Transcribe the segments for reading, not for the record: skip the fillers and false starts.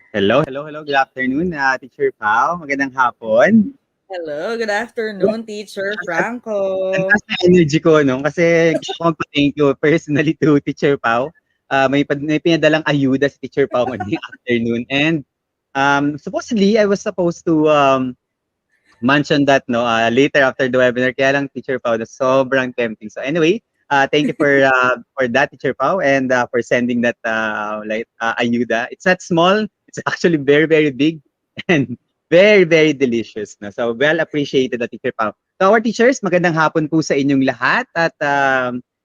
Hello. Good afternoon, Teacher Pao. Magandang hapon. Hello, good afternoon, Teacher Ang Franco. taas ng energy ko, no? Kasi gusto ko magpa-thank you personally to Teacher Pao. May pinadalang ayuda si Teacher Pao ngayong afternoon. And supposedly, I was supposed to mention that later after the webinar. Kaya lang, Teacher Pao, na sobrang tempting. So anyway, thank you for that, Teacher Pao, and for sending that ayuda. It's not small. It's actually very, very big and very, very delicious. No? So well appreciated, Teacher Pao. So our teachers, magandang hapon po sa inyong lahat at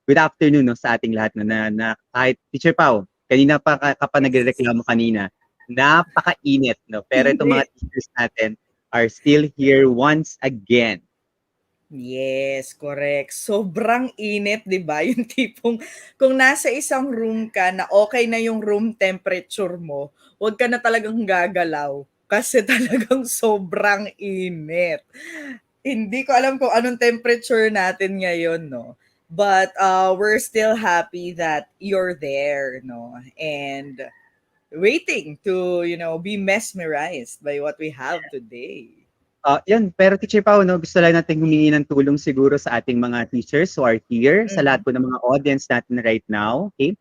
good afternoon no, sa ating lahat na kahit Teacher Pao, kanina ka pa Yes. nagrereklamo kanina, napakainit. No? Pero itong mga Hindi. teachers natin are still here once again. Yes, correct. Sobrang init, 'di ba? Yung tipong kung nasa isang room ka na okay na yung room temperature mo, huwag ka na talagang gagalaw kasi talagang sobrang init. Hindi ko alam kung anong temperature natin ngayon, no? But we're still happy that you're there, no? And waiting to, be mesmerized by what we have today. Yun, pero Teacher Pao, no, gusto lang natin humingi ng tulong siguro sa ating mga teachers who are here, sa lahat Mhm. po ng mga audience natin right now. Okay?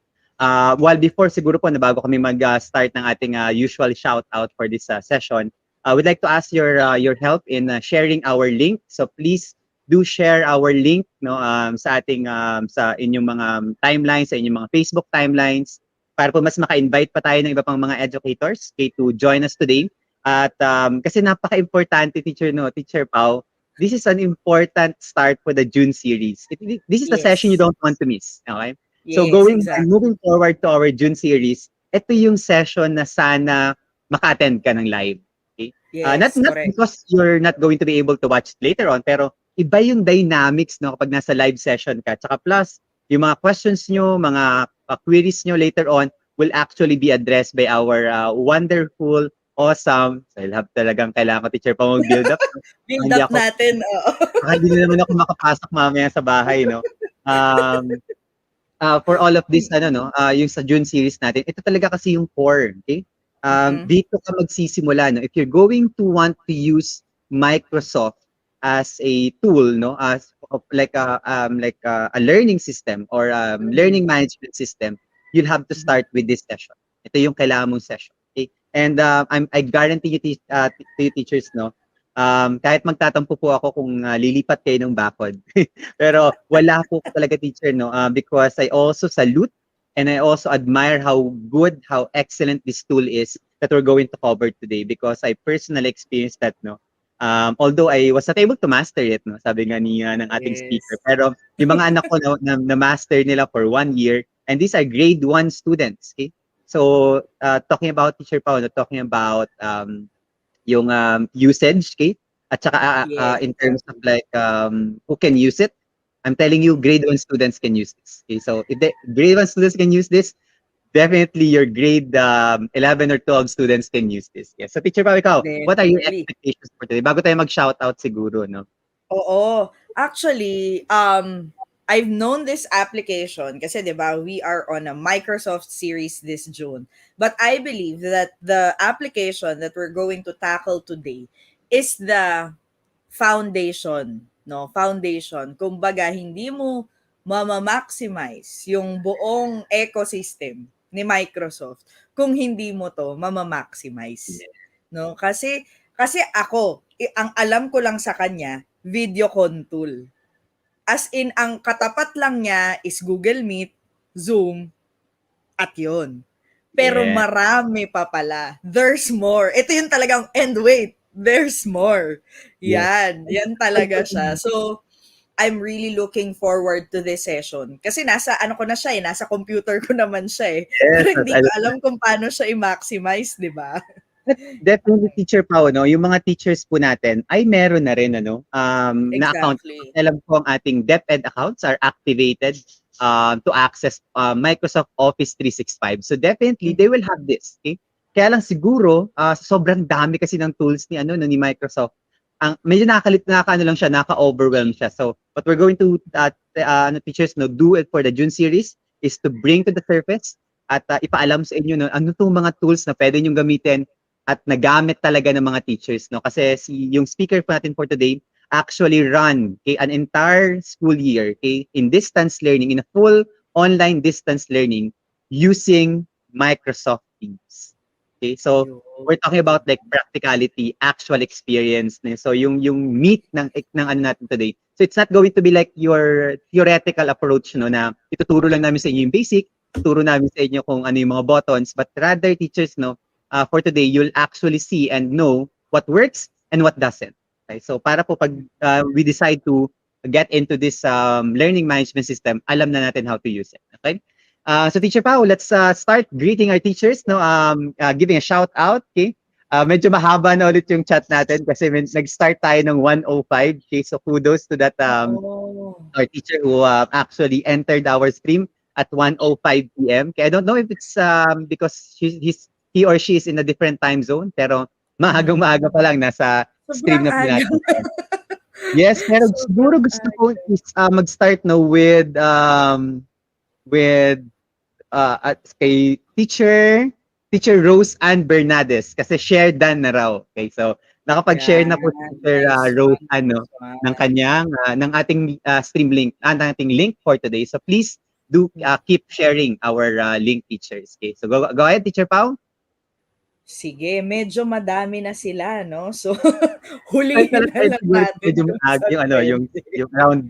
While before siguro po, na bago kami mag-start ng ating usual shout-out for this session, we'd like to ask your help in sharing our link. So please do share our link no sa ating sa inyong mga timelines, sa inyong mga Facebook timelines para po mas maka-invite pa tayo ng iba pang mga educators okay, to join us today. At kasi napaka-importante Teacher Pau, this is an important start for the June series. This is the session you Yes. don't want to miss. Okay? So Yes, moving exactly. forward to our June series, ito yung session na sana maka-attend ka ng live. Okay? Not Yes, not correct. because you're not going to be able to watch it later on, pero iba yung dynamics no kapag nasa live session ka. Tsaka plus, yung mga questions nyo, mga queries nyo later on will actually be addressed by our wonderful awesome. So, I'll have talagang kailangan ko teacher pa mag-build up. Build Hindi up ako, natin, oo. hindi na naman ako makapasok mamaya sa bahay, no? Um, for all of this, yung sa June series natin, ito talaga kasi yung core, okay? Mm-mm. Dito ka magsisimula, no? If you're going to want to use Microsoft as a tool, no? As a learning system or Mm. learning management system, you'll have to Mhm. start with this session. Ito yung kailangan mong session, okay? And I guarantee you, to you teachers, no? Kahit magtatampo po ako kung lilipat kayo ng bakod. Pero wala po talaga teacher no because I also salute and I also admire how good, how excellent this tool is that we're going to cover today because I personally experienced that no. Although I was not able to master it no, sabi nga ni ng ating speaker. Yes. Pero yung mga anak ko no, na master nila for 1 year and these are grade 1 students, okay? So talking about teacher Pao, no, talking about yung usage, okay? At saka Yes, in terms of exactly. like who can use it, I'm telling you, Mm. grade 1 students can use this. Okay, so if grade 1 students can use this, definitely your grade 11 or 12 students can use this. Yes. So Teacher Pao, ikaw, what are your Definitely. expectations for today? Bago tayo mag-shoutout siguro, no? Oo. Actually, I've known this application kasi 'di ba, we are on a Microsoft series this June. But I believe that the application that we're going to tackle today is the foundation, no? Foundation. Kumbaga, hindi mo mama-maximize yung buong ecosystem ni Microsoft kung hindi mo 'to mama-maximize, Yeah. no? Kasi ako, ang alam ko lang sa kanya, video con tool. As in, ang katapat lang niya is Google Meet, Zoom, at yun. Pero Yeah. marami pa pala. There's more. Ito yung talagang, and wait, there's more. Yes. Yan talaga siya. So, I'm really looking forward to this session. Kasi nasa, ano ko na siya nasa computer ko naman siya eh. Yes, Pero hindi ko alam kung paano siya i-maximize, di ba? But definitely Teacher Pao 'no, yung mga teachers po natin ay meron na rin ano, na account. Exactly. Alam ko ang ating DepEd accounts are activated to access Microsoft Office 365. So definitely they Mhm. will have this, okay? Kaya lang siguro sa sobrang dami kasi ng tools ni ano no, ni Microsoft, ang medyo nakakaano lang siya, naka-overwhelm siya. So what we're going to teachers no do it for the June series is to bring to the surface at ipaalam sa inyo no, ano 'tong mga tools na pwede niyong gamitin at nagamit talaga ng mga teachers, no? Kasi yung speaker po natin for today actually run, okay, an entire school year, okay, in distance learning, in a full online distance learning using Microsoft Teams. Okay, so Yun. we're talking about like practicality, actual experience. So yung meat ng ano natin today. So it's not going to be like your theoretical approach, no, na ituturo lang namin sa inyo yung basic, tuturo namin sa inyo kung ano yung mga buttons, but rather teachers, no, for today you'll actually see and know what works and what doesn't. Okay? So para po pag we decide to get into this learning management system, alam na natin how to use it. Okay? So Teacher Pao, let's start greeting our teachers, no? Giving a shout out, okay? Medyo mahaba na ulit yung chat natin kasi nag-start tayo ng 1:05, okay? So kudos to that Oo. our teacher who actually entered our stream at 1:05 p.m. Okay, I don't know if it's because he or she is in a different time zone, pero maagang-maaga pa lang nasa stream Sobrang na po aga. natin. Yes, pero siguro Sobrang gusto aga. ko is mag-start no with at kay Teacher Rose Ann Bernades kasi share done na raw. Okay, so nakapag-share na po si Yan, Teacher nice Rose one, ano nice one. ng kanyang ng ating stream link, ng ating link for today. So please do keep sharing our link, teachers. Okay, so go ahead, Teacher Pao. Sige, medyo madami na sila, no? So, Ay, pero hulihin na try lang siguro natin medyo kung maaga saan yung ano, pwede. yung around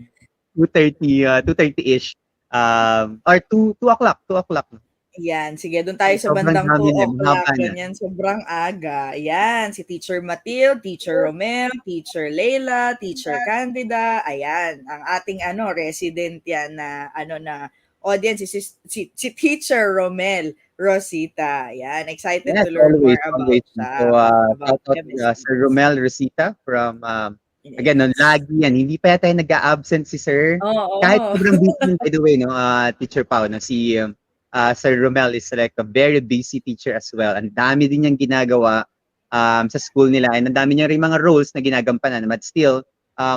2:30-ish, or 2 o'clock, 2 o'clock. Yan, sige, doon tayo sa Sobrang bandang dami 2 niyan, o'clock, mahaba na. ganyan, sobrang aga. Yan, si Teacher Matilde, Teacher Romel, Teacher Leila, Teacher Candida, ayan, ang ating resident yan na audience, si Teacher Romel Rosita. Yan, excited Yes, to learn more always, about always. siya, So, about shout out to chemistry. Sir Romel Rosita from, again, no, Yes. lagi yan. Hindi pa yata nag-a-absent si Sir. Kahit Oo. sobrang busy yun, by the way, no, Teacher Pao, no, si Sir Romel is like a very busy teacher as well. Ang dami din niyang ginagawa sa school nila. And ang dami niya rin mga roles na ginagampanan. But still,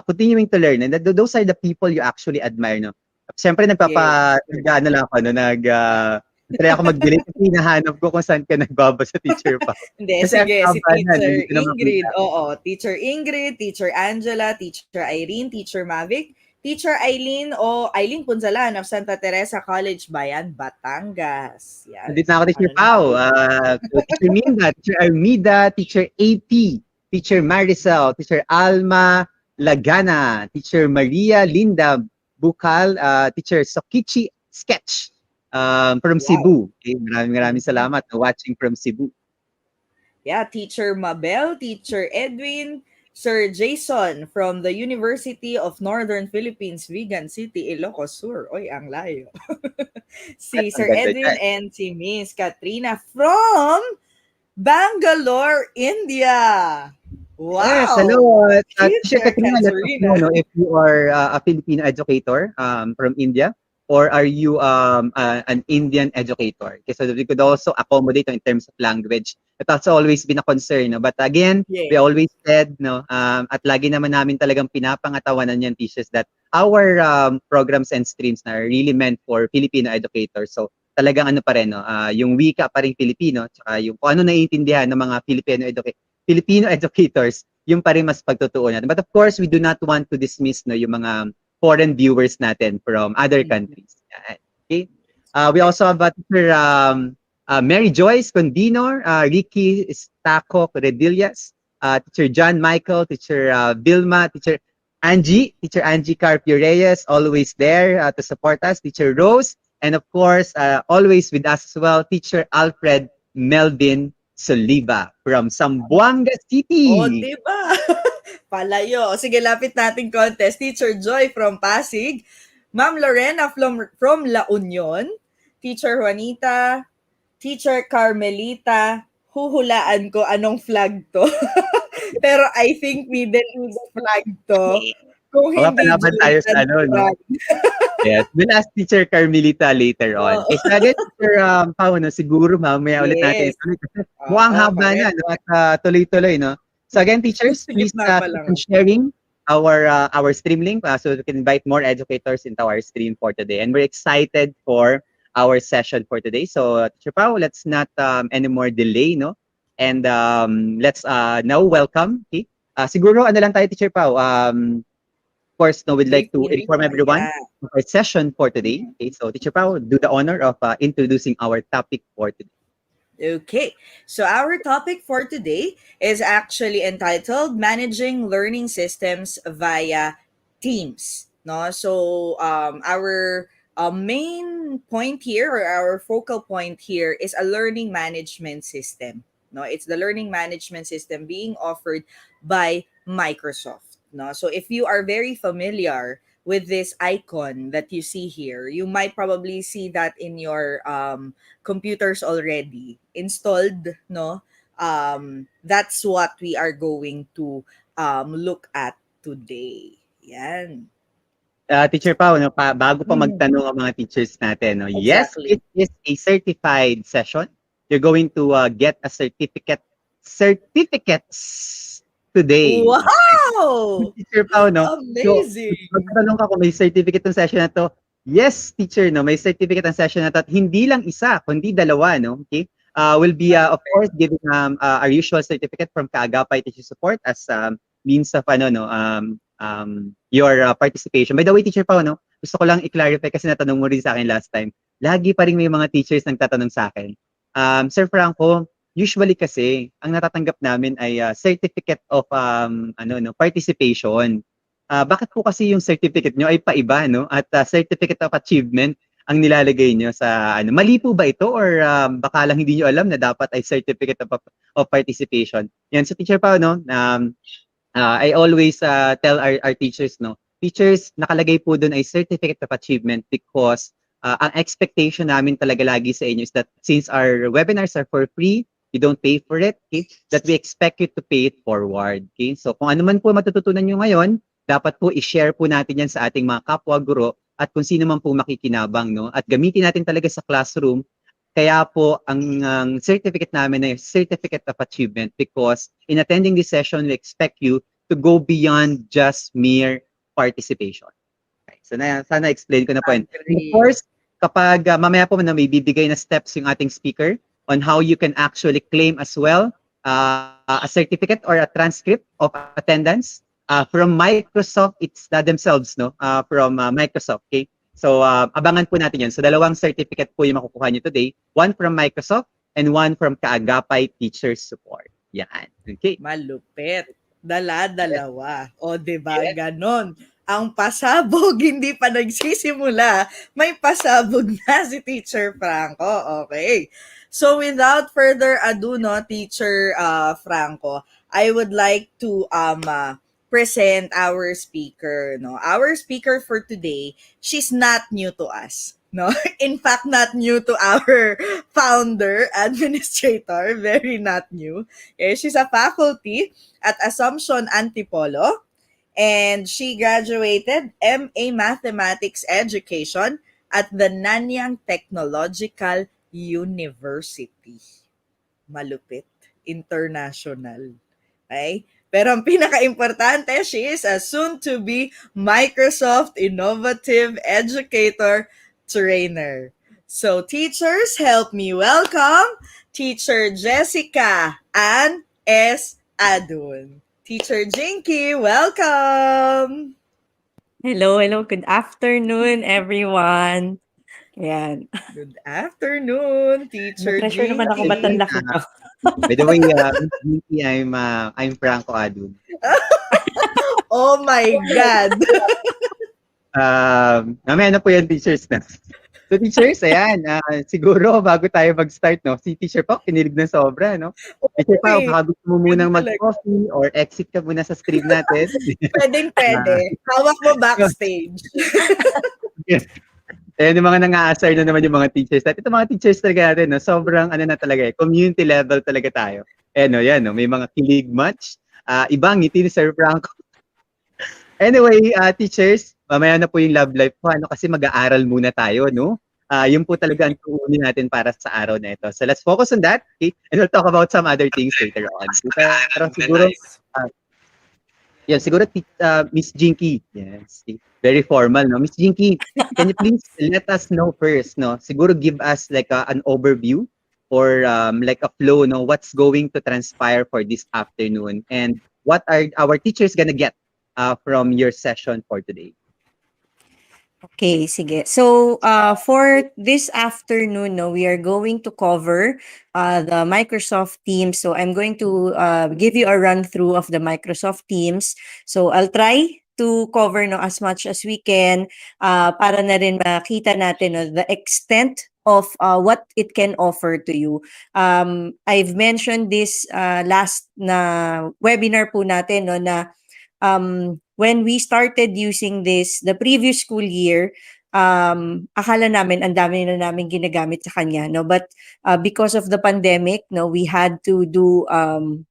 continuing to learn. And those are the people you actually admire, no? Siyempre, Yes. nag-ano lang ako, no, try ako mag-delete kasi hinahanap ko kung saan ka nagbabasa, Teacher Pao. Hindi, Kasi ang sige, si haba na, Teacher hindi ko na Ingrid, makita. oo. Teacher Ingrid, Teacher Angela, Teacher Irene, Teacher Mavic, Teacher Eileen o Eileen Punzalan of Santa Teresa College, Bayan, Batangas. Yan, Nandito na ako, Teacher na Pao. po. Teacher Minda, Teacher Armida, Teacher AP, Teacher Maricel, Teacher Alma Lagana, Teacher Maria Linda Bukal, Teacher Sokichi Sketch from Wow. Cebu. Okay, maraming salamat watching from Cebu. Yeah, Teacher Mabel, Teacher Edwin, Sir Jason from the University of Northern Philippines, Vigan City, Ilocos Sur. Oy, ang layo. Si Ang Sir ganda Edwin dyan. and si Miss Katrina from Bangalore, India. Yes, hello. Wow! Teacher Teacher Katrina, let us know, Katrina. no, if you are a Filipino educator from India, or are you an Indian educator? Okay, so we could also accommodate in terms of language. That's always been a concern. No? But again, Yeah. we always said, no, at lagi naman namin talagang pinapangatawanan yan, teachers, that our programs and streams are really meant for Filipino educators. So talagang ano pa rin, no, yung wika pa rin Filipino, tsaka yung kung ano naiintindihan ng mga Filipino educators, yung pa rin mas pagtutuunan. But of course, we do not want to dismiss, no, yung mga foreign viewers natin from other countries. Okay? We also have Teacher Mary Joyce Condino, Ricky Staco Redillas, Teacher John Michael, Teacher Vilma, Teacher Angie Carpio Reyes, always there to support us, Teacher Rose, and of course, always with us as well, Teacher Alfred Melvin Soliva from Zamboanga O, City. diba? Palayo. O, sige, lapit nating contest. Teacher Joy from Pasig. Ma'am Lorena from La Union. Teacher Juanita. Teacher Carmelita. Huhulaan ko anong flag to. Pero I think Middle East flag to. Kung Baka hindi palaban tayo sa Jordan ano, no? flag. Yes, we'll ask Teacher Carmelita later on. Oo. So again, Teacher Pao, no, siguro mamaya ulit natin Yes. ituloy kasi mukhang Oo, haba na, correct. no, at tuloy-tuloy, no? So again, teachers, Sa please gitna pa keep lang on ako. sharing our stream link so we can invite more educators into our stream for today. And we're excited for our session for today. So Teacher Pao, let's not any more delay, no? And let's now welcome, okay? Siguro ano lang tayo, Teacher Pao, of course, no, we'd like to inform everyone Yeah. of our session for today. Okay, so Teacher Pao, do the honor of introducing our topic for today. Okay, so our topic for today is actually entitled Managing Learning Systems via Teams. No, so our main point here, or our focal point here, is a learning management system. No, it's the learning management system being offered by Microsoft. No, so if you are very familiar with this icon that you see here, you might probably see that in your computers already installed, no? That's what we are going to look at today. Yan. Teacher Pao, no, bago pa Mhm. magtanong ang mga teachers natin, no, yes, Exactly. it is a certified session. You're going to get a certificates today. Wow! Teacher Pao, no? So, Amazing! magtatanong ka kung may certificate ng session na to. Yes, teacher, no? May certificate ng session na to. At hindi lang isa, kundi dalawa, no? Okay? We'll be, of Malupit. course, giving our usual certificate from Kaagapay Teacher Support as means of, your participation. By the way, Teacher Pao, no? Gusto ko lang i-clarify kasi natanong mo rin sa akin last time. Lagi pa rin may mga teachers nagtatanong sa akin. Sir Franco, usually kasi ang natatanggap namin ay certificate of participation. Bakit po kasi yung certificate nyo ay paiba, no? At certificate of achievement ang nilalagay nyo sa ano? Mali po ba ito or baka lang hindi nyo alam na dapat ay certificate of participation? Yan, so teacher pa, no? I always tell our teachers, no? Teachers, nakalagay po doon ay certificate of achievement because ang expectation namin talaga lagi sa inyo is that since our webinars are for free, you don't pay for it, okay? That we expect you to pay it forward, okay? So kung ano man po matututunan nyo ngayon, dapat po i-share po natin yan sa ating mga kapwa guro at kung sino man po makikinabang, no? At gamitin natin talaga sa classroom. Kaya po ang certificate namin ay Certificate of Achievement because in attending this session, we expect you to go beyond just mere participation. Okay, so sana explain ko na po yun. And of Agree. course, kapag mamaya po na may bibigay na steps yung ating speaker on how you can actually claim as well a certificate or a transcript of attendance from Microsoft, it's themselves, no? From Microsoft, okay? So, abangan po natin yan. So, dalawang certificate po yung makukuha nyo today. One from Microsoft and one from Kaagapay Teacher Support. Yan. Okay. Malupit. Yes. Dala-dalawa. O, 'di ba? Yes. Ganon. Ang pasabog hindi pa nagsisimula, may pasabog na si Teacher Franco. Okay. So without further ado, no, Teacher Franco, I would like to present our speaker, no. Our speaker for today, she's not new to us. No, in fact, not new to our founder, administrator, very not new. She's a faculty at Assumption Antipolo, and she graduated MA Mathematics Education at the Nanyang Technological University. Malupit. International. Okay? Pero ang pinaka-importante, she is a soon-to-be Microsoft Innovative Educator Trainer. So, teachers, help me welcome Teacher Jessica Ann S. Adun. Teacher Jinky, welcome! Hello. Good afternoon, everyone. Ayan. Good afternoon, Teacher Na-pressure naman ako, ba't By ang Jinky. laki ko? the way, Miss Vicky, I'm Franco Adun. Oh my God! Mamaya na po yan, teachers na. So teachers, ayan, siguro bago tayo mag-start, no, si teacher Pao, kinilig na sobra, no? Teacher Pao, Okay. baka gusto mo Ganun munang talaga. mag-coffee or exit ka muna sa stream natin. Pwede. Hawak mo backstage. Ayan, yung mga nang-aasar na naman yung mga teachers. At ito mga teachers talaga natin, no, sobrang ano na talaga, community level talaga tayo. Eh, no, yan, no, may mga kilig match. Ibang ngiti ni Sir Franco. Anyway, teachers, mamaya na po yung love life ko, ano, kasi mag-aaral muna tayo, no? Yun po talaga ang tuunin natin para sa araw na ito. So let's focus on that, okay? And we'll talk about some other things later on. Pero siguro, yan, siguro Miss Jinky. Yes, very formal, no? Miss Jinky, can you please let us know first, no? Siguro give us like an overview or like a flow, no, what's going to transpire for this afternoon, and what are our teachers gonna get from your session for today? Okay, sige. So, for this afternoon, no, we are going to cover the Microsoft Teams. So, I'm going to give you a run through of the Microsoft Teams. So, I'll try to cover no as much as we can para na rin makita natin no, the extent of what it can offer to you. I've mentioned this last na webinar po natin no na when we started using this the previous school year, akala namin ang dami na namin ginagamit sa kanya, no? But because of the pandemic, no, we had to do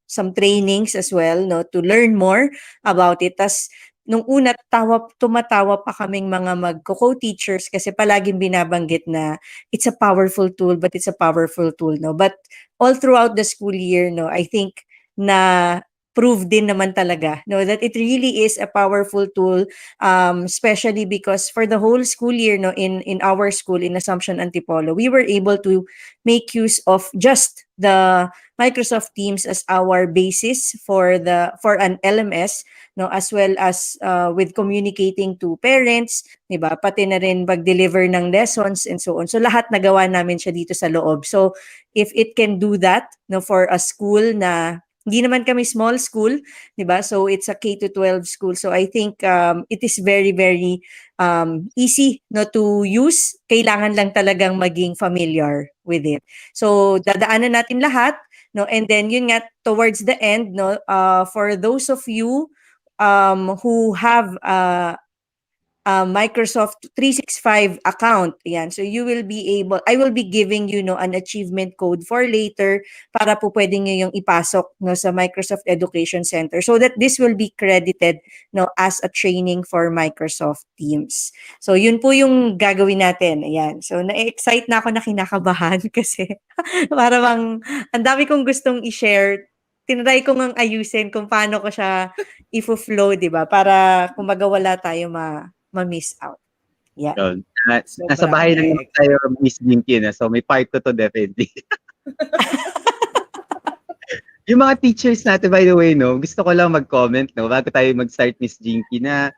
some trainings as well, no, to learn more about it. Tas nung una tumatawa pa kaming mga co-teachers kasi palaging binabanggit na it's a powerful tool, but it's a powerful tool, no? But all throughout the school year, no, I think na prove din naman talaga no that it really is a powerful tool, especially because for the whole school year no in our school in Assumption Antipolo, we were able to make use of just the Microsoft Teams as our basis for an LMS, no, as well as with communicating to parents, 'di ba, pati na rin pag-deliver ng lessons and so on. So lahat nagawa namin siya dito sa loob. So if it can do that no for a school na hindi naman kami small school, 'di ba? So it's a K to 12 school. So I think it is very very easy no to use. Kailangan lang talagang maging familiar with it. So dadaanan natin lahat no, and then yun nga towards the end no, for those of you who have Microsoft 365 account. Yan. So I will be giving you no, an achievement code for later para po pwede nyo yung ipasok no, sa Microsoft Education Center so that this will be credited no, as a training for Microsoft Teams. So yun po yung gagawin natin. Ayan. So na-excite na ako na kinakabahan kasi para bang ang dami kong gustong i-share. Tinry ko ngang ayusin kung paano ko siya i-flow, di ba? Para kumbaga wala tayo ma-miss out. Yeah. Yun. Nasa Sobrang bahay lang naman ex. tayo, Miss Jinky, na, so may part to definitely. Yung mga teachers natin, by the way, no, gusto ko lang mag-comment, no, bago tayo mag-start, Miss Jinky, na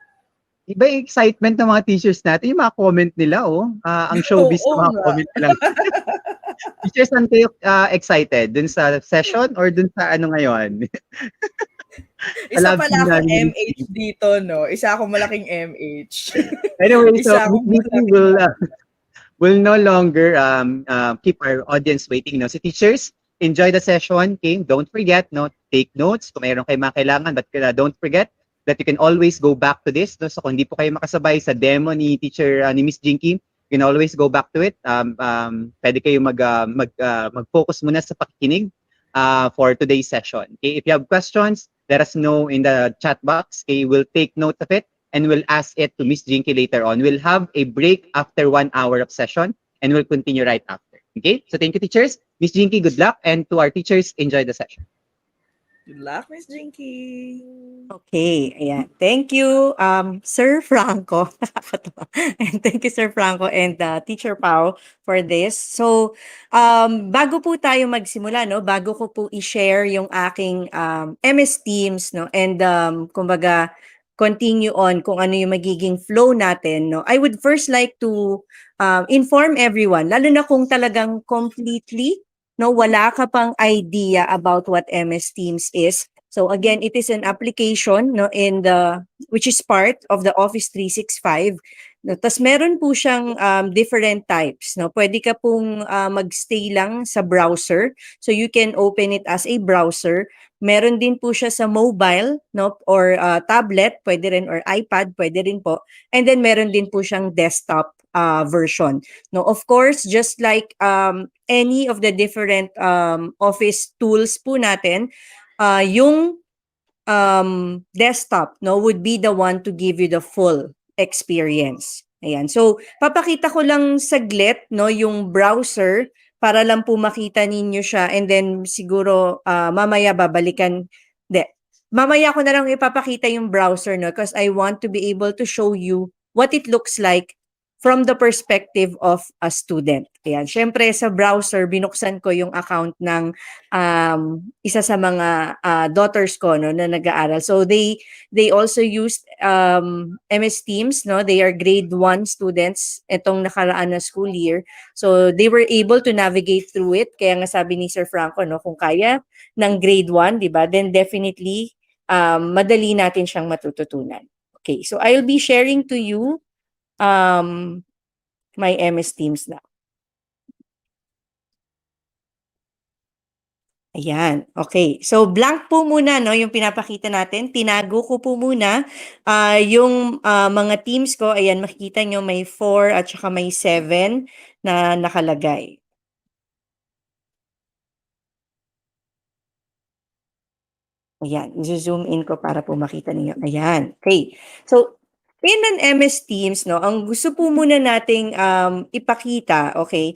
iba yung excitement ng mga teachers natin, yung mga comment nila, ang showbiz Oo ng mga nga. comment nila. Teachers, saan kayo excited? Dun sa session or dun sa ano ngayon? Isa Love pala team akong namin. MH dito, no? Isa akong malaking MH. Anyway, so Isa akong Miss Jinky will no longer keep our audience waiting. No? So teachers, enjoy the session. Okay? Don't forget, no, take notes kung mayroon kayong mga kailangan. But don't forget that you can always go back to this. No? So kung hindi po kayo makasabay sa demo ni teacher ni Miss Jinky, you can always go back to it. Pwede kayo mag-focus muna sa pakikinig for today's session. Okay? If you have questions, let us know in the chat box. Okay? We'll take note of it and we'll ask it to Miss Jinky later on. We'll have a break after 1 hour of session and we'll continue right after. Okay? So thank you, teachers. Miss Jinky, good luck. And to our teachers, enjoy the session. Good luck, Miss Jinky. Okay, ayan. Thank you, Sir Franco. Nakakatawa. And thank you, Sir Franco and Teacher Pao for this. So, bago po tayo magsimula, no, bago ko po i-share yung aking MS Teams, no, and kumbaga, continue on kung ano yung magiging flow natin, no, I would first like to inform everyone, lalo na kung talagang completely, no, wala ka pang idea about what MS Teams is. So again, it is an application no which is part of the Office 365. No, tas meron po siyang different types, no. Pwede ka pong magstay lang sa browser. So you can open it as a browser. Meron din po siya sa mobile, no, or tablet, pwede rin, or iPad, pwede rin po. And then meron din po siyang desktop version. No, of course, just like any of the different office tools po natin, yung desktop no would be the one to give you the full experience. Ayan. So papakita ko lang saglit no yung browser para lang po makita ninyo siya, and then siguro mamaya babalikan. Mamaya ko na lang ipapakita yung browser no because I want to be able to show you what it looks like from the perspective of a student. Ayan. Syempre, sa browser, binuksan ko yung account ng isa sa mga daughters ko no, na nag-aaral. So, they also used MS Teams. No? They are grade 1 students itong nakaraan na school year. So, they were able to navigate through it. Kaya nga sabi ni Sir Franco, no, kung kaya ng grade 1, di ba, then definitely, madali natin siyang matututunan. Okay, so I'll be sharing to you my MS Teams na. Ayan, okay. So blank po muna no yung pinapakita natin. Tinago ko po muna yung mga teams ko. Ayan, makikita nyo may 4 at saka may 7 na nakalagay. Ayan, zoom in ko para po makita niyo. Ayan, okay. So, in an MS Teams, no, ang gusto po muna nating ipakita, okay,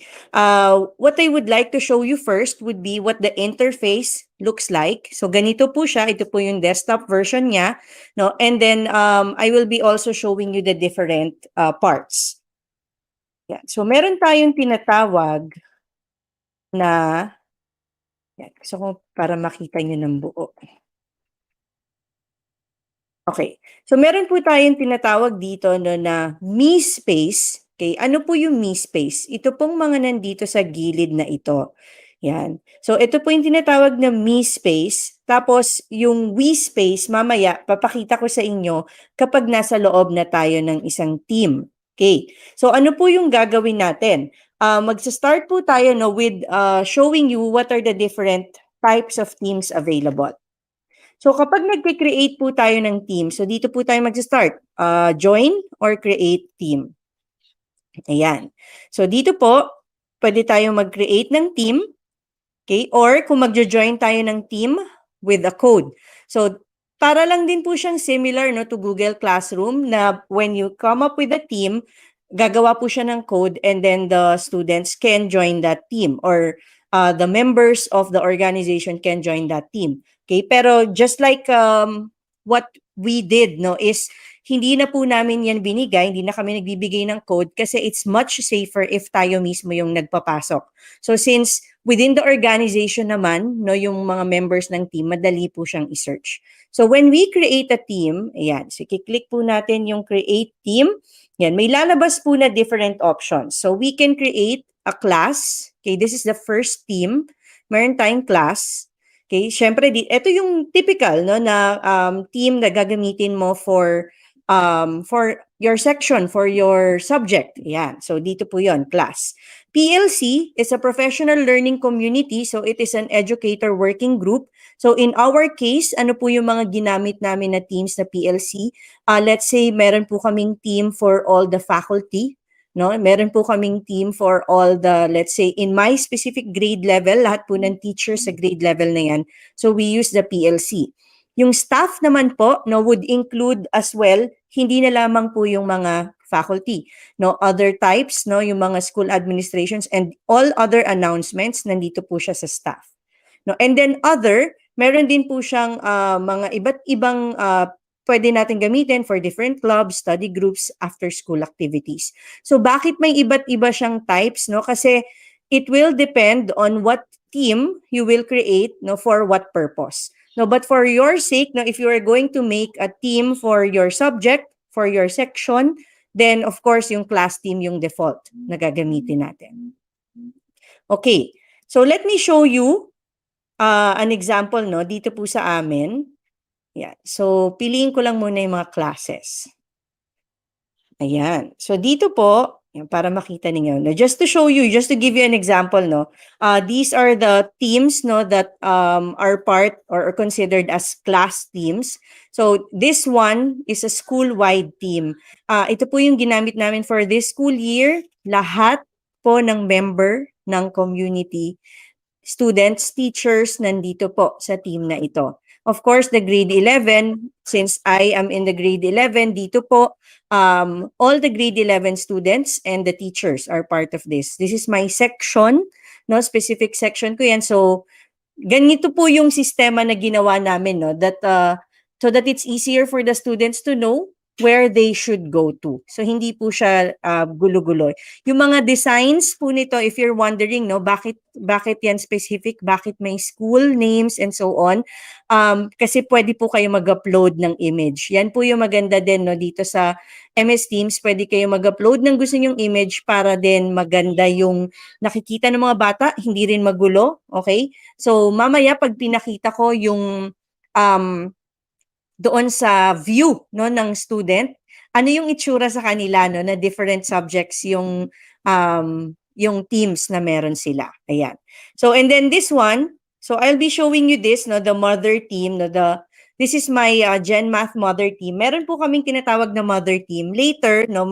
what I would like to show you first would be what the interface looks like. So, ganito po siya. Ito po yung desktop version niya. No? And then, I will be also showing you the different parts. Yan. So, meron tayong tinatawag na, yan, gusto ko para makita nyo ng buo. Okay. So meron po tayong tinatawag dito no na me space. Okay, ano po yung me space? Ito pong mga nandito sa gilid na ito. Yan. So ito po yung tinatawag na me space. Tapos yung we space mamaya papakita ko sa inyo kapag nasa loob na tayo ng isang team. Okay. So ano po yung gagawin natin? Magsa-start po tayo no with showing you what are the different types of teams available. So kapag nagke-create po tayo ng team, so dito po tayo mag-start. Join or create team. Ayan. So dito po, pwede tayo mag-create ng team. Okay? Or kung magjo-join tayo ng team with a code. So para lang din po siyang similar no, to Google Classroom na when you come up with a team, gagawa po siya ng code and then the students can join that team or the members of the organization can join that team. Okay, pero just like what we did no is hindi na po namin yan binigay, hindi na kami nagbibigay ng code kasi it's much safer if tayo mismo yung nagpapasok. So since within the organization naman, no, yung mga members ng team, madali po siyang i-search. So when we create a team, ayan, so i-click po natin yung create team. Yan, may lalabas po na different options. So we can create a class. Okay, this is the first team. Meron tayong class. Okay, syempre ito yung typical no na team na gagamitin mo for your section, for your subject. Yan. So dito po 'yon, class. PLC is a professional learning community, so it is an educator working group. So in our case, ano po yung mga ginamit namin na teams na PLC? Let's say meron po kaming team for all the faculty. No, meron po kaming team for all the, let's say, in my specific grade level, lahat po ng teachers sa grade level na yan. So we use the PLC. Yung staff naman po, no, would include as well, hindi na lamang po yung mga faculty, no, other types, no, yung mga school administrations and all other announcements, nandito po siya sa staff. No, and then other, meron din po siyang mga iba't ibang pwede natin gamitin for different clubs, study groups, after-school activities. So bakit may iba't iba siyang types? No? Kasi it will depend on what team you will create, no, for what purpose. No, but for your sake, no, if you are going to make a team for your subject, for your section, then of course yung class team yung default na gagamitin natin. Okay, so let me show you an example no, dito po sa amin. Yan. So, piliin ko lang muna yung mga classes. Ayan. So, dito po, yan, para makita niyo. No, just to show you, just to give you an example, no, these are the teams no, that are part or are considered as class teams. So, this one is a school-wide team. Ito po yung ginamit namin for this school year. Lahat po ng member ng community, students, teachers, nandito po sa team na ito. Of course, the grade 11, since I am in the grade 11, dito po, all the grade 11 students and the teachers are part of this. This is my section, no, specific section ko yan. So, ganito po yung sistema na ginawa namin, no, that, so that it's easier for the students to know where they should go to. So hindi po siya gulo-gulo. Yung mga designs po nito, if you're wondering, no, bakit yan specific, bakit may school names and so on, kasi pwede po kayo mag-upload ng image. Yan po yung maganda din, no, dito sa MS Teams, pwede kayo mag-upload ng gusto nyong image para din maganda yung nakikita ng mga bata, hindi rin magulo, okay? So mamaya pag pinakita ko yung doon sa view, no, ng student, ano yung itsura sa kanila, no, na different subjects yung teams na meron sila. Ayan. So and then this one, so I'll be showing you this, no, the mother team, no, this is my Gen Math mother team. Meron po kaming tinatawag na mother team. Later, no,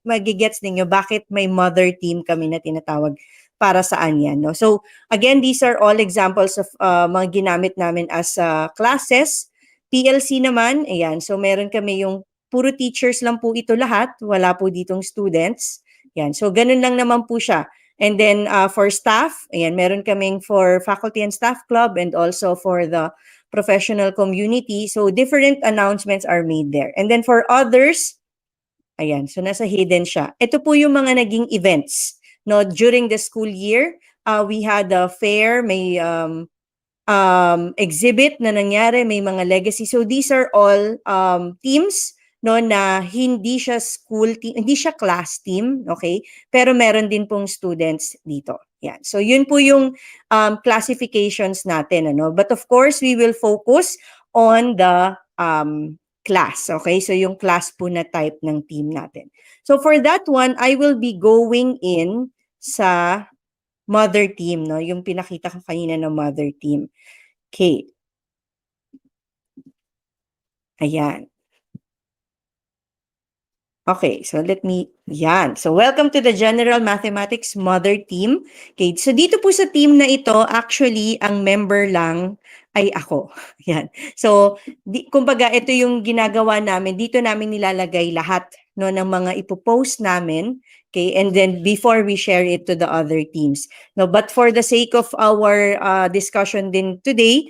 magigets ninyo bakit may mother team kami na tinatawag, para saan yan, no. So again, these are all examples of mga ginamit namin as classes. PLC naman, ayan, so meron kami yung puro teachers lang po ito lahat, wala po ditong students. Ayan, so ganun lang naman po siya. And then for staff, ayan, meron kaming for faculty and staff club and also for the professional community. So different announcements are made there. And then for others, ayan, so nasa hidden siya. Ito po yung mga naging events, no, during the school year. We had a fair, may exhibit na nangyari, may mga legacy. So these are all teams, no, na hindi siya school team, hindi siya class team, okay? Pero meron din pong students dito. Yan. So yun po yung classifications natin, ano? But of course, we will focus on the class, okay? So yung class po na type ng team natin. So for that one, I will be going in sa mother team, no? Yung pinakita ko kanina na mother team. Okay. Ayan. Okay, so yan. So welcome to the General Mathematics Mother Team. Okay, so dito po sa team na ito, actually, ang member lang ay ako. Yan. So, kumbaga, ito yung ginagawa namin. Dito namin nilalagay lahat, no, ng mga ipopost namin. Okay, and then before we share it to the other teams. No, but for the sake of our discussion din today,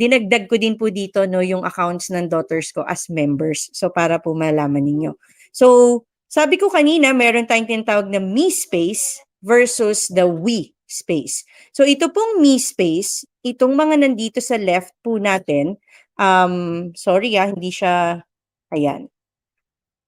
dinagdag ko din po dito, no, yung accounts ng daughters ko as members. So para po malaman ninyo. So, sabi ko kanina, meron tayong tinatawag na me space versus the we space. So, ito pong me space, itong mga nandito sa left po natin, sorry hindi siya, ayan.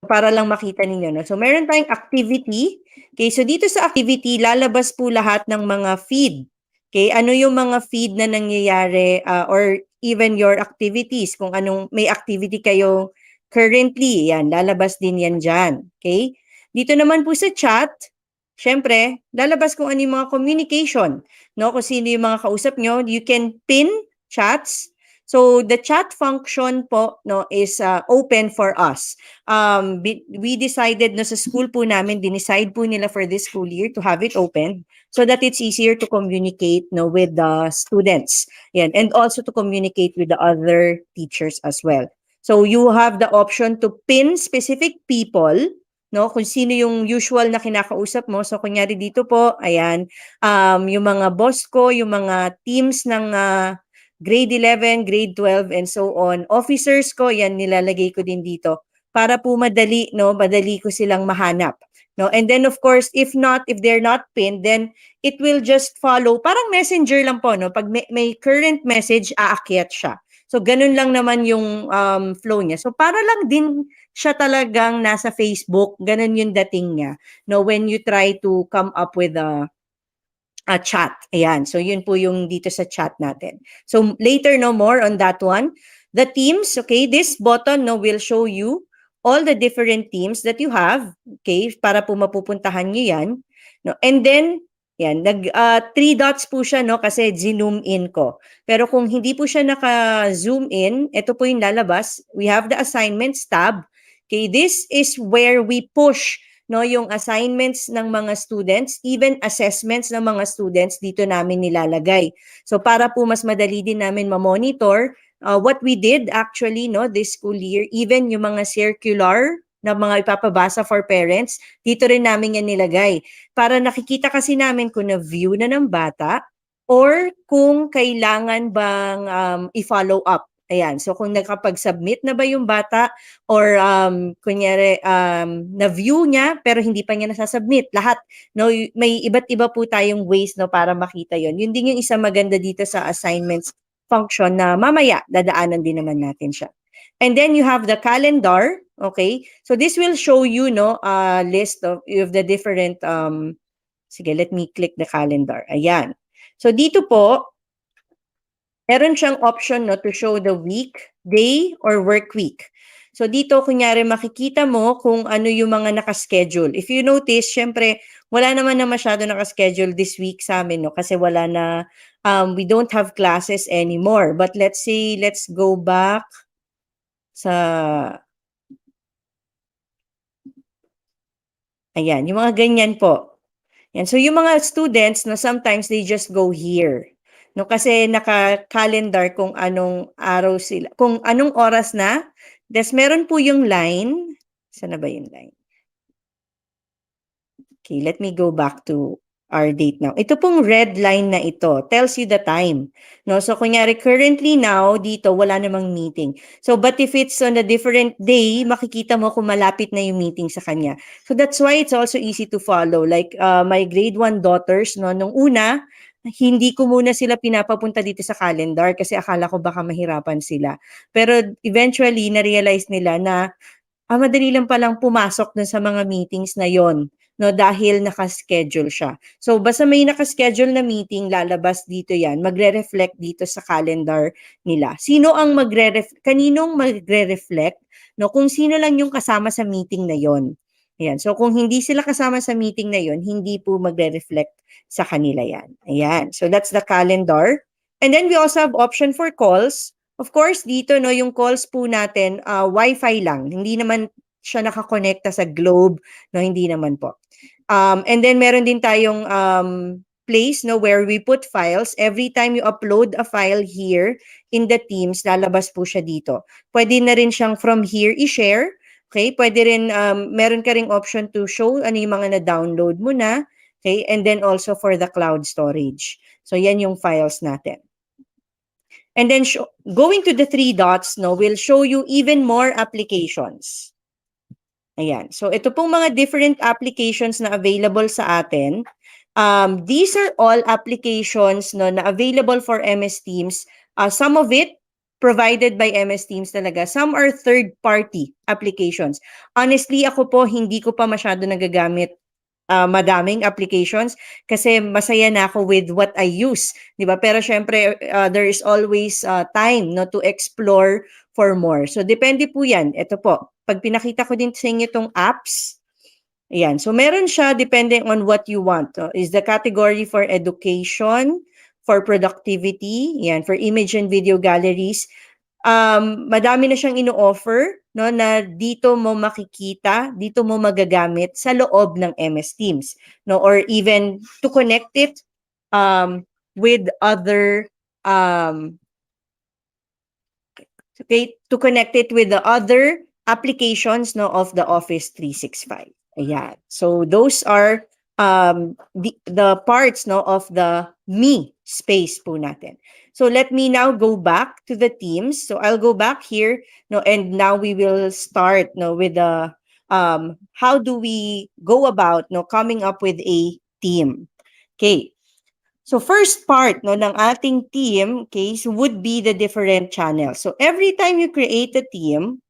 Para lang makita ninyo, no? So, meron tayong activity. Okay, so dito sa activity, lalabas po lahat ng mga feed. Okay, ano yung mga feed na nangyayari or even your activities, kung anong may activity kayo currently, yan, lalabas din yan dyan. Okay? Dito naman po sa chat, syempre, lalabas kung ano yung mga communication, no? Kung sino yung mga kausap nyo, you can pin chats. So, the chat function po, no, is open for us. We decided, no, sa school po namin, dinicide po nila for this school year to have it open so that it's easier to communicate, no, with the students. Yan, and also to communicate with the other teachers as well. So you have the option to pin specific people, no? Kung sino yung usual na kinakausap mo. So kunyari dito po, ayan, yung mga boss ko, yung mga teams ng grade 11, grade 12, and so on. Officers ko, yan, nilalagay ko din dito para po madali, no? Madali ko silang mahanap. No? And then of course, if they're not pinned, then it will just follow. Parang messenger lang po, no? Pag may current message, aakyat siya. So, ganun lang naman yung flow niya. So, para lang din siya talagang nasa Facebook, ganun yung dating niya. No, when you try to come up with a chat. Ayan. So, yun po yung dito sa chat natin. So, later, no, more on that one. The teams, okay, this button, no, will show you all the different teams that you have. Okay, para po mapupuntahan nyo yan. No, and then, yan, 3 dots po siya, no, kasi zoom in ko. Pero kung hindi po siya naka-zoom in, ito po yung lalabas. We have the assignments tab. Okay, this is where we push, no, yung assignments ng mga students, even assessments ng mga students, dito namin nilalagay. So para po mas madali din namin ma-monitor what we did actually, no, this school year, even yung mga circular na mga ipapabasa for parents, dito rin namin yan nilagay. Para nakikita kasi namin kung na-view na ng bata or kung kailangan bang i-follow up Ayan, so kung nakapag-submit na ba yung bata or kunyari na-view niya pero hindi pa niya nasa-submit, lahat, no, may iba't iba po tayong ways, no, para makita yon. Yun din yung isa maganda dito sa assignments function na mamaya dadaanan din naman natin siya. And then you have the calendar, okay? So this will show you, no, a list of the different sige, let me click the calendar. Ayan. So dito po, meron siyang option, no, to show the week, day, or work week. So dito, kunyari, makikita mo kung ano yung mga nakaschedule. If you notice, syempre, wala naman na masyado nakaschedule this week sa amin, no, kasi wala na, we don't have classes anymore. But let's say, let's go back sa, ayan, yung mga ganyan po. Yan. So yung mga students, no, sometimes they just go here. No, kasi naka-calendar kung anong araw sila, kung anong oras na. Des meron po yung line. Saan na ba yung line? Okay, let me go back to our date now. Ito pong red line na ito tells you the time. No, so kunyari currently now dito wala namang meeting. So but if it's on a different day, makikita mo kung malapit na yung meeting sa kanya. So that's why it's also easy to follow. Like my grade 1 daughters, no, nung una, hindi ko muna sila pinapapunta dito sa calendar kasi akala ko baka mahirapan sila. Pero eventually na-realize nila na madali lang palang pumasok dun sa mga meetings na yon, no, dahil naka-schedule siya. So, basta may naka-schedule na meeting, lalabas dito yan, magre-reflect dito sa calendar nila. Sino ang kaninong magre-reflect? No, kung sino lang yung kasama sa meeting na yon. Ayan. So, kung hindi sila kasama sa meeting na yon, hindi po magre-reflect sa kanila yan. Ayan. So, that's the calendar. And then, we also have option for calls. Of course, dito, no, yung calls po natin, Wi-Fi lang. Hindi naman siya nakakonekta sa Globe, no, hindi naman po. And then meron din tayong place, no, where we put files. Every time you upload a file here in the Teams, lalabas po siya dito. Pwede na rin siyang from here i-share. Okay, pwede rin, meron ka ring option to show ano yung mga na-download mo na. Okay, and then also for the cloud storage. So yan yung files natin. And then going to the 3 dots, no, will show you even more applications. Ayan. So, ito pong mga different applications na available sa atin. These are all applications, no, na available for MS Teams. Some of it provided by MS Teams talaga. Some are third-party applications. Honestly, ako po, hindi ko pa masyado nagagamit madaming applications kasi masaya na ako with what I use, 'di ba? Pero syempre there is always time, no, to explore for more. So depende po 'yan. Ito po, pag pinakita ko din sa inyo itong apps, ayan. So meron siya depending on what you want. Is the category for education, for productivity, yan, for image and video galleries. Madami na siyang ino-offer, no, na dito mo makikita, dito mo magagamit sa loob ng MS Teams, no, or even to connect it with other okay, to connect it with the other applications, no, of the Office 365. Ayan. So those are the parts, no, of the me space po natin. So let me now go back to the Teams. So I'll go back here, no, and now we will start, no, with the how do we go about, no, coming up with a team. Okay. So first part, no, ng ating team case would be the different channels. So every time you create a team,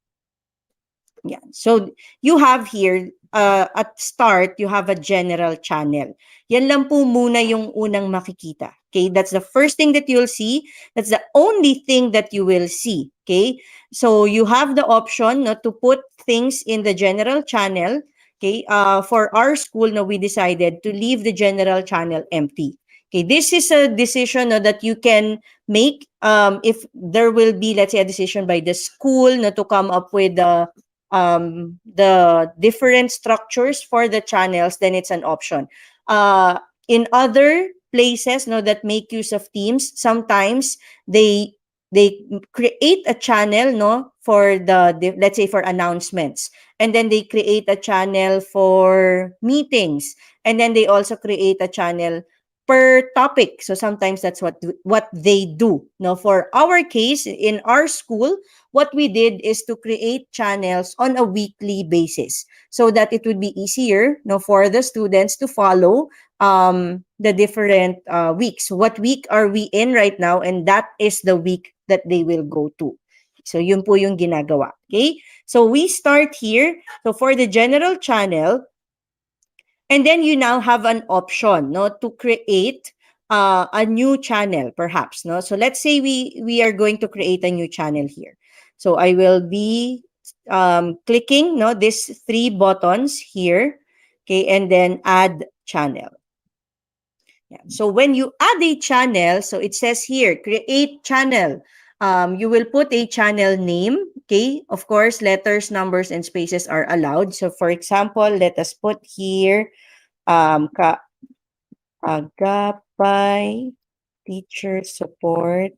yeah. So you have here at start, you have a general channel. Yan lang po muna yung unang makikita. Okay, that's the first thing that you'll see. That's the only thing that you will see. Okay, so you have the option, no, to put things in the general channel. Okay, for our school, no, we decided to leave the general channel empty. Okay, this is a decision, no, that you can make if there will be, let's say, a decision by the school, no, to come up with the different structures for the channels, then it's an option. In other places, no, that make use of Teams, sometimes they create a channel, no, for let's say for announcements, and then they create a channel for meetings, and then they also create a channel per topic. So sometimes that's what they do. Now, for our case, in our school, what we did is to create channels on a weekly basis so that it would be easier, for the students to follow the different weeks. What week are we in right now? And that is the week that they will go to. So yun po yung ginagawa. Okay? So we start here. So for the general channel, and then you now have an option, to create a new channel, perhaps, So let's say we are going to create a new channel here. So I will be clicking, these 3 buttons here, okay, and then add channel. Yeah. So when you add a channel, so it says here, create channel. You will put a channel name, okay? Of course, letters, numbers, and spaces are allowed. So for example, let us put here kaagapay teacher support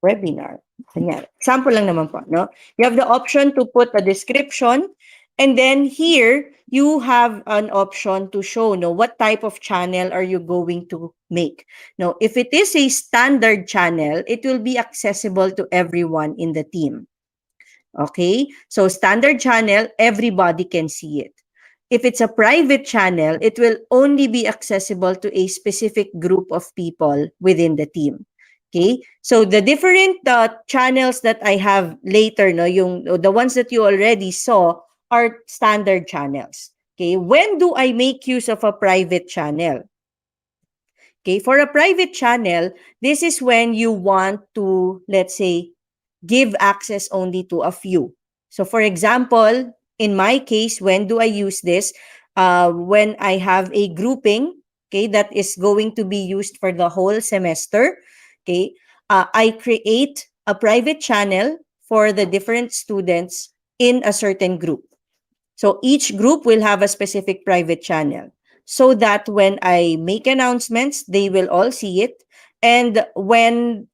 webinar. Ganyan. Example lang naman po, no? You have the option to put a description, and then here you have an option to show, what type of channel are you going to make. Now, if it is a standard channel, it will be accessible to everyone in the team. Okay? So standard channel, everybody can see it. If it's a private channel, it will only be accessible to a specific group of people within the team. Okay? So the different channels that I have later, the ones that you already saw are standard channels. Okay? When do I make use of a private channel? Okay, for a private channel, this is when you want to, let's say, give access only to a few. So for example, in my case, when do I use this? When I have a grouping, okay, that is going to be used for the whole semester, okay, I create a private channel for the different students in a certain group. So each group will have a specific private channel so that when I make announcements, they will all see it. And when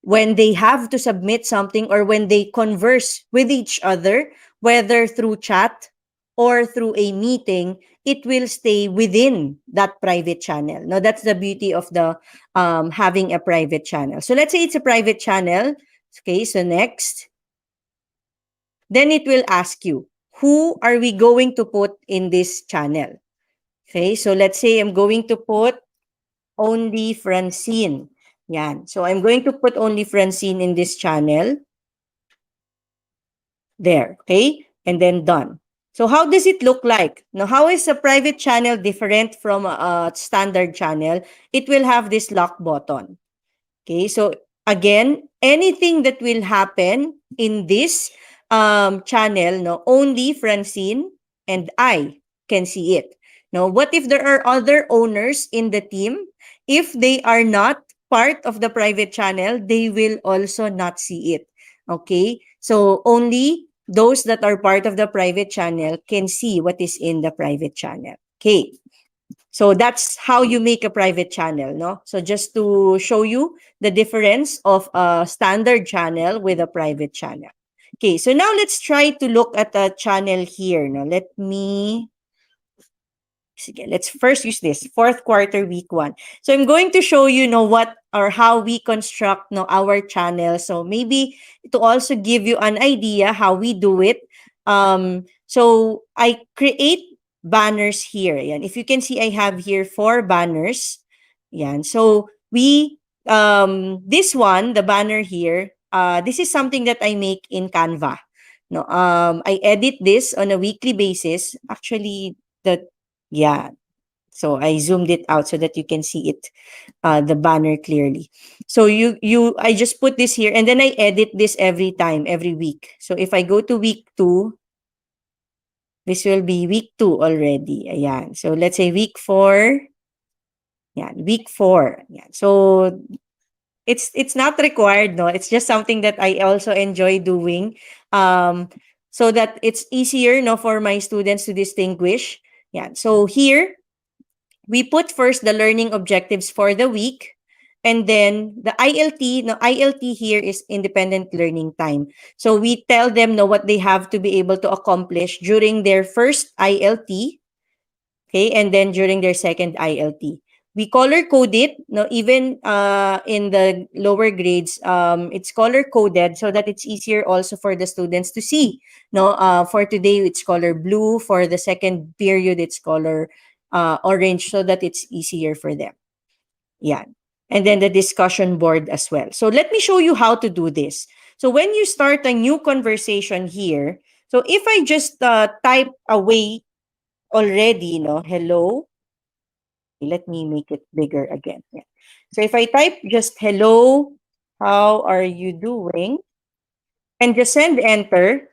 they have to submit something or when they converse with each other, whether through chat or through a meeting, it will stay within that private channel. Now, that's the beauty of the having a private channel. So let's say it's a private channel. Okay, so next. Then it will ask you, who are we going to put in this channel? Okay, so let's say I'm going to put only Francine. Yan. So I'm going to put only Francine in this channel. There. Okay, and then done. So how does it look like? Now, how is a private channel different from a standard channel? It will have this lock button. Okay, so again, anything that will happen in this channel, only Francine and I can see it. Now, what if there are other owners in the team? If they are not part of the private channel, they will also not see it. Okay, so only those that are part of the private channel can see what is in the private channel. Okay. So that's how you make a private channel, no? So just to show you the difference of a standard channel with a private channel. Okay, so now let's try to look at a channel here. Now, let's first use this, 4th quarter, week 1. So I'm going to show you, what or how we construct our channel. So maybe to also give you an idea how we do it. So I create banners here. Yan. If you can see, I have here 4 banners. Yan. So this one, the banner here, this is something that I make in Canva. No, I edit this on a weekly basis. Actually, yeah. So I zoomed it out so that you can see it, the banner clearly. So I just put this here and then I edit this every time, every week. So if I go to week 2, this will be week 2 already. Ayan. So let's say week 4. Yan, week 4. Yan. So it's not required, no. It's just something that I also enjoy doing. So that it's easier, for my students to distinguish. Yeah. So here, we put first the learning objectives for the week, and then the ILT. Now, ILT here is independent learning time. So we tell them what they have to be able to accomplish during their first ILT. Okay, and then during their second ILT. We color code it, no, even in the lower grades, it's color coded so that it's easier also for the students to see. No, for today it's color blue. For the second period, it's color orange, so that it's easier for them. Yeah. And then the discussion board as well. So let me show you how to do this. So when you start a new conversation here, so if I just type away already, no, hello, let me make it bigger again. Yeah. So if I type just hello, how are you doing? And just send enter,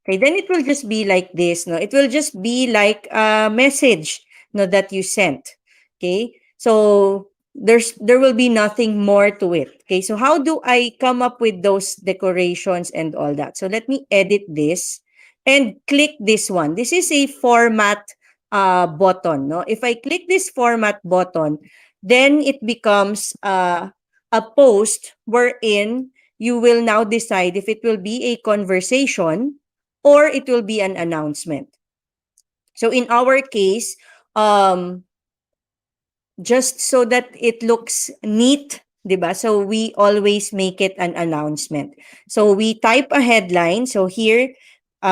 okay, then it will just be like this, no? It will just be like a message, no, that you sent. Okay? So there will be nothing more to it. Okay? So how do I come up with those decorations and all that? So let me edit this and click this one. This is a format button, no? If I click this format button, then it becomes a post wherein you will now decide if it will be a conversation or it will be an announcement. So in our case, just so that it looks neat, 'di ba? So we always make it an announcement. So we type a headline. So here,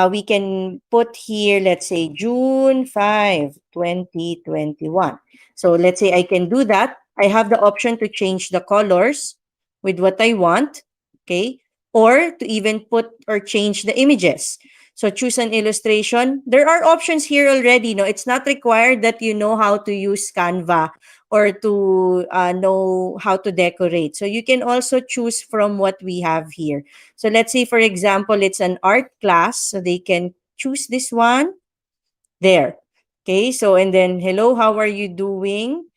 we can put here, let's say, June 5, 2021. So let's say I can do that. I have the option to change the colors with what I want, okay? Or to even put or change the images. So choose an illustration. There are options here already. No, it's not required that you know how to use Canva or to know how to decorate. So you can also choose from what we have here. So let's say, for example, it's an art class. So they can choose this one there. Okay, so and then, hello, how are you doing?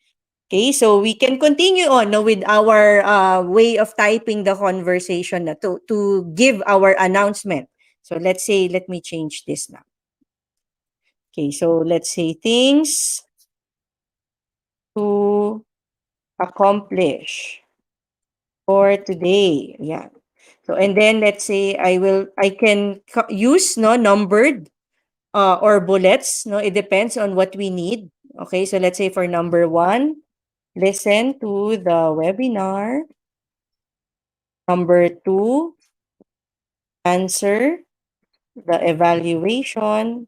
Okay, so we can continue on, no, with our way of typing the conversation to give our announcement. So let's say, let me change this now. Okay, so let's say things to accomplish for today. Yeah. So and then let's say I can use, no, numbered or bullets. No, it depends on what we need. Okay, so let's say for number 1, listen to the webinar. Number 2, answer the evaluation.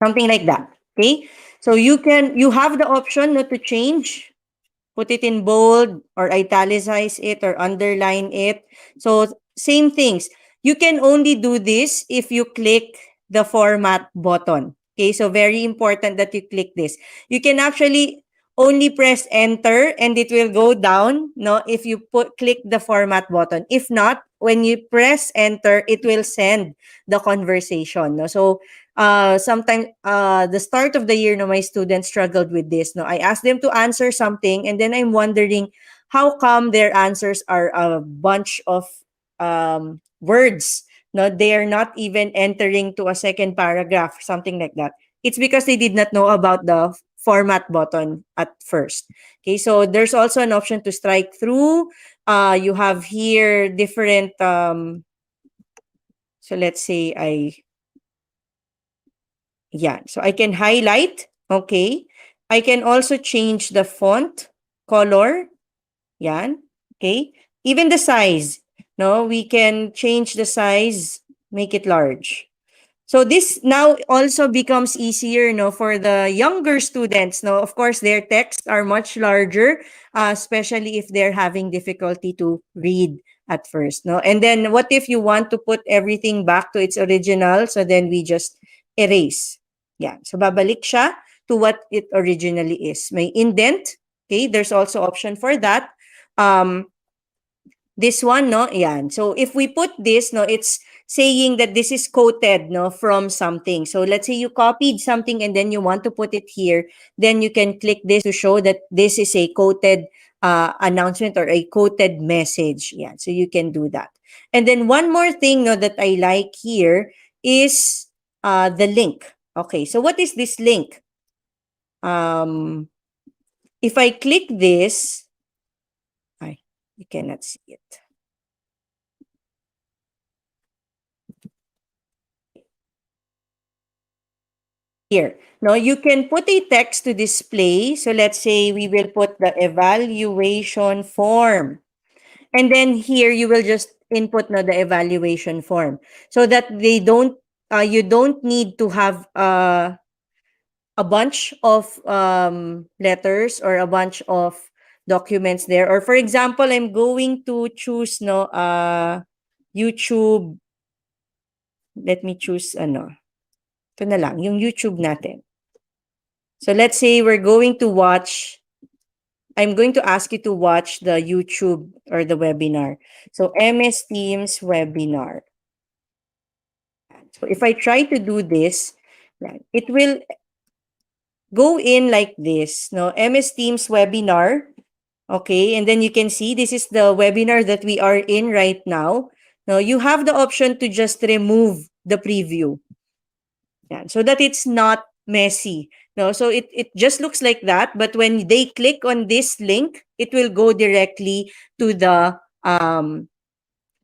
Something like that. Okay, so you have the option, no, to change, put it in bold or italicize it or underline it. So same things. You can only do this if you click the format button. Okay, so very important that you click this. You can actually only press enter and it will go down, no, if you click the format button. If not, when you press enter, it will send the conversation, no. So sometimes the start of the year, no, my students struggled with this. No, I asked them to answer something, and then I'm wondering how come their answers are a bunch of words. No, they are not even entering to a second paragraph, something like that. It's because they did not know about the format button at first. Okay, so there's also an option to strike through. You have here different. So let's say so I can highlight, okay. I can also change the font color, yan, okay. Even the size, no, we can change the size, make it large. So this now also becomes easier, no, for the younger students. No, of course, their texts are much larger, especially if they're having difficulty to read at first. No, and then what if you want to put everything back to its original? So then we just erase. Yeah, so babalik siya to what it originally is. May indent. Okay, there's also option for that. This one, no, yan. So if we put this, no, it's saying that this is quoted, no, from something. So let's say you copied something and then you want to put it here, then you can click this to show that this is a quoted announcement or a quoted message. Yeah, so you can do that. And then one more thing, no, that I like here is the link. Okay, so what is this link? If I click this, you cannot see it. here. No, you can put a text to display. So let's say we will put the evaluation form. And then here you will just input the evaluation form so that they don't you don't need to have a bunch of letters or a bunch of documents there. Or for example, I'm going to choose YouTube. Let me choose ito na lang, yung YouTube natin. So let's say I'm going to ask you to watch the YouTube or the webinar. So MS Teams webinar. So if I try to do this, it will go in like this, no? MS Teams webinar. Okay, and then you can see this is the webinar that we are in right now. Now you have the option to just remove the preview. So that it's not messy. No, so it just looks like that, but when they click on this link, it will go directly to the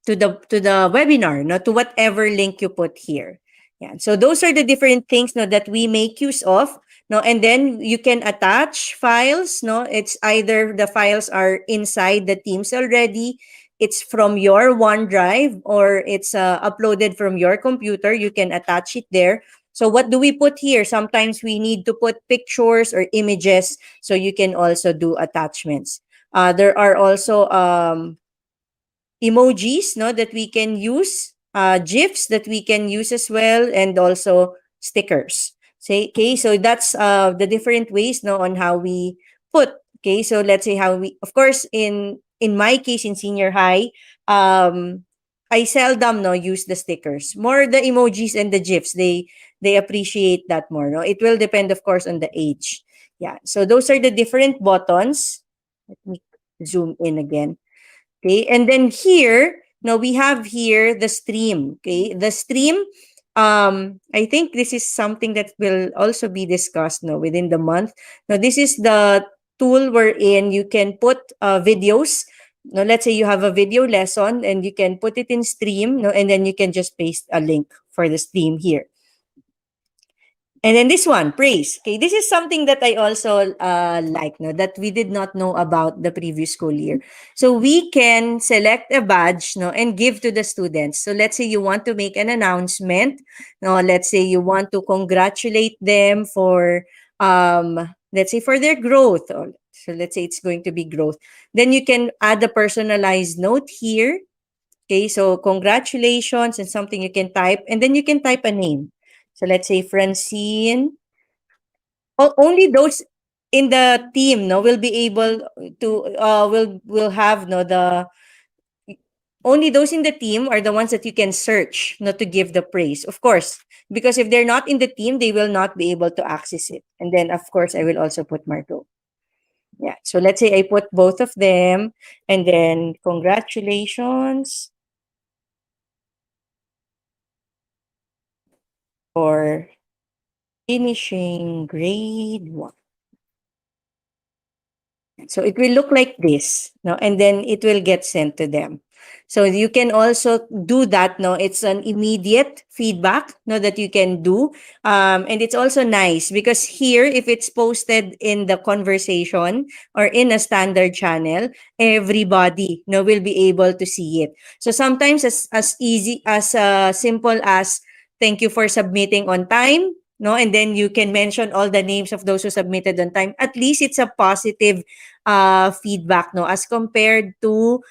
webinar, no, to whatever link you put here. Yeah. So those are the different things no that we make use of. No, and then you can attach files. No, it's either the files are inside the Teams already, it's from your OneDrive, or it's uploaded from your computer. You can attach it there. So what do we put here? Sometimes we need to put pictures or images, so you can also do attachments. There are also emojis, no, that we can use, GIFs that we can use as well, and also stickers. Okay, so that's the different ways, no, on how we put. Okay, so let's say how we, of course, in my case in senior high, I seldom use the stickers. More the emojis and the GIFs. They appreciate that more. No, it will depend, of course, on the age. Yeah. So those are the different buttons. Let me zoom in again. Okay, and then here, now we have here the stream. Okay, the stream, I think this is something that will also be discussed within the month. Now, this is the tool wherein you can put videos. Now, let's say you have a video lesson and you can put it in stream, and then you can just paste a link for the stream here. And then this one, praise. Okay, this is something that I also like, that we did not know about the previous school year. So we can select a badge, and give to the students. So let's say you want to make an announcement. Let's say you want to congratulate them for, let's say for their growth. So let's say it's going to be growth. Then you can add a personalized note here. Okay, so congratulations and something you can type, and then you can type a name. So let's say Francine. Only those in the team will be able to will have the only those in the team are the ones that you can search to give the praise. Of course, because if they're not in the team, they will not be able to access it. And then of course I will also put Marco. Yeah. So let's say I put both of them, and then congratulations for finishing grade 1. So it will look like this, and then it will get sent to them. So you can also do that. It's an immediate feedback that you can do. And it's also nice because here, if it's posted in the conversation or in a standard channel, everybody will be able to see it. So sometimes as easy as simple as thank you for submitting on time. And then you can mention all the names of those who submitted on time. At least it's a positive feedback, as compared to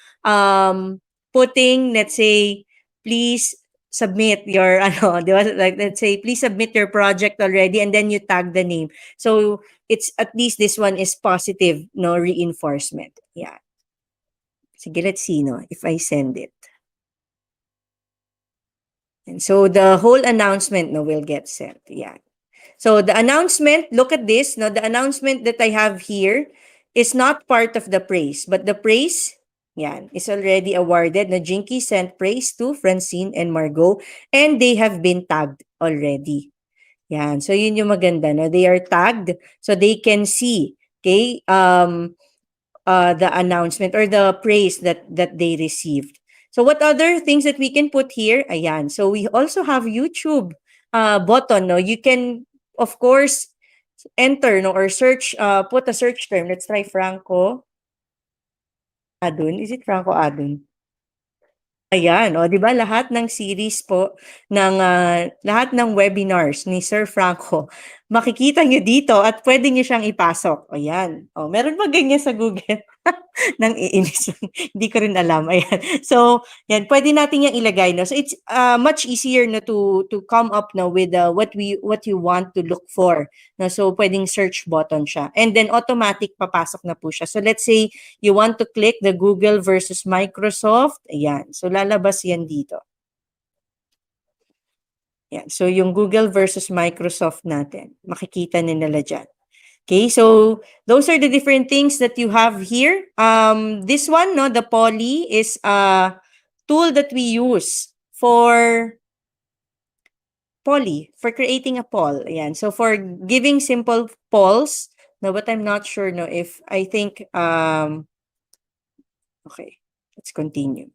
putting, let's say, please submit your like let's say please submit your project already, and then you tag the name. So it's at least this one is positive reinforcement. Yeah. Sige, let's see if I send it. And so the whole announcement will get sent. Yeah. So the announcement, look at this. The announcement that I have here is not part of the praise, but the praise, is already awarded. Jinky sent praise to Francine and Margot, and they have been tagged already. Yan. So yun yung maganda. They are tagged so they can see, okay, the announcement or the praise that they received. So what other things that we can put here? Ayan. So we also have YouTube button. You can of course, enter no or search, put a search term. Let's try Franco Adun. Is it Franco Adun? Ayan, o 'di ba lahat ng series po ng, lahat ng webinars ni Sir Franco, makikita niyo dito at puwede niyo siyang ipasok. O 'yan, o meron ba ganyan sa Google? Nang-iinis, hindi ko rin alam, ayan. So, 'yan puwede natin yang ilagay 'no. So, it's, much easier na to come up now with, what you want to look for 'no. So, puwedeng search button siya and then automatic papasok na po siya. So, let's say you want to click the Google versus Microsoft, ayan. So, lalabas yan dito. Yan. So, yung Google versus Microsoft natin, makikita nila diyan. Okay, so those are the different things that you have here. This one, no, the poly is a tool that we use for poly, for creating a poll. Ayan. So for giving simple polls, no, but I'm not sure, no, if I think, okay, let's continue.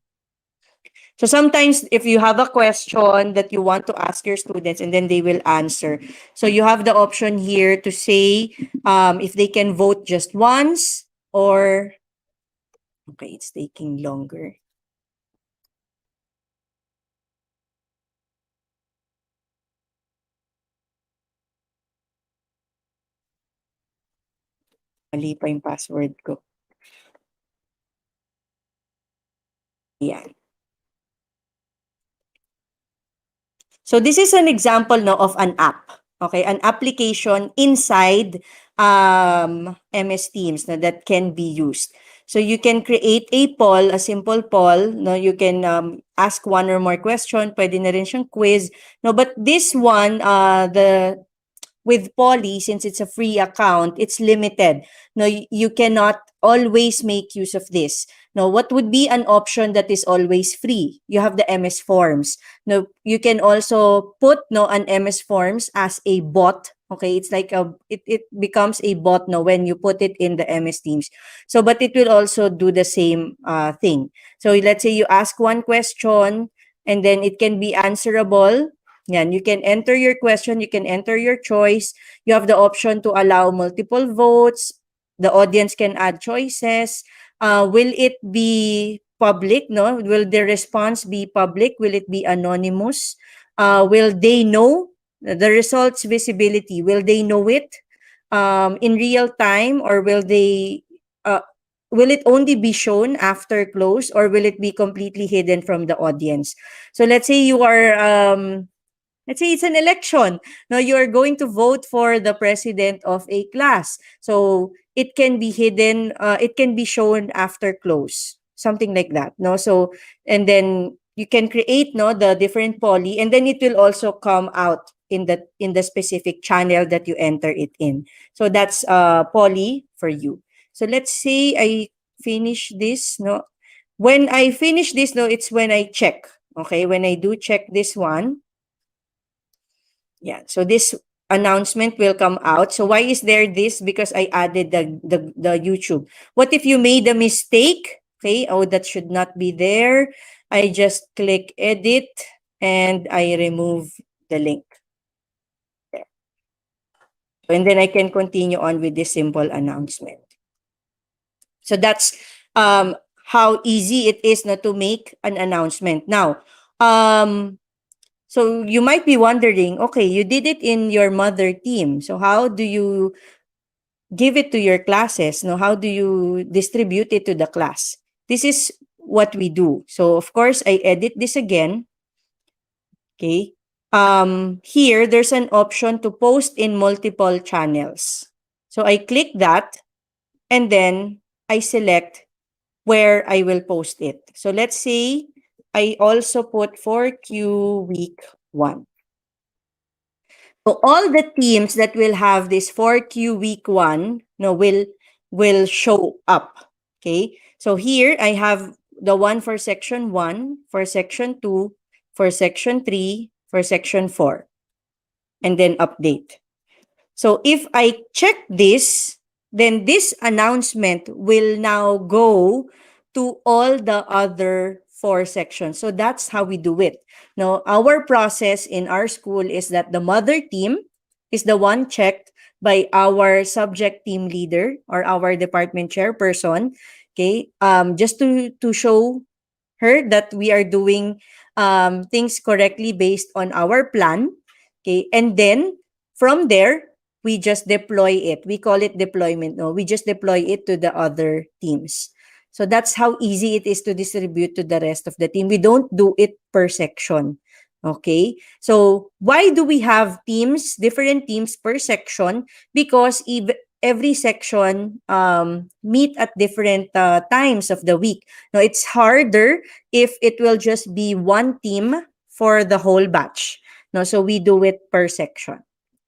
So sometimes if you have a question that you want to ask your students and then they will answer. So you have the option here to say if they can vote just once or, okay, it's taking longer. Mali pa yung password ko. Yan. So this is an example no of an app. Okay, an application inside MS Teams no, that can be used. So you can create a poll, a simple poll. No, you can ask one or more question. Pwede na rin siyang quiz. No, but this one, with Poly, since it's a free account, it's limited. No, you cannot always make use of this. Now, what would be an option that is always free? You have the MS Forms. Now, you can also put no an MS Forms as a bot. Okay, it's like it becomes a bot no when you put it in the MS Teams. So, but it will also do the same thing. So, let's say you ask one question and then it can be answerable. Yan, you can enter your question, you can enter your choice. You have the option to allow multiple votes. The audience can add choices. Will it be public? No? Will the response be public? Will it be anonymous? Will they know the results visibility? Will they know it in real time, or will they? Will it only be shown after close, or will it be completely hidden from the audience? So let's say you are let's say it's an election. Now you are going to vote for the president of a class. So it can be hidden, it can be shown after close, something like that. No, so and then you can create no the different poly, and then it will also come out in the specific channel that you enter it in. So that's poly for you. So let's say I finish this. No, when I finish this, no, it's when I check. Okay, when I do check this one. Yeah, so this announcement will come out. So why is there this? Because I added the YouTube. What if you made a mistake? Okay, oh, that should not be there. I just click edit and I remove the link. There. And then I can continue on with this simple announcement. So that's how easy it is not to make an announcement. Now, so you might be wondering, okay, you did it in your mother team. So how do you give it to your classes? No, how do you distribute it to the class? This is what we do. So of course, I edit this again. Okay. Here, there's an option to post in multiple channels. So I click that and then I select where I will post it. So let's say I also put for Q week 1. So all the teams that will have this 4Q week 1 no, will show up. Okay. So here I have the one for section 1, for section 2, for section 3, for section 4. And then update. So if I check this, then this announcement will now go to all the other 4 sections. So that's how we do it. Now, our process in our school is that the mother team is the one checked by our subject team leader or our department chairperson. Okay, just to show her that we are doing things correctly based on our plan. Okay, and then from there we just deploy it. We call it deployment. No, we just deploy it to the other teams. So that's how easy it is to distribute to the rest of the team. We don't do it per section. Okay, so why do we have teams, different teams per section? Because every section meet at different times of the week. Now, it's harder if it will just be one team for the whole batch. No, so we do it per section.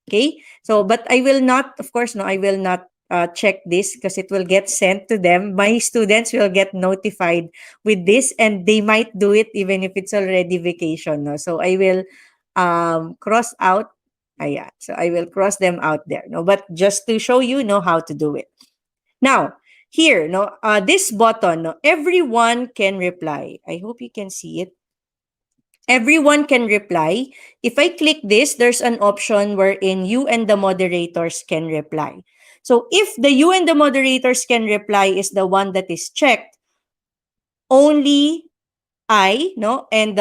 Okay? So, but I will not, of course, no, I will not check this because it will get sent to them. My students will get notified with this and they might do it even if it's already vacation. No? So, I will cross out. Yeah. So, I will cross them out there. No, but just to show you know how to do it. Now, here, no, this button, no, everyone can reply. I hope you can see it. Everyone can reply. If I click this, there's an option wherein you and the moderators can reply. So if the you and the moderators can reply is the one that is checked, only I, no, and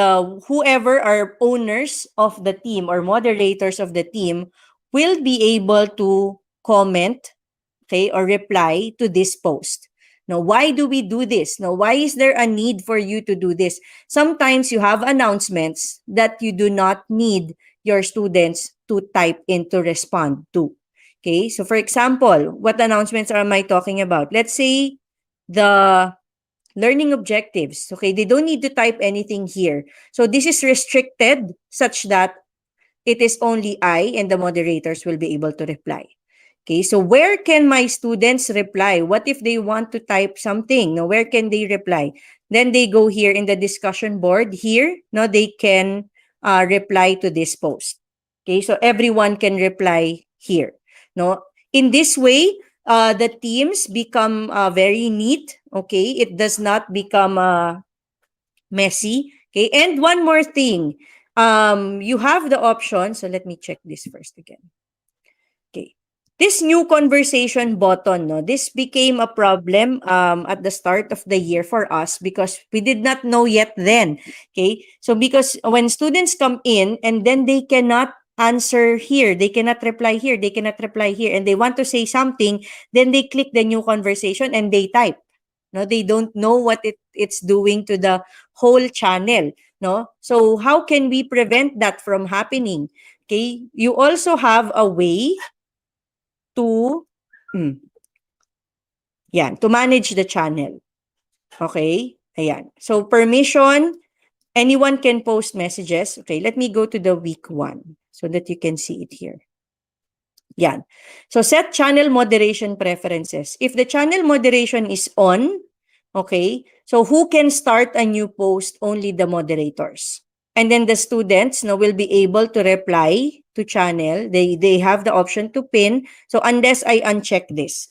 whoever are owners of the team or moderators of the team will be able to comment, okay, or reply to this post. Now, why do we do this? Now, why is there a need for you to do this? Sometimes you have announcements that you do not need your students to type in to respond to. Okay, so for example, what announcements am I talking about? Let's say the learning objectives. Okay, they don't need to type anything here. So this is restricted such that it is only I and the moderators will be able to reply. Okay, so where can my students reply? What if they want to type something? Now, where can they reply? Then they go here in the discussion board. Here, no, they can reply to this post. Okay, so everyone can reply here. No, in this way, the teams become very neat. Okay, it does not become messy. Okay, and one more thing, you have the option. So let me check this first again. Okay. This new conversation button, no, this became a problem at the start of the year for us because we did not know yet then. Okay. So because when students come in and then they cannot answer here, they cannot reply here, they cannot reply here, and they want to say something, then they click the new conversation and they type. No, they don't know what it's doing to the whole channel. No, so how can we prevent that from happening? Okay, you also have a way to to manage the channel. Okay? Ayan. So permission, anyone can post messages. Okay, let me go to the week 1 so that you can see it here. Yan. So set channel moderation preferences. If the channel moderation is on, okay, so who can start a new post? Only the moderators. And then the students will be able to reply to channel. They have the option to pin. So unless I uncheck this.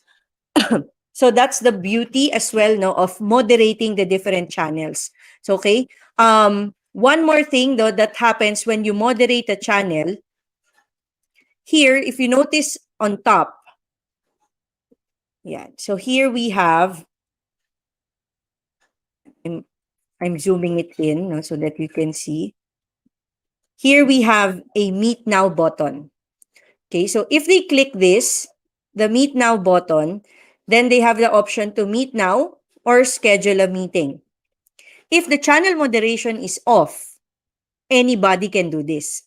So that's the beauty as well of moderating the different channels. So okay. One more thing though that happens when you moderate a channel. Here, if you notice on top, yeah. So here we have, I'm zooming it in so that you can see. Here we have a Meet Now button. Okay, so if they click this, the Meet Now button, then they have the option to meet now or schedule a meeting. If the channel moderation is off, anybody can do this.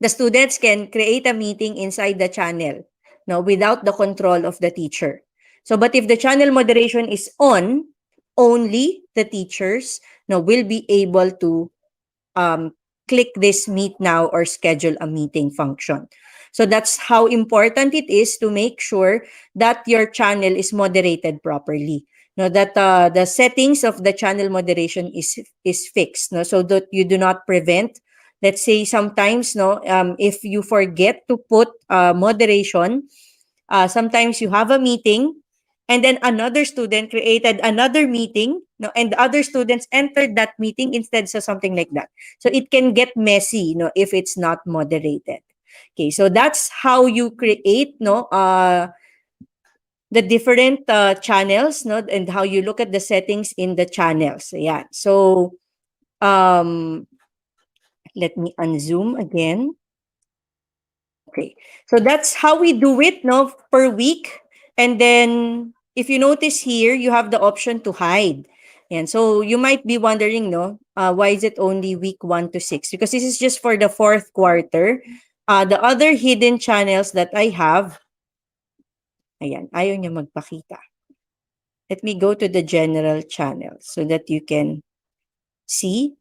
The students can create a meeting inside the channel without the control of the teacher. So, but if the channel moderation is on, only the teachers will be able to click this meet now or schedule a meeting function. So that's how important it is to make sure that your channel is moderated properly. That the settings of the channel moderation is fixed. So that you do not prevent. Let's say sometimes if you forget to put moderation, sometimes you have a meeting and then another student created another meeting, and the other students entered that meeting instead, so something like that. So it can get messy, if it's not moderated. Okay, so that's how you create the different channels, no, and how you look at the settings in the channels. Yeah. So let me unzoom again. Okay. So that's how we do it, no, per week. And then if you notice here, you have the option to hide. And so you might be wondering, no, why is it only week 1 to 6? Because this is just for the fourth quarter. The other hidden channels that I have, ayan, ayaw niya magpakita. Let me go to the general channel so that you can see.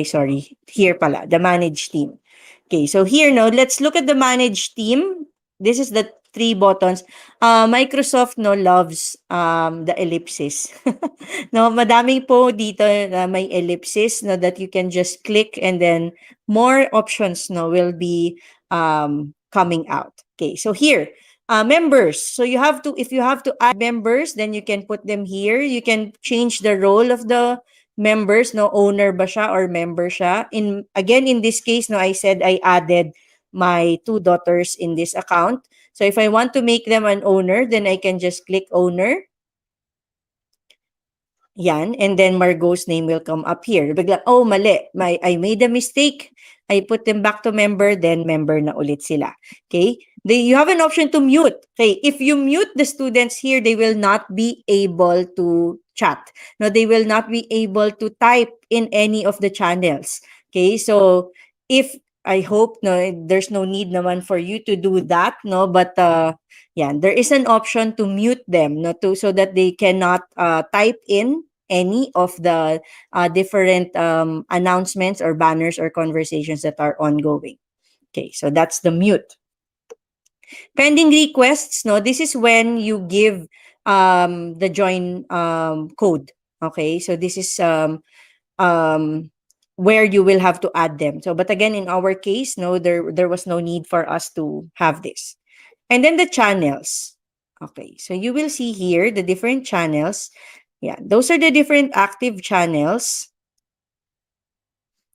Sorry. Here pala, the manage team. Okay, so here now, let's look at the manage team. This is the 3 buttons. Microsoft loves the ellipsis. No, madami po dito na may ellipsis that you can just click, and then more options will be coming out. Okay, so here, members. So if you have to add members, then you can put them here. You can change the role of the members, owner ba siya or member siya. In this case, I said I added my 2 daughters in this account. So if I want to make them an owner, then I can just click owner. Yan, and then Margot's name will come up here. Bigla, oh, mali. I made a mistake. I put them back to member, then member na ulit sila. Okay? You have an option to mute. Okay, if you mute the students here, they will not be able to chat. No, they will not be able to type in any of the channels. Okay, so I hope there's no need naman for you to do that, but there is an option to mute them, so that they cannot type in any of the different announcements or banners or conversations that are ongoing. Okay, so that's the mute. Pending requests, this is when you give the join code. Okay, so this is where you will have to add them. So, but again, in our case, there was no need for us to have this. And then the channels. Okay, so you will see here the different channels. Yeah, those are the different active channels.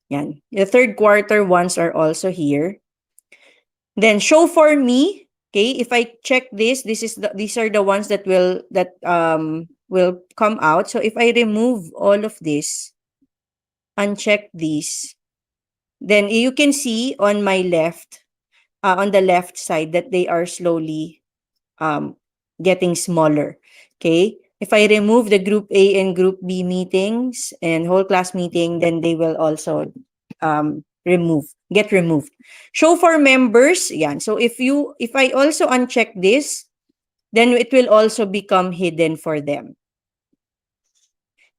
Yan. The third quarter ones are also here. Then show for me. Okay, if I check this, these are the ones that will come out. So if I remove all of this, uncheck these, then you can see on my left, on the left side, that they are slowly getting smaller. Okay, if I remove the group A and group B meetings and whole class meeting, then they will also get removed. Show for members, yan. So if I also uncheck this, then it will also become hidden for them.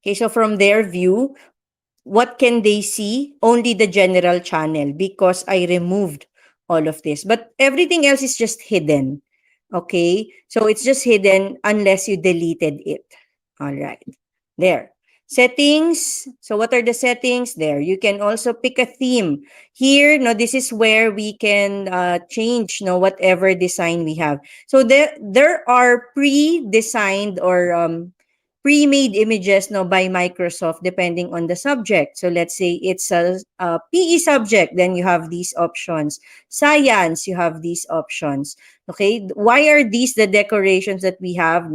Okay, so from their view, what can they see? Only the general channel, because I removed all of this. But everything else is just hidden. Okay, so it's just hidden unless you deleted it. All right, there. Settings. So what are the settings? There. You can also pick a theme. Here, this is where we can change whatever design we have. So there are pre-designed or pre-made images by Microsoft depending on the subject. So let's say it's a PE subject, then you have these options. Science, you have these options. Okay, why are these the decorations that we have?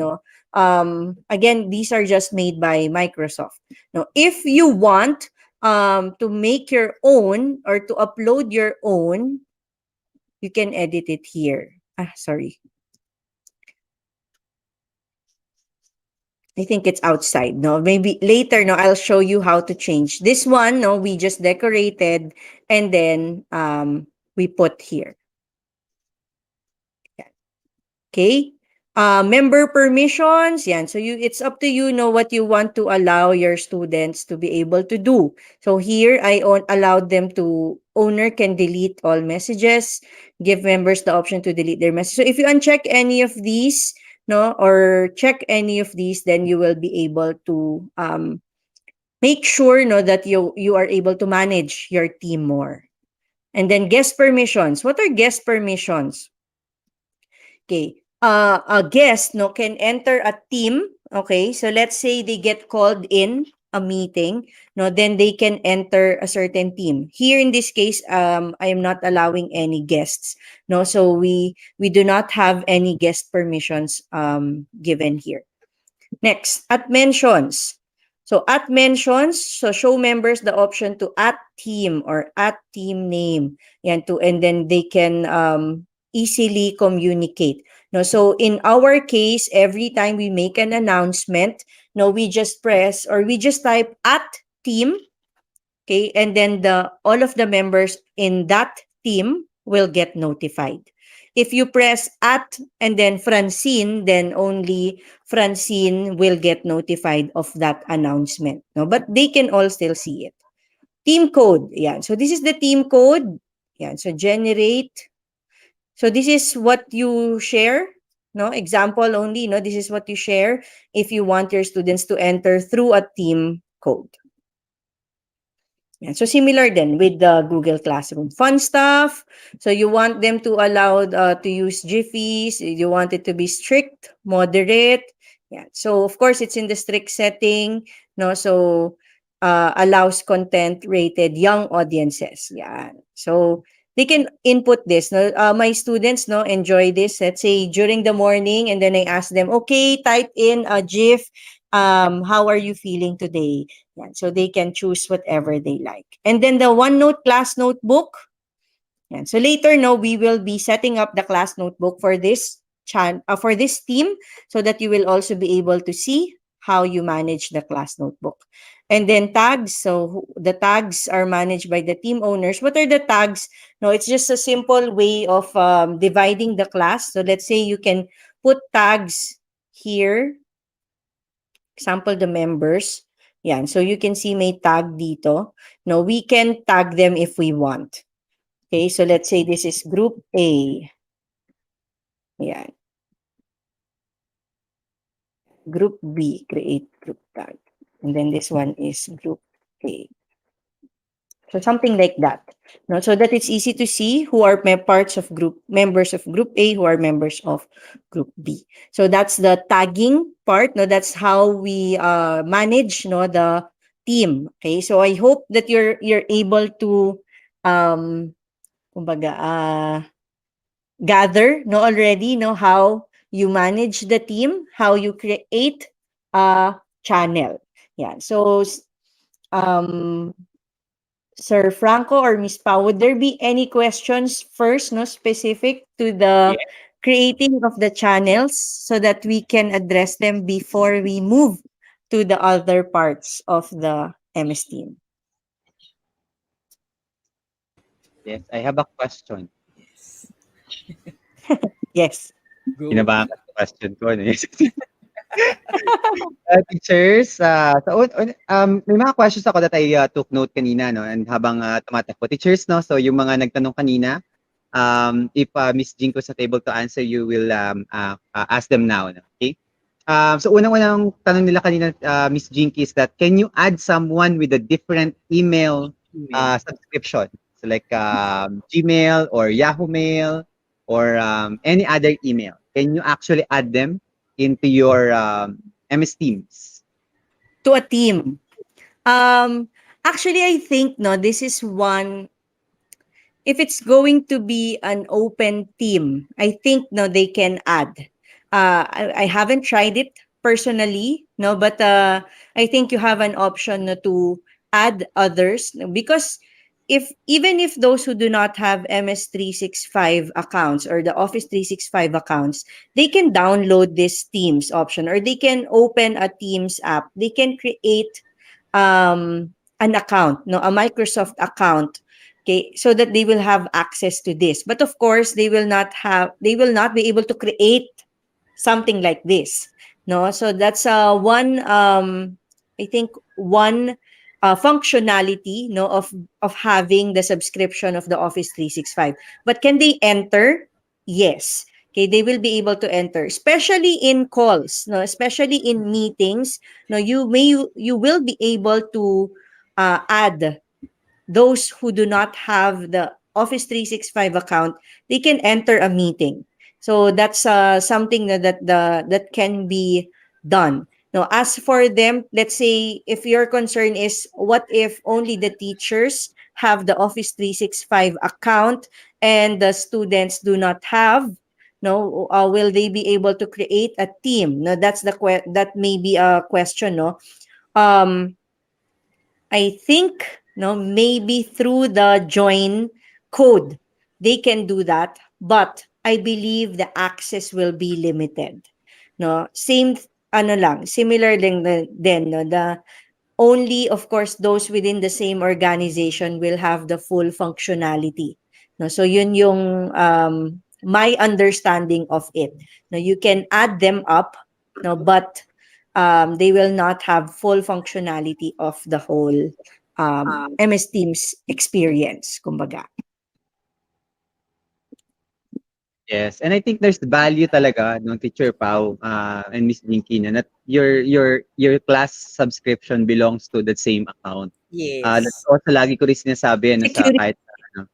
Again, these are just made by Microsoft. Now, if you want to make your own or to upload your own, you can edit it here. Sorry. I think it's outside. Maybe later, I'll show you how to change. This one, we just decorated and then we put here. Okay. Member permissions, yan. So it's up to you, what you want to allow your students to be able to do. So here, I allowed them to, owner can delete all messages, give members the option to delete their message. So if you uncheck any of these, or check any of these, then you will be able to make sure, that you are able to manage your team more. And then guest permissions. What are guest permissions? Okay. A guest can enter a team. Okay, so let's say they get called in a meeting, no, then they can enter a certain team. Here in this case, I am not allowing any guests, no, so we do not have any guest permissions given here. Next, at mentions. So at mentions, so show members the option to at team or at team name. Yan, and then they can easily communicate. No, so in our case, every time we make an announcement, no, we just press or we just type at team, okay, and then the all of the members in that team will get notified. If you press at and then Francine, then only Francine will get notified of that announcement. No, but they can all still see it. Team code. Yeah. So this is the team code. Yeah. So generate. So this is what you share. No, example only. No, this is what you share if you want your students to enter through a team code. Yeah, so similar then with the Google Classroom. Fun stuff. So you want them to allow to use Jiffies. You want it to be strict, moderate. Yeah. So of course it's in the strict setting. No, so allows content rated young audiences. Yeah. So they can input this. No, my students no enjoy this. Let's say during the morning, and then I ask them, okay, type in a GIF. How are you feeling today? Yeah, so they can choose whatever they like. And then the OneNote class notebook. Yeah, so later, no, we will be setting up the class notebook for this for this team, so that you will also be able to see how you manage the class notebook. And then tags. So the tags are managed by the team owners. What are the tags? No, it's just a simple way of dividing the class. So let's say you can put tags here. Example, the members. Yan. So you can see may tag dito. No, we can tag them if we want. Okay, so let's say this is group A. Yan. Group B, create group tag. And then this one is group A. So something like that. No, so that it's easy to see who are parts of group, members of group A, who are members of group B. So that's the tagging part. No, that's how we manage no the team. Okay, so I hope that you're able to kumbaga, gather no already no how you manage the team, how you create a channel. Yeah. So um Sir Franco or Miss Pau, would there be any questions first, no, specific to the Yeah. creating of the channels so that we can address them before we move to the other parts of the MS team? Yes, I have a question. Yes. Go. Kinabahan ka sa question ko, ano, yes. Teachers, may mga questions ako that I took note kanina, no, and habang tumatakbo. Teachers, no, so yung mga nagtanong kanina, if Miss Jinko is not able to answer, you will ask them now, no? Okay? So unang-unang tanong nila kanina, Miss Jinky, is that can you add someone with a different email subscription? So like Gmail or Yahoo Mail or any other email. Can you actually add them into your MS Teams? To a team. Actually, I think no, this is one. If it's going to be an open team, I think no, they can add. I haven't tried it personally, no, but I think you have an option no, to add others because if even if those who do not have MS365 accounts or the Office 365 accounts, they can download this Teams option or they can open a Teams app. They can create an account, no, a Microsoft account, okay, so that they will have access to this. But of course, they will not be able to create something like this, no. So that's one I think one functionality, no, of having the subscription of the Office 365. But can they enter? Yes. Okay, they will be able to enter, especially in calls, no, especially in meetings. No, you will be able to add those who do not have the Office 365 account. They can enter a meeting. So that's something that can be done. No, as for them, let's say if your concern is what if only the teachers have the Office 365 account and the students do not have, no, will they be able to create a team? No, that's that may be a question, no. Um, I think, no, maybe through the join code they can do that, but I believe the access will be limited. No, same ano lang, similar lang din, no, the only of course those within the same organization will have the full functionality. No, so yun yung my understanding of it. No, you can add them up, no, but they will not have full functionality of the whole MS Teams experience, kumbaga. Yes, and I think there's value talaga nung Teacher Pau and Miss Jinky na your class subscription belongs to the same account. That's Yes. also lagi ko rin sinasabi ano, sa Security.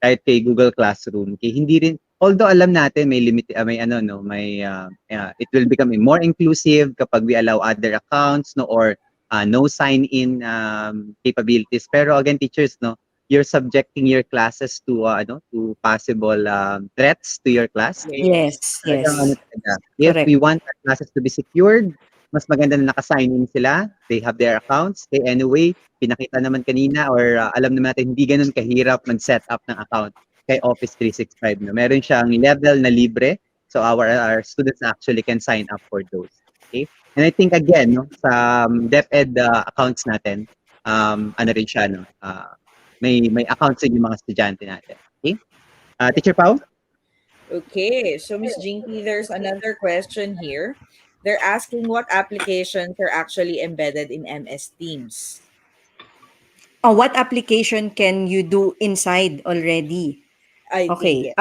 kahit kay Google Classroom, kay hindi rin although alam natin may limit may ano no, may it will become more inclusive kapag we allow other accounts no or no sign in capabilities. Pero again teachers no, you're subjecting your classes to ano to possible threats to your class. Okay? Yes. Yes, Talagang ano yes. talaga, if Correct. we want our classes to be secured, mas maganda na naka-sign in sila, they have their accounts. Okay, anyway, pinakita naman kanina or alam naman natin hindi ganoon kahirap mag-set up ng account kay Office 365 no. Meron siyang level na libre. So our students actually can sign up for those. Okay? And I think again no sa DepEd accounts natin ano rin siya no. May accounts din yung mga estudyante natin. Okay? Teacher Pau? Okay, so Miss Jinky, there's another question here. They're asking what applications are actually embedded in MS Teams. Oh, what application can you do inside already? I think Okay. yes.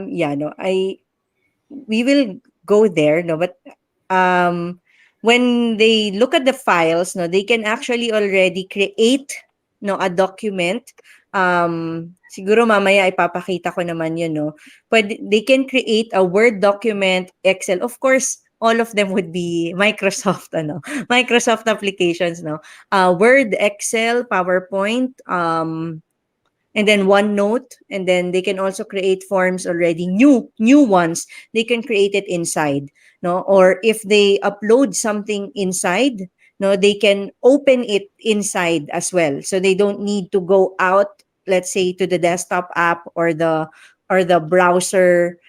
Yeah, no, we will go there, no, but um when they look at the files, no, they can actually already create, no, a document. Siguro mamaya ipapakita ko naman yun, no. They can create a Word document, Excel. Of course, all of them would be Microsoft, ano, Microsoft applications, no. Word, Excel, PowerPoint, and then OneNote, and then they can also create forms already, new ones. They can create it inside, no? Or if they upload something inside, no, they can open it inside as well. So they don't need to go out, let's say, to the desktop app or the browser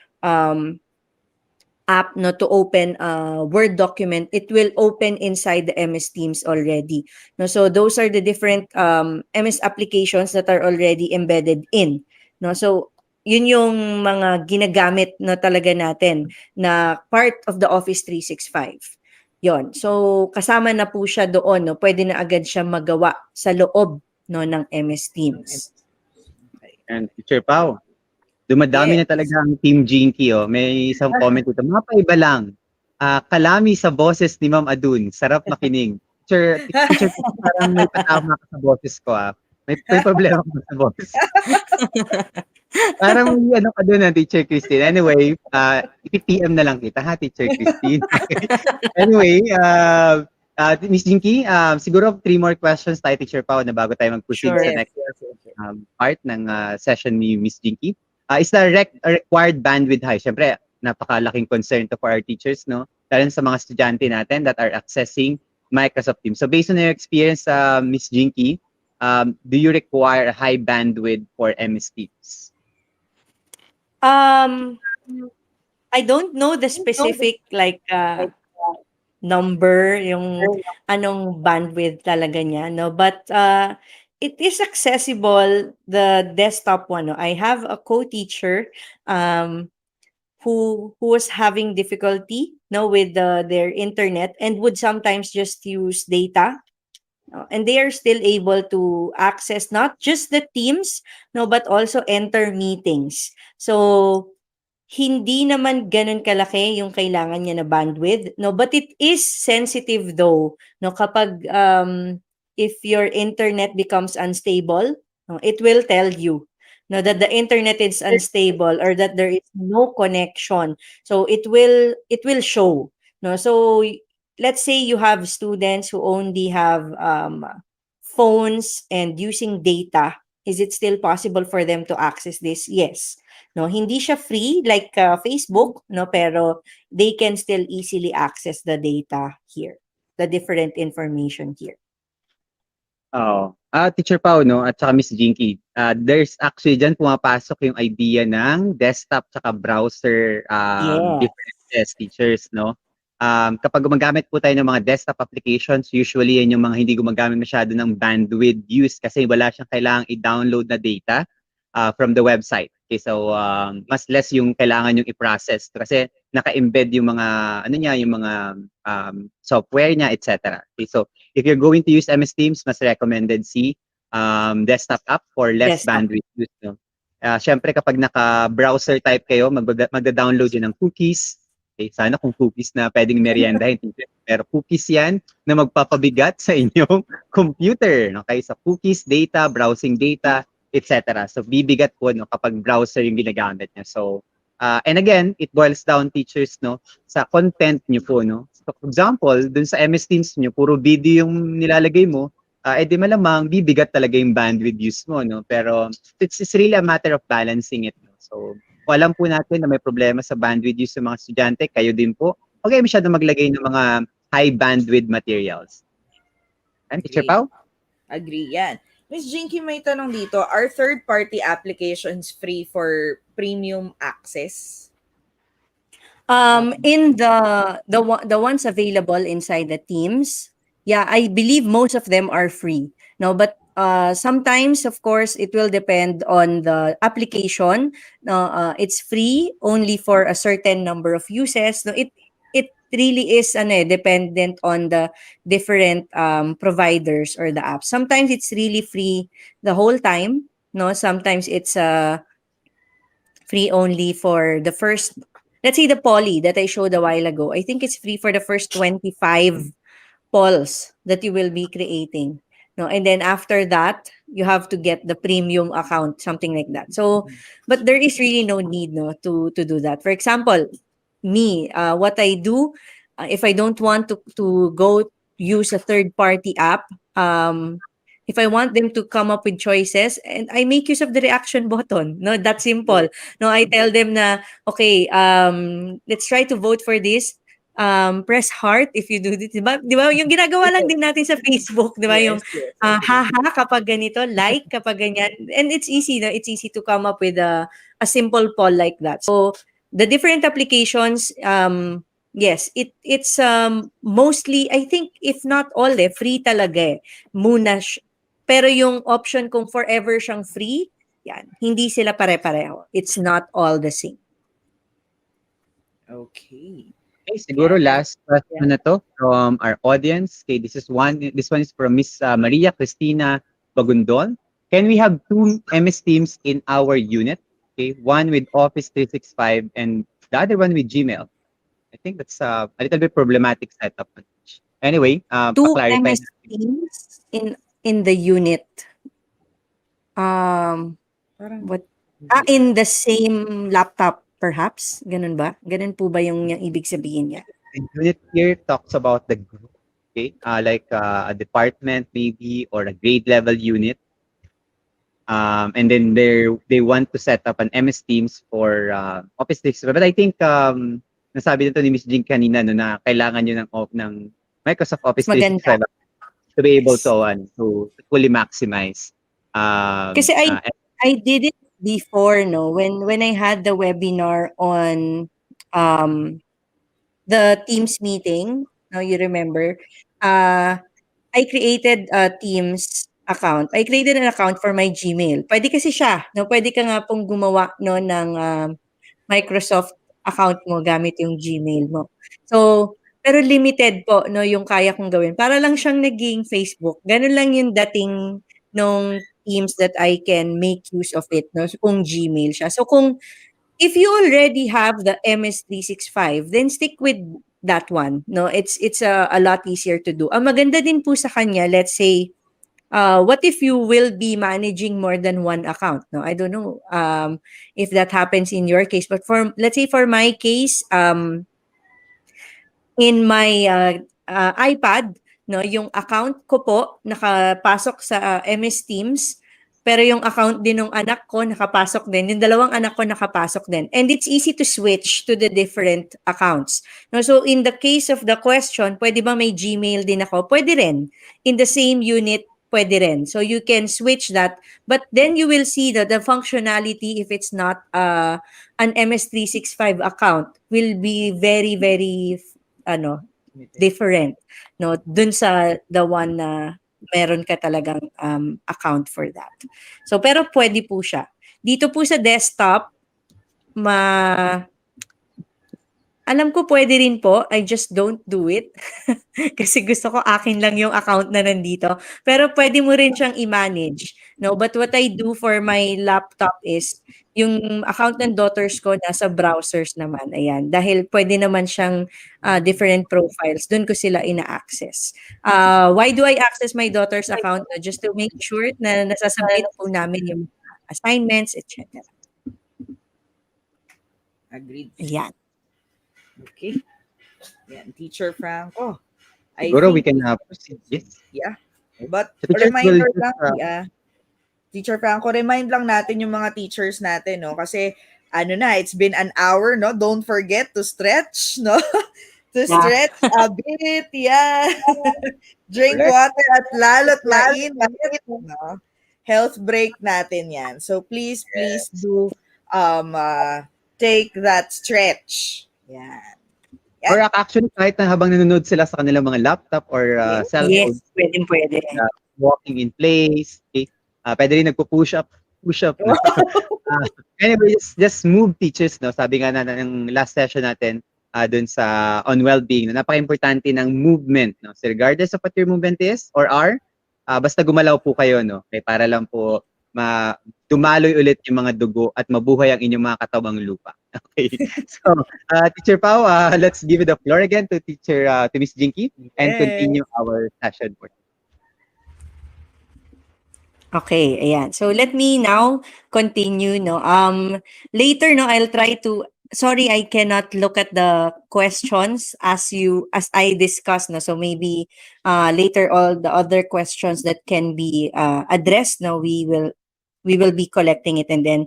app, no, to open a Word document. It will open inside the MS Teams already. No, so those are the different MS applications that are already embedded in. No, so yun yung mga ginagamit na talaga natin na part of the Office 365. Yon. So kasama na po siya doon, no. Pwede na agad siya magawa sa loob, no, ng MS Teams. And Teacher Pau, dumadami na Yes. talaga ang Team Jinky, oh. May isang comment dito, mapaiba lang. Kalami sa boses ni Ma'am Adun, sarap makinig. Teacher, parang may patama ka sa boses ko, ah. May problema ka sa boses. Parang may ano ka doon, Teacher Christine. Anyway, ipi-PM na lang kita, ha, Teacher Christine. Anyway, Miss Jinky, siguro 3 more questions tayo, Teacher Pau, na bago tayo mag-proceed Sure. sa next part ng session ni Miss Jinky. Is the required bandwidth high? Siyempre, napakalaking concern to for our teachers, no? Lalo sa mga estudyante natin that are accessing Microsoft Teams. So based on your experience, Miss Jinky, do you require a high bandwidth for MS Teams? I don't know the specific like number, yung anong bandwidth talaga niya, no? But it is accessible, the desktop one, no? I have a co-teacher who was having difficulty, no, with their internet and would sometimes just use data. And they are still able to access not just the Teams, no, but also enter meetings. So hindi naman ganun kalaki yung kailangan niya na bandwidth, no, but it is sensitive though, no, kapag if your internet becomes unstable, no, it will tell you, no, that the internet is unstable or that there is no connection. So it will show, No, so let's say you have students who only have phones and using data. Is it still possible for them to access this? Yes. No, hindi siya free like Facebook, no, pero they can still easily access the data here, the different information here. Oo. Teacher Pao 'no, at saka Miss Jinky, there's actually diyan pumapasok yung idea ng desktop tsaka browser, Yeah. differences, teachers 'no. Kapag gumagamit po tayo ng mga desktop applications, usually yan yung mga hindi gumagamit masyado ng bandwidth use kasi wala siyang kailangang i-download na data, from the website. Okay, so, mas less yung kailangan yung i-process kasi naka-embed yung mga ano niya, yung mga, software niya, et cetera. Okay, so if you're going to use MS Teams, mas recommended si desktop app for less Desktop. bandwidth use. No? Siyempre kapag naka-browser type kayo, magda-download yun ng cookies. Okay, sana kung cookies na pwedeng meriendahin. Pero cookies yan na magpapabigat sa inyong computer. Okay, so cookies, data, browsing data, etc. So bibigat po no, kapag browser yung ginagamit niya. So, and again, it boils down teachers no sa content niyo po no. So, for example, dun sa MS Teams niyo puro video yung nilalagay mo, di malamang bibigat talaga yung bandwidth use mo no. Pero it's really a matter of balancing it. No? So, kung alam po natin na may problema sa bandwidth use ng mga estudyante, kayo din po, huwag kayo masyado maglagay ng mga high bandwidth materials. And Teacher Pao? Agree yan. Miss Jinky, may tanong dito. Are third-party applications free for premium access? In the ones available inside the Teams, yeah, I believe most of them are free. No, but sometimes, of course, it will depend on the application. No, it's free only for a certain number of uses. No, it really is dependent on the different providers or the apps. Sometimes it's really free the whole time. No, sometimes it's free only for the first, let's say the poly that I showed a while ago. I think it's free for the first 25 polls that you will be creating. No, and then after that, you have to get the premium account, something like that. So, but there is really no need to do that. For example, me, what I do, if I don't want to go use a third party app, if I want them to come up with choices, and I make use of the reaction button. No, that's simple. No, I tell them na, okay, let's try to vote for this. Press heart if you do this. Diba? Yung ginagawa lang din natin sa Facebook, diba? Yung haha kapag ganito, like kapag ganyan. And it's easy, no? It's easy to come up with a simple poll like that. So, the different applications, yes, it's mostly, I think, if not all, free talaga muna pero yung option kung forever siyang free, yan, hindi sila pare-pareho. It's not all the same. Okay. Okay, siguro last question na to from our audience. Okay, this one is from Miss Maria Cristina Bagundon. Can we have 2 MS Teams in our unit? Okay, one with Office 365 and the other one with Gmail. I think that's a little bit problematic setup. Anyway, 2 pa-clarify. MS Teams in the unit. What? In the same laptop, perhaps? Ganun ba? Ganun po ba yung ibig sabihin niya? The unit here talks about the group, okay? Like a department maybe or a grade level unit. And then they want to set up an MS Teams for Office 365. But I think nasabi nito ni Miss Jing kanina no, na kailangan nyo ng Microsoft Office 365 to be able to fully maximize. Kasi I did it before, no, when I had the webinar on the Teams meeting. No, you remember? I created a Teams account. I created an account for my Gmail. Pwede kasi siya, no? Pwede ka nga pong gumawa no ng Microsoft account mo gamit yung Gmail mo. So, pero limited po no yung kaya kong gawin. Para lang siyang naging Facebook. Ganun lang yung dating nung Teams that I can make use of it no kung Gmail siya. So kung if you already have the MS365, then stick with that one. No, it's a lot easier to do. Ang maganda din po sa kanya, let's say, what if you will be managing more than one account? No, I don't know if that happens in your case, but let's say for my case, in my iPad, no, yung account ko po nakapasok sa MS Teams, pero yung account din ng anak ko nakapasok din, yung dalawang anak ko nakapasok din. And it's easy to switch to the different accounts. No, so in the case of the question, pwede ba may Gmail din ako? Pwede rin. In the same unit, pwede rin. So you can switch that, but then you will see that the functionality, if it's not an MS365 account, will be very, very different, no, dun sa the one na meron ka talagang account for that. So pero pwede po siya. Dito po sa desktop, alam ko pwede rin po, I just don't do it. Kasi gusto ko akin lang yung account na nandito. Pero pwede mo rin siyang i-manage. No? But what I do for my laptop is, yung account ng daughters ko nasa browsers naman. Ayan. Dahil pwede naman siyang different profiles. Doon ko sila ina-access. Why do I access my daughter's account? No? Just to make sure na nasasubmit po namin yung assignments, etc. Agreed. Ayan. Okay. Yan, Teacher Franco. I Siguro we think can proceed. Yes. Yeah. But The teachers will reminder just, lang, Teacher Franco, remind lang natin yung mga teachers natin, no? Kasi ano na, it's been an hour, no? Don't forget to stretch, no? To Yeah. stretch a bit, yeah. Drink Correct. water at lalo't mainit, no? Health break natin yan. So please do take that stretch. Yan. Or actually, kahit na habang nanonood sila sa kanilang mga laptop or Yes. cellphone, Yes, pwede. walking in place, okay? Pwede rin nagpo-push up. No? Anyway, just move, teachers, no? Sabi nga na ng last session natin, dun sa on well-being, no? Napaka-importante ng movement, no? So regardless of what your movement is or are, basta gumalaw po kayo, no? Okay, para lang po dumaloy ulit yung mga dugo at mabuhay ang inyong mga katawang lupa. Okay. So, Teacher Pao, let's give the floor again to Miss Jinky and continue our session. Okay, ayan. So let me now continue, no. Later, no, I'll try to, sorry, I cannot look at the questions as I discussed, no. So maybe later all the other questions that can be addressed, no, we will be collecting it, and then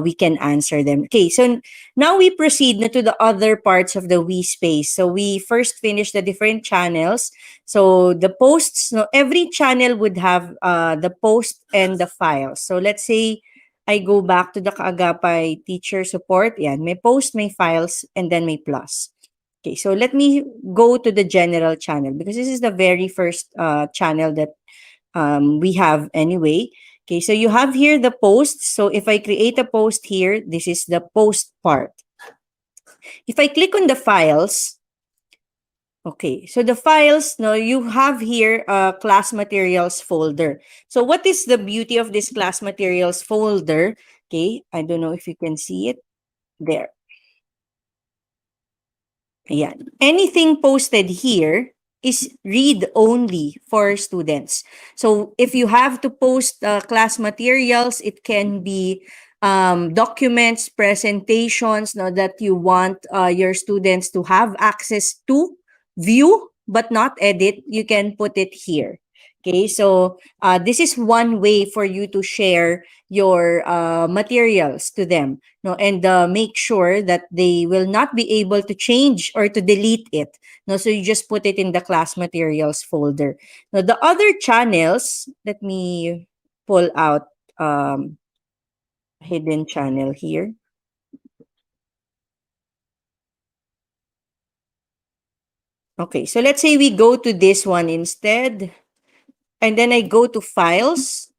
we can answer them. Okay, so now we proceed to the other parts of the WeSpace. So we first finished the different channels. So the posts, no, every channel would have the post and the files. So let's say I go back to the kaagapay teacher support. Yeah, may post, may files, and then may plus. Okay, so let me go to the general channel because this is the very first channel that we have anyway. Okay, so you have here the posts. So if I create a post here, this is the post part. If I click on the files, okay, so the files, no, you have here a class materials folder. So what is the beauty of this class materials folder? Okay, I don't know if you can see it there. Yeah, anything posted here is read only for students. So if you have to post class materials, it can be documents, presentations, no, that you want your students to have access to, view, but not edit, you can put it here. Okay, so this is one way for you to share your materials to them, no, and make sure that they will not be able to change or to delete it. No, so you just put it in the class materials folder. Now the other channels, let me pull out hidden channel here. Okay, so let's say we go to this one instead, and then I go to files.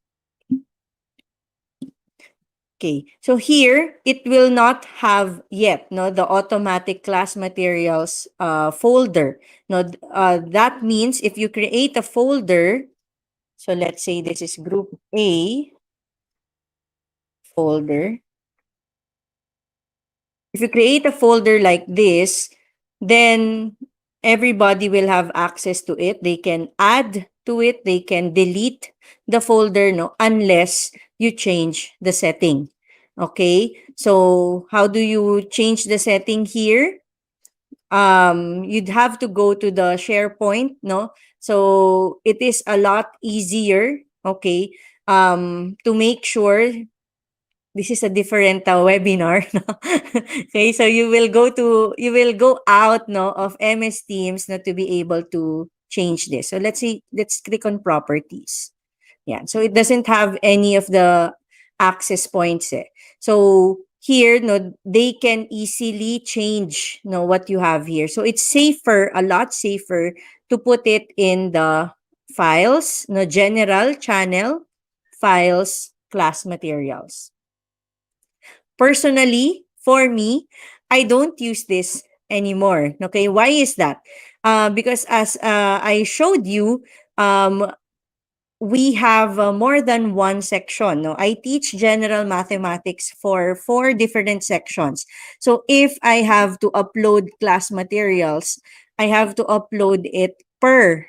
Okay, so here it will not have yet, no, the automatic class materials folder. No, that means if you create a folder, so let's say this is group A folder. If you create a folder like this, then everybody will have access to it. They can add to it, they can delete the folder, no, unless you change the setting. Okay, so how do you change the setting here? you'd have to go to the SharePoint, no? So it is a lot easier, okay, to make sure this is a different webinar. No? Okay, so you will go out, no, of MS Teams, no, to be able to change this. So let's see, let's click on properties. Yeah, so it doesn't have any of the access points. So here, no, they can easily change, no, what you have here. So it's safer, a lot safer, to put it in the files, no, general channel, files, class materials. Personally, for me, I don't use this anymore. Okay, why is that? Because as I showed you, we have more than one section. No, I teach general mathematics for 4 different sections. So if I have to upload class materials, I have to upload it per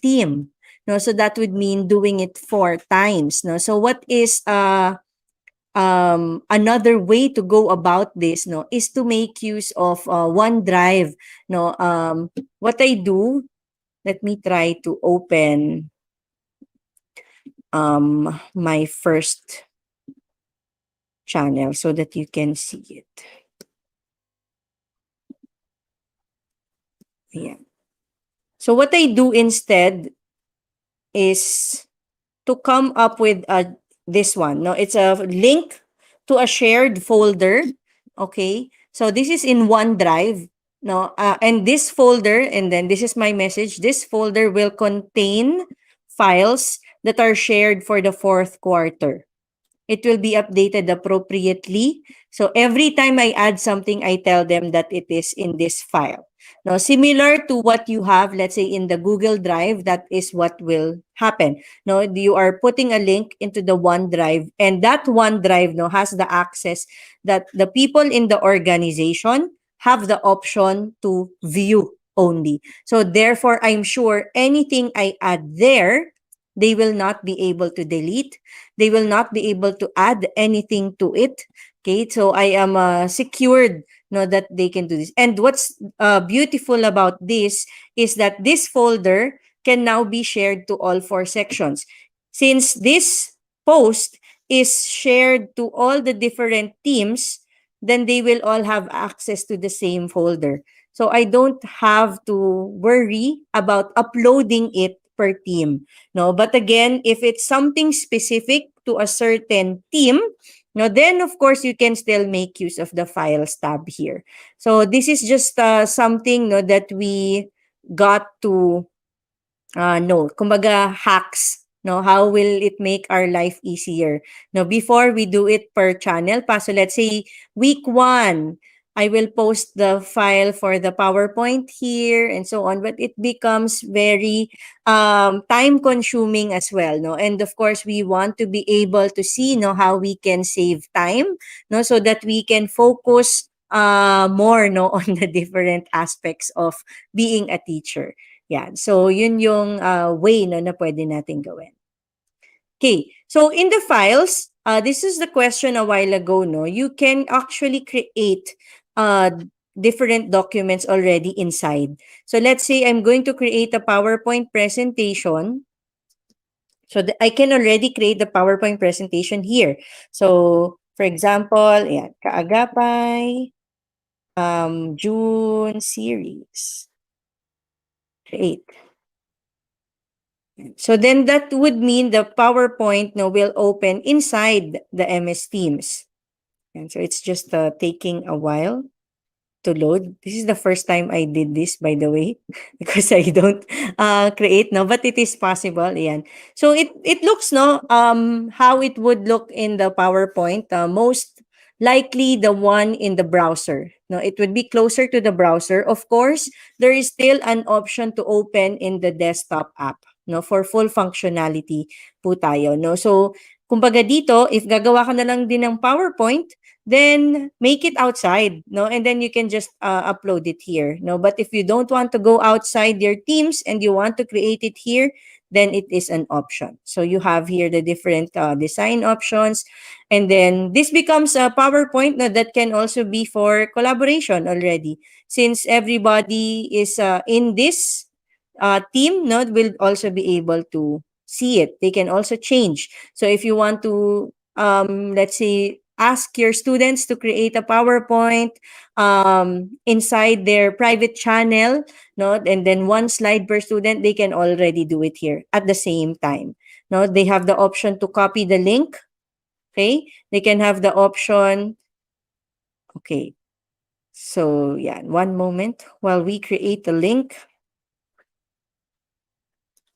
team. No, so that would mean doing it 4 times. No, so what is another way to go about this, no, is to make use of OneDrive. No, what I do, let me try to open my first channel so that you can see it. Yeah. So what I do instead is to come up with this one. No, it's a link to a shared folder. Okay. So this is in OneDrive. No, and this folder, and then this is my message. This folder will contain files that are shared for the 4th quarter. It will be updated appropriately. So every time I add something, I tell them that it is in this file. Now, similar to what you have, let's say in the Google Drive, that is what will happen. Now, you are putting a link into the OneDrive, and that OneDrive, no, has the access that the people in the organization have the option to view only. So therefore, I'm sure anything I add there, they will not be able to delete. They will not be able to add anything to it. Okay, so I am secured, no, that they can do this. And what's beautiful about this is that this folder can now be shared to all 4 sections. Since this post is shared to all the different teams, then they will all have access to the same folder. So I don't have to worry about uploading it per team. No, but again, if it's something specific to a certain team, no, then of course you can still make use of the files tab here. So this is just something, no, that we got to know. Kumbaga hacks, no, how will it make our life easier? No, before we do it per channel pa. So let's say week 1, I will post the file for the PowerPoint here and so on, but it becomes very time consuming as well, no? And of course, we want to be able to see, no, how we can save time, no, so that we can focus more, no, on the different aspects of being a teacher. Yeah. So yun yung way, no, na pwede natin gawin. Okay. So in the files, this is the question a while ago, no? You can actually create different documents already inside. So let's say I'm going to create a PowerPoint presentation. So I can already create the PowerPoint presentation here. So for example, yeah, kaagapay, June series. Create. So then that would mean the PowerPoint, no, will open inside the MS Teams. And so it's just taking a while to load. This is the first time I did this, by the way, because I don't create, no, but it is possible. Yan. So it looks, no, how it would look in the PowerPoint. Most likely the one in the browser. No, it would be closer to the browser. Of course, there is still an option to open in the desktop app, no, for full functionality po tayo, no. So kumbaga dito, if gagawa ka na lang din ng PowerPoint, then make it outside, no, and then you can just upload it here, no. But if you don't want to go outside your Teams and you want to create it here, then it is an option. So you have here the different design options. And then this becomes a PowerPoint that can also be for collaboration already. Since everybody is in this team, will also be able to see it. They can also change. So if you want to, let's say, ask your students to create a PowerPoint inside their private channel, and then one slide per student, they can already do it here at the same time. They have the option to copy the link. Okay, they can have the option. Okay, so yeah, one moment while we create the link.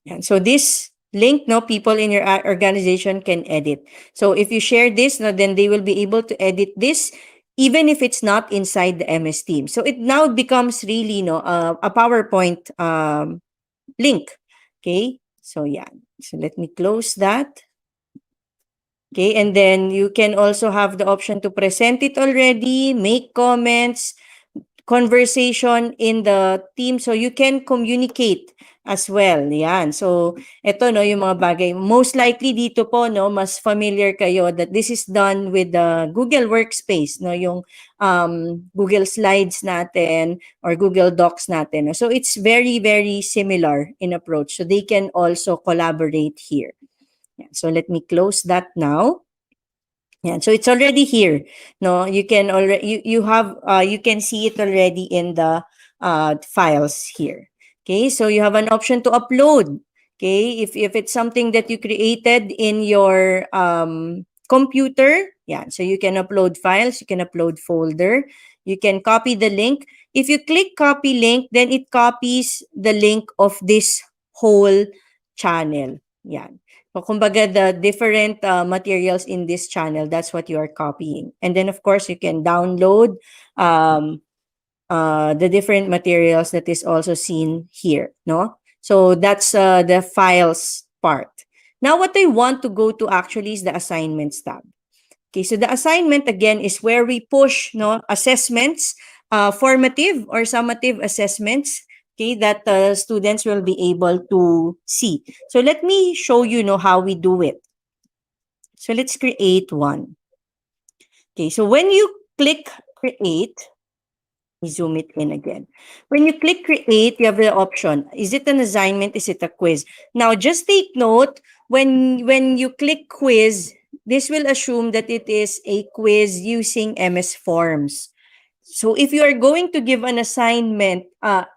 And so this link, people in your organization can edit. So if you share this, then they will be able to edit this even if it's not inside the MS Team. So it now becomes really a PowerPoint link. Okay, so yeah. So let me close that. Okay, and then you can also have the option to present it already, make comments, conversation in the team, so you can communicate as well. Yan. So, ito yung mga bagay. Most likely dito po, mas familiar kayo that this is done with the Google Workspace, yung Google Slides natin or Google Docs natin. So, it's very, very similar in approach. So, they can also collaborate here. Yan. So, let me close that now. Yeah, so it's already here. You can already you can see it already in the files here. Okay, so you have an option to upload. Okay, if it's something that you created in your computer, yeah, so you can upload files, you can upload folder, you can copy the link. If you click copy link, then it copies the link of this whole channel. Yeah. So, kumbaga, the different materials in this channel, that's what you are copying. And then, of course, you can download the different materials that is also seen here, So, that's the files part. Now, what I want to go to actually is the assignments tab. Okay, so the assignment, again, is where we push assessments, formative or summative assessments, okay, that students will be able to see. So let me show you how we do it. So let's create one. Okay, so when you click create, zoom it in again. When you click create, you have the option. Is it an assignment? Is it a quiz? Now, just take note, when you click quiz, this will assume that it is a quiz using MS Forms. So if you are going to give an assignment,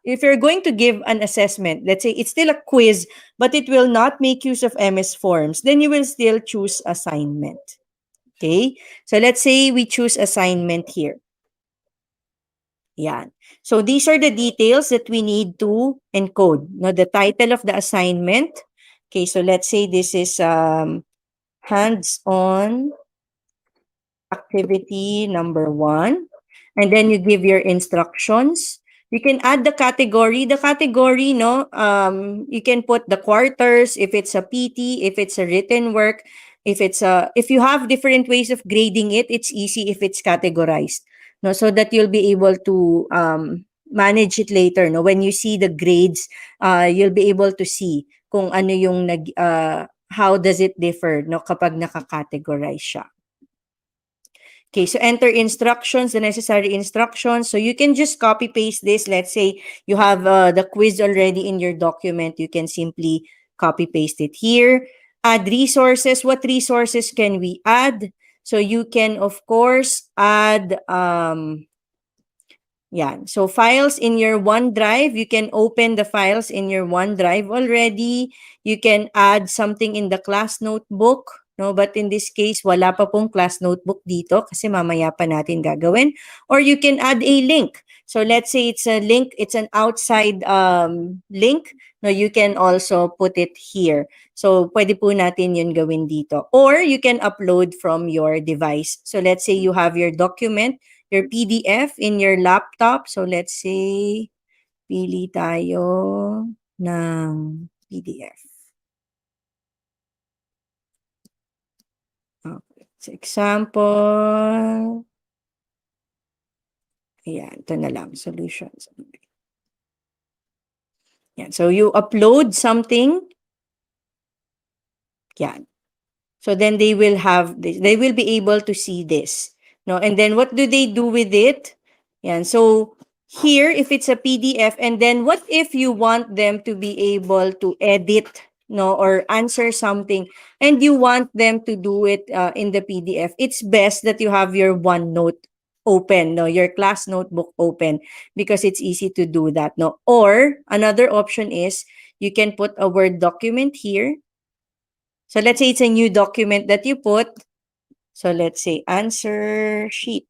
if you're going to give an assessment, let's say it's still a quiz, but it will not make use of MS Forms, then you will still choose assignment. Okay? So let's say we choose assignment here. Yan. So these are the details that we need to encode. The title of the assignment. Okay, so let's say this is hands-on activity number 1. And then you give your instructions. You can add the category. The category, you can put the quarters, if it's a PT, if it's a written work, if you have different ways of grading it, it's easy if it's categorized. So that you'll be able to manage it later. When you see the grades, you'll be able to see kung ano yung how does it differ kapag naka-categorize siya. Okay, so enter instructions, the necessary instructions. So you can just copy paste this. Let's say you have the quiz already in your document. You can simply copy paste it here. Add resources. What resources can we add? So you can, of course, add so files in your OneDrive. You can open the files in your OneDrive already. You can add something in the class notebook. But in this case, wala pa pong class notebook dito kasi mamaya pa natin gagawin. Or you can add a link. So let's say it's a link, it's an outside link. You can also put it here. So pwede po natin yun gawin dito. Or you can upload from your device. So let's say you have your document, your PDF in your laptop. So let's say, pili tayo ng PDF. Okay. So example, ayan, ito na lang, solutions. Yan. So you upload something Yan. So then they will have this. They will be able to see this. No, and then what do they do with it? Yan. So here, if it's a PDF, and then what if you want them to be able to edit, no, or answer something, and you want them to do it in the PDF? It's best that you have your OneNote open, no, your class notebook open, because it's easy to do that, no. Or another option is you can put a Word document here. So let's say it's a new document that you put. So let's say answer sheet.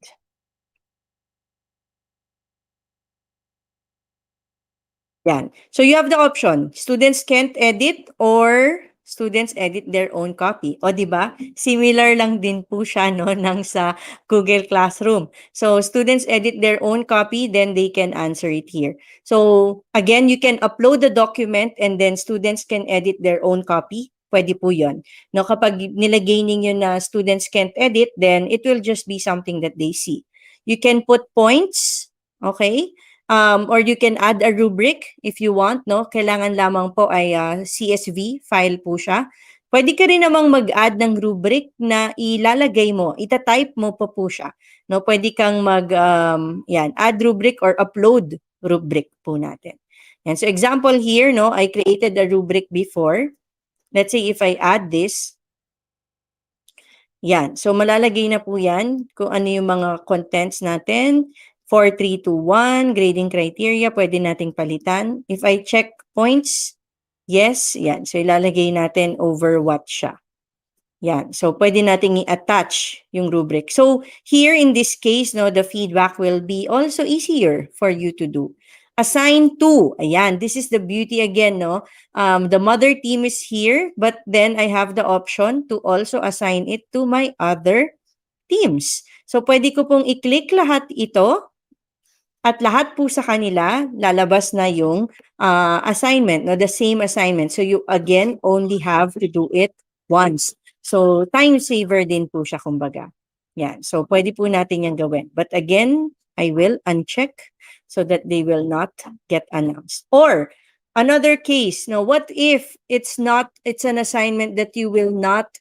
Yan. So you have the option. Students can't edit or students edit their own copy. O, di ba? Similar lang din po siya, no, ng sa Google Classroom. So students edit their own copy, then they can answer it here. So again, you can upload the document and then students can edit their own copy. Pwede po yun. No, kapag nilagay ninyo na students can't edit, then it will just be something that they see. You can put points, okay? Or you can add a rubric if you want, no? Kailangan lamang po ay CSV file po siya. Pwede ka rin namang mag-add ng rubric na ilalagay mo, itatype mo po siya. No? Pwede kang add rubric or upload rubric po natin. Yan. So example here, no, I created a rubric before. Let's say if I add this, yan. So malalagay na po yan kung ano yung mga contents natin. 4, 3, 2, 1, grading criteria, pwede nating palitan. If I check points, yes, yan. So ilalagay natin over what siya. Yan. So pwede nating i-attach yung rubric. So here in this case, no, the feedback will be also easier for you to do. Assign to. Ayan, this is the beauty again, no? The mother team is here, but then I have the option to also assign it to my other teams. So pwede ko pong i-click lahat ito at lahat po sa kanila lalabas na yung assignment, no? The same assignment. So you again only have to do it once. So time saver din po siya kumbaga. Yan. So pwede po natin yan gawin. But again, I will uncheck so that they will not get announced. Or another case, now what if it's an assignment that you will not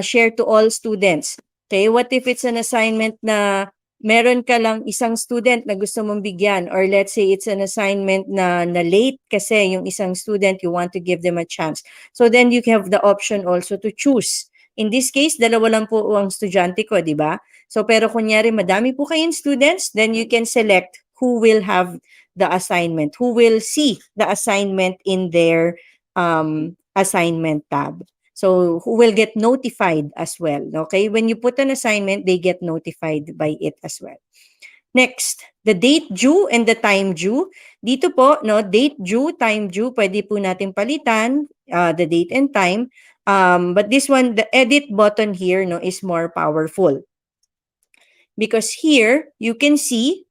share to all students? Okay, what if it's an assignment na meron ka lang isang student na gusto mong bigyan, or let's say it's an assignment na late kasi yung isang student, you want to give them a chance. So then you have the option also to choose. In this case, dalawa lang po ang estudyante ko, di ba? So pero kunyari madami po kayong students, then you can select who will have the assignment, who will see the assignment in their assignment tab. So who will get notified as well. Okay, when you put an assignment, they get notified by it as well. Next, the date due and the time due. Dito po, no, date due, time due, pwede po natin palitan the date and time. But this one, the edit button here, no, is more powerful. Because here, you can see,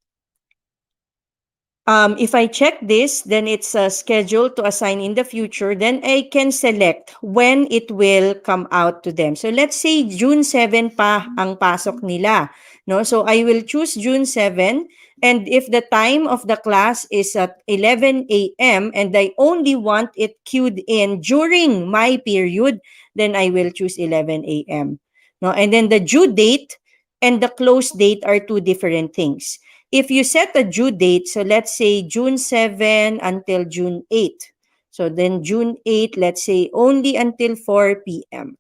if I check this, then it's scheduled to assign in the future, then I can select when it will come out to them. So let's say June 7 pa ang pasok nila. No? So I will choose June 7, and if the time of the class is at 11 a.m. and I only want it queued in during my period, then I will choose 11 a.m. No? And then the due date and the close date are two different things. If you set a due date, so let's say June 7 until June 8. So then June 8, let's say only until 4 p.m.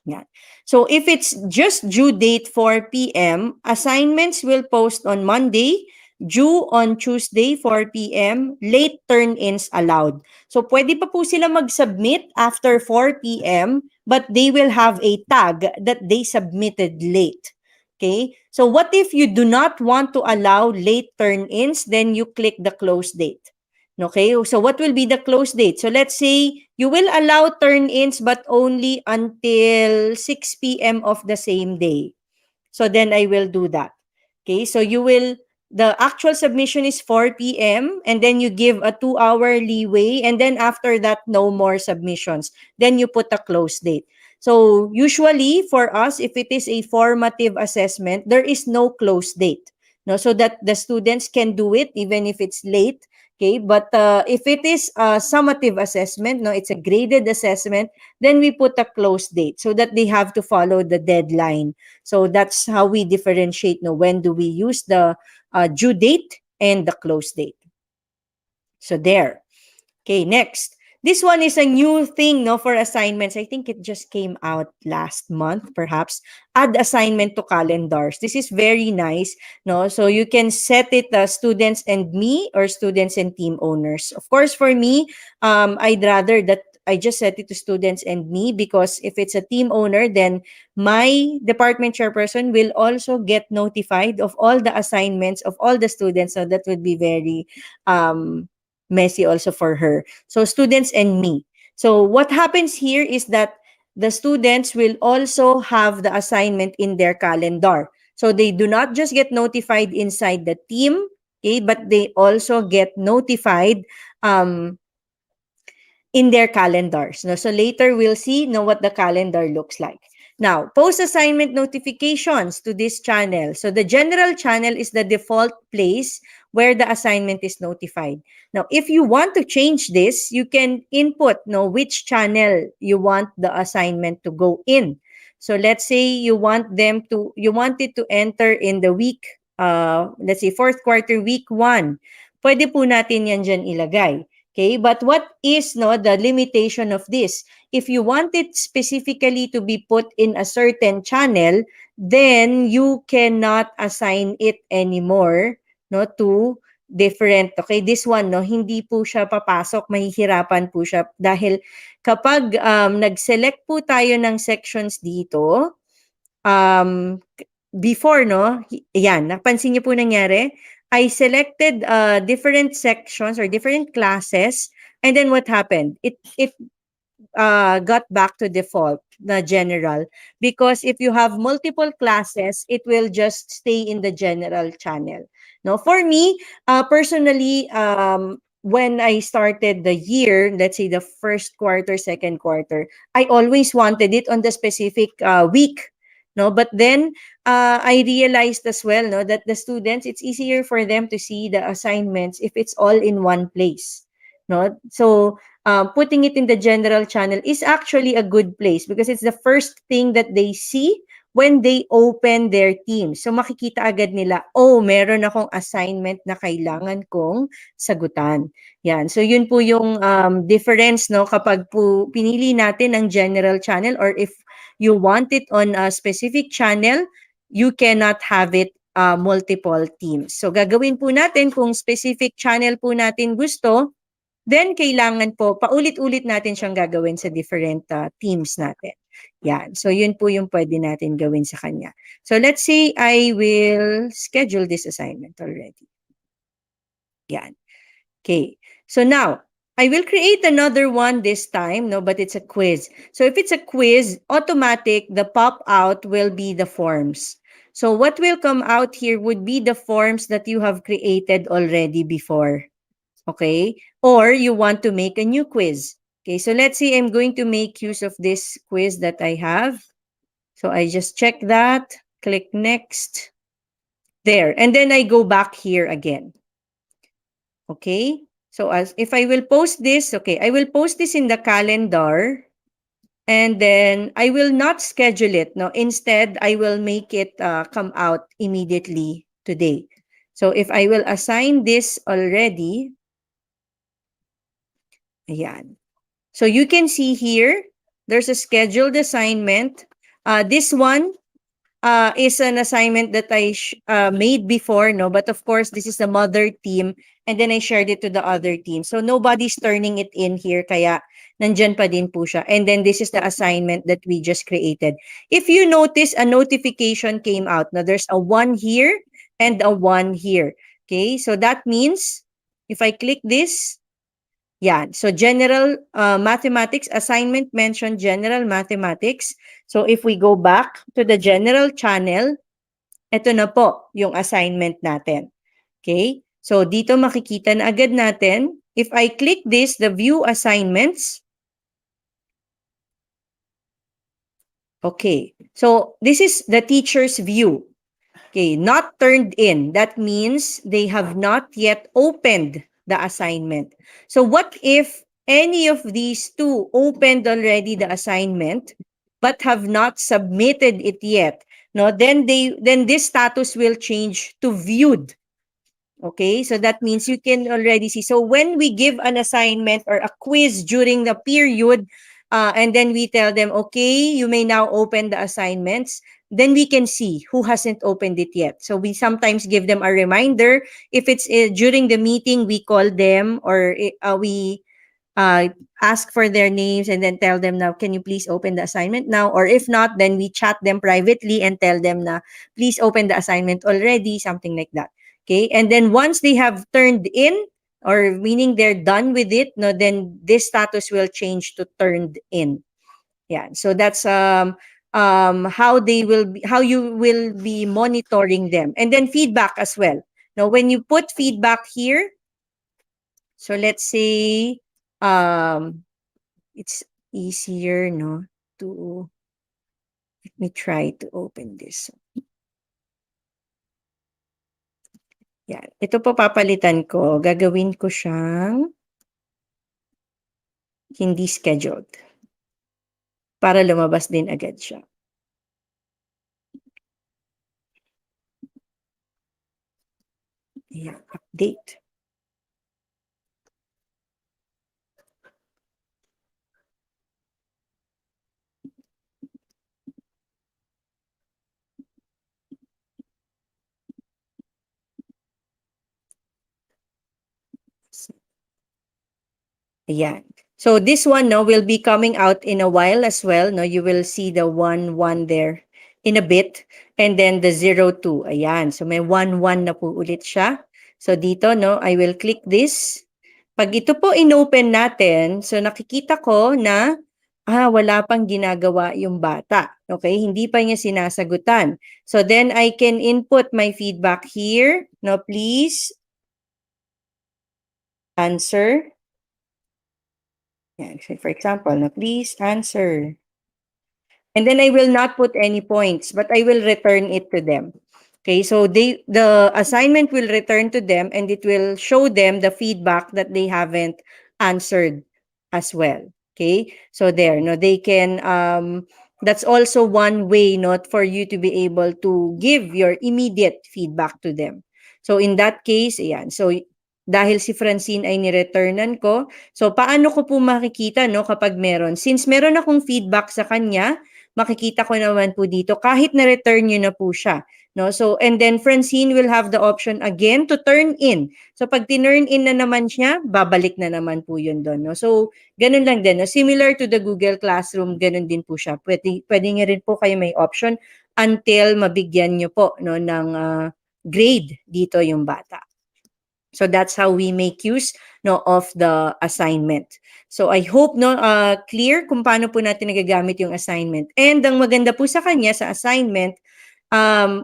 Yeah. So if it's just due date 4 p.m., assignments will post on Monday, due on Tuesday 4 p.m., late turn-ins allowed. So pwede pa po sila mag-submit after 4 p.m., but they will have a tag that they submitted late. Okay, so what if you do not want to allow late turn-ins? Then you click the close date. Okay, so what will be the close date? So let's say you will allow turn-ins but only until 6 p.m. of the same day. So then I will do that. Okay, so the actual submission is 4 p.m. and then you give a 2-hour leeway, and then after that, no more submissions. Then you put a close date. So usually for us, if it is a formative assessment, there is no close date. No, so that the students can do it even if it's late. Okay, but if it is a summative assessment, no, it's a graded assessment, then we put a close date so that they have to follow the deadline. So that's how we differentiate, no, when do we use the due date and the close date. So there. Okay, next. This one is a new thing, no, for assignments. I think it just came out last month, perhaps. Add assignment to calendars. This is very nice, no? So you can set it students and me or students and team owners. Of course, for me, I'd rather that I just set it to students and me, because if it's a team owner, then my department chairperson will also get notified of all the assignments of all the students. So that would be very messy also for her. So students and me. So what happens here is that the students will also have the assignment in their calendar. So they do not just get notified inside the team, okay, but they also get notified in their calendars. No? So later we'll see what the calendar looks like. Now, post assignment notifications to this channel. So the general channel is the default place where the assignment is notified. Now, if you want to change this, you can input which channel you want the assignment to go in. So let's say you want it to enter in the week, let's say fourth quarter, week 1. Pwede po natin yan dyan ilagay. Okay, but what is the limitation of this? If you want it specifically to be put in a certain channel, then you cannot assign it anymore to different. Okay, this one hindi po siya papasok, mahihirapan po siya dahil kapag nag-select po tayo ng sections dito, before yan, napansin niyo po nangyari? I selected different sections or different classes, and then what happened? It got back to default, the general, because if you have multiple classes, it will just stay in the general channel. No, for me, personally, when I started the year, let's say the first quarter, second quarter, I always wanted it on the specific week. No, but then I realized as well that the students, it's easier for them to see the assignments if it's all in one place. No, so putting it in the general channel is actually a good place because it's the first thing that they see when they open their team. So makikita agad nila, oh, meron akong assignment na kailangan kong sagutan. Yan. So yun po yung difference kapag po pinili natin ang general channel, or if you want it on a specific channel, you cannot have it multiple teams. So gagawin po natin kung specific channel po natin gusto, then kailangan po paulit-ulit natin siyang gagawin sa different teams natin. Yan. So yun po yung pwede natin gawin sa kanya. So let's say I will schedule this assignment already. Yan. Okay. So now, I will create another one this time, but it's a quiz. So if it's a quiz, automatic, the pop-out will be the forms. So what will come out here would be the forms that you have created already before. Okay? Or you want to make a new quiz. Okay, so let's say I'm going to make use of this quiz that I have. So I just check that, click next. There. And then I go back here again. Okay? So as if I will post this, okay, I will post this in the calendar, and then I will not schedule it. No, instead, I will make it come out immediately today. So if I will assign this already, ayan. So you can see here, there's a scheduled assignment. This one is an assignment that I made before, but of course, this is the mother team, and then I shared it to the other team. So nobody's turning it in here, kaya nandyan pa din po siya. And then this is the assignment that we just created. If you notice, a notification came out. Now, there's a 1 here and a 1 here. Okay, so that means, if I click this, yeah, so general mathematics, assignment mentioned general mathematics. So if we go back to the general channel, ito na po yung assignment natin. Okay? So dito makikita na agad natin. If I click this, the view assignments. Okay. So this is the teacher's view. Okay, not turned in. That means they have not yet opened the assignment. So what if any of these two opened already the assignment but have not submitted it yet? No, then this status will change to viewed. Okay, so that means you can already see. So when we give an assignment or a quiz during the period, and then we tell them, okay, you may now open the assignments, then we can see who hasn't opened it yet. So we sometimes give them a reminder. If it's during the meeting, we call them, or we ask for their names and then tell them now, can you please open the assignment now? Or if not, then we chat them privately and tell them na, please open the assignment already, something like that. Okay, and then once they have turned in, or meaning they're done with it, no, then this status will change to turned in. Yeah, so that's how how you will be monitoring them, and then feedback as well. Now, when you put feedback here, so let's say it's easier, no, to let me try to open this. Yeah, ito po papalitan ko. Gagawin ko siyang hindi scheduled para lumabas din agad siya. Yeah, update. Ayan. So this one, no, will be coming out in a while as well. No, you will see the 1, 1 there in a bit. And then the 0, 2. Ayan. So may 1, 1 na po ulit siya. So dito, no, I will click this. Pag ito po inopen natin, so nakikita ko na wala pang ginagawa yung bata. Okay? Hindi pa niya sinasagutan. So then I can input my feedback here. No, please answer. Yeah, so for example, no, please answer. And then I will not put any points, but I will return it to them. Okay, so the assignment will return to them and it will show them the feedback that they haven't answered as well. Okay, so there, no, they can, that's also one way, not for you to be able to give your immediate feedback to them. So in that case, ayan, so dahil si Francine ay nireturnan ko, so paano ko po makikita, no, kapag meron? Since meron akong feedback sa kanya, makikita ko naman po dito kahit na-return nyo na po siya. No? So, and then Francine will have the option again to turn in. So, pag tinurn in na naman siya, babalik na naman po yun doon. No? So, ganun lang din. No? Similar to the Google Classroom, ganun din po siya. Pwede nga rin po kayo may option until mabigyan nyo po, no, ng grade dito yung bata. So that's how we make use, no, of the assignment. So I hope, no, clear kung paano po natin nagagamit yung assignment. And ang maganda po sa kanya sa assignment,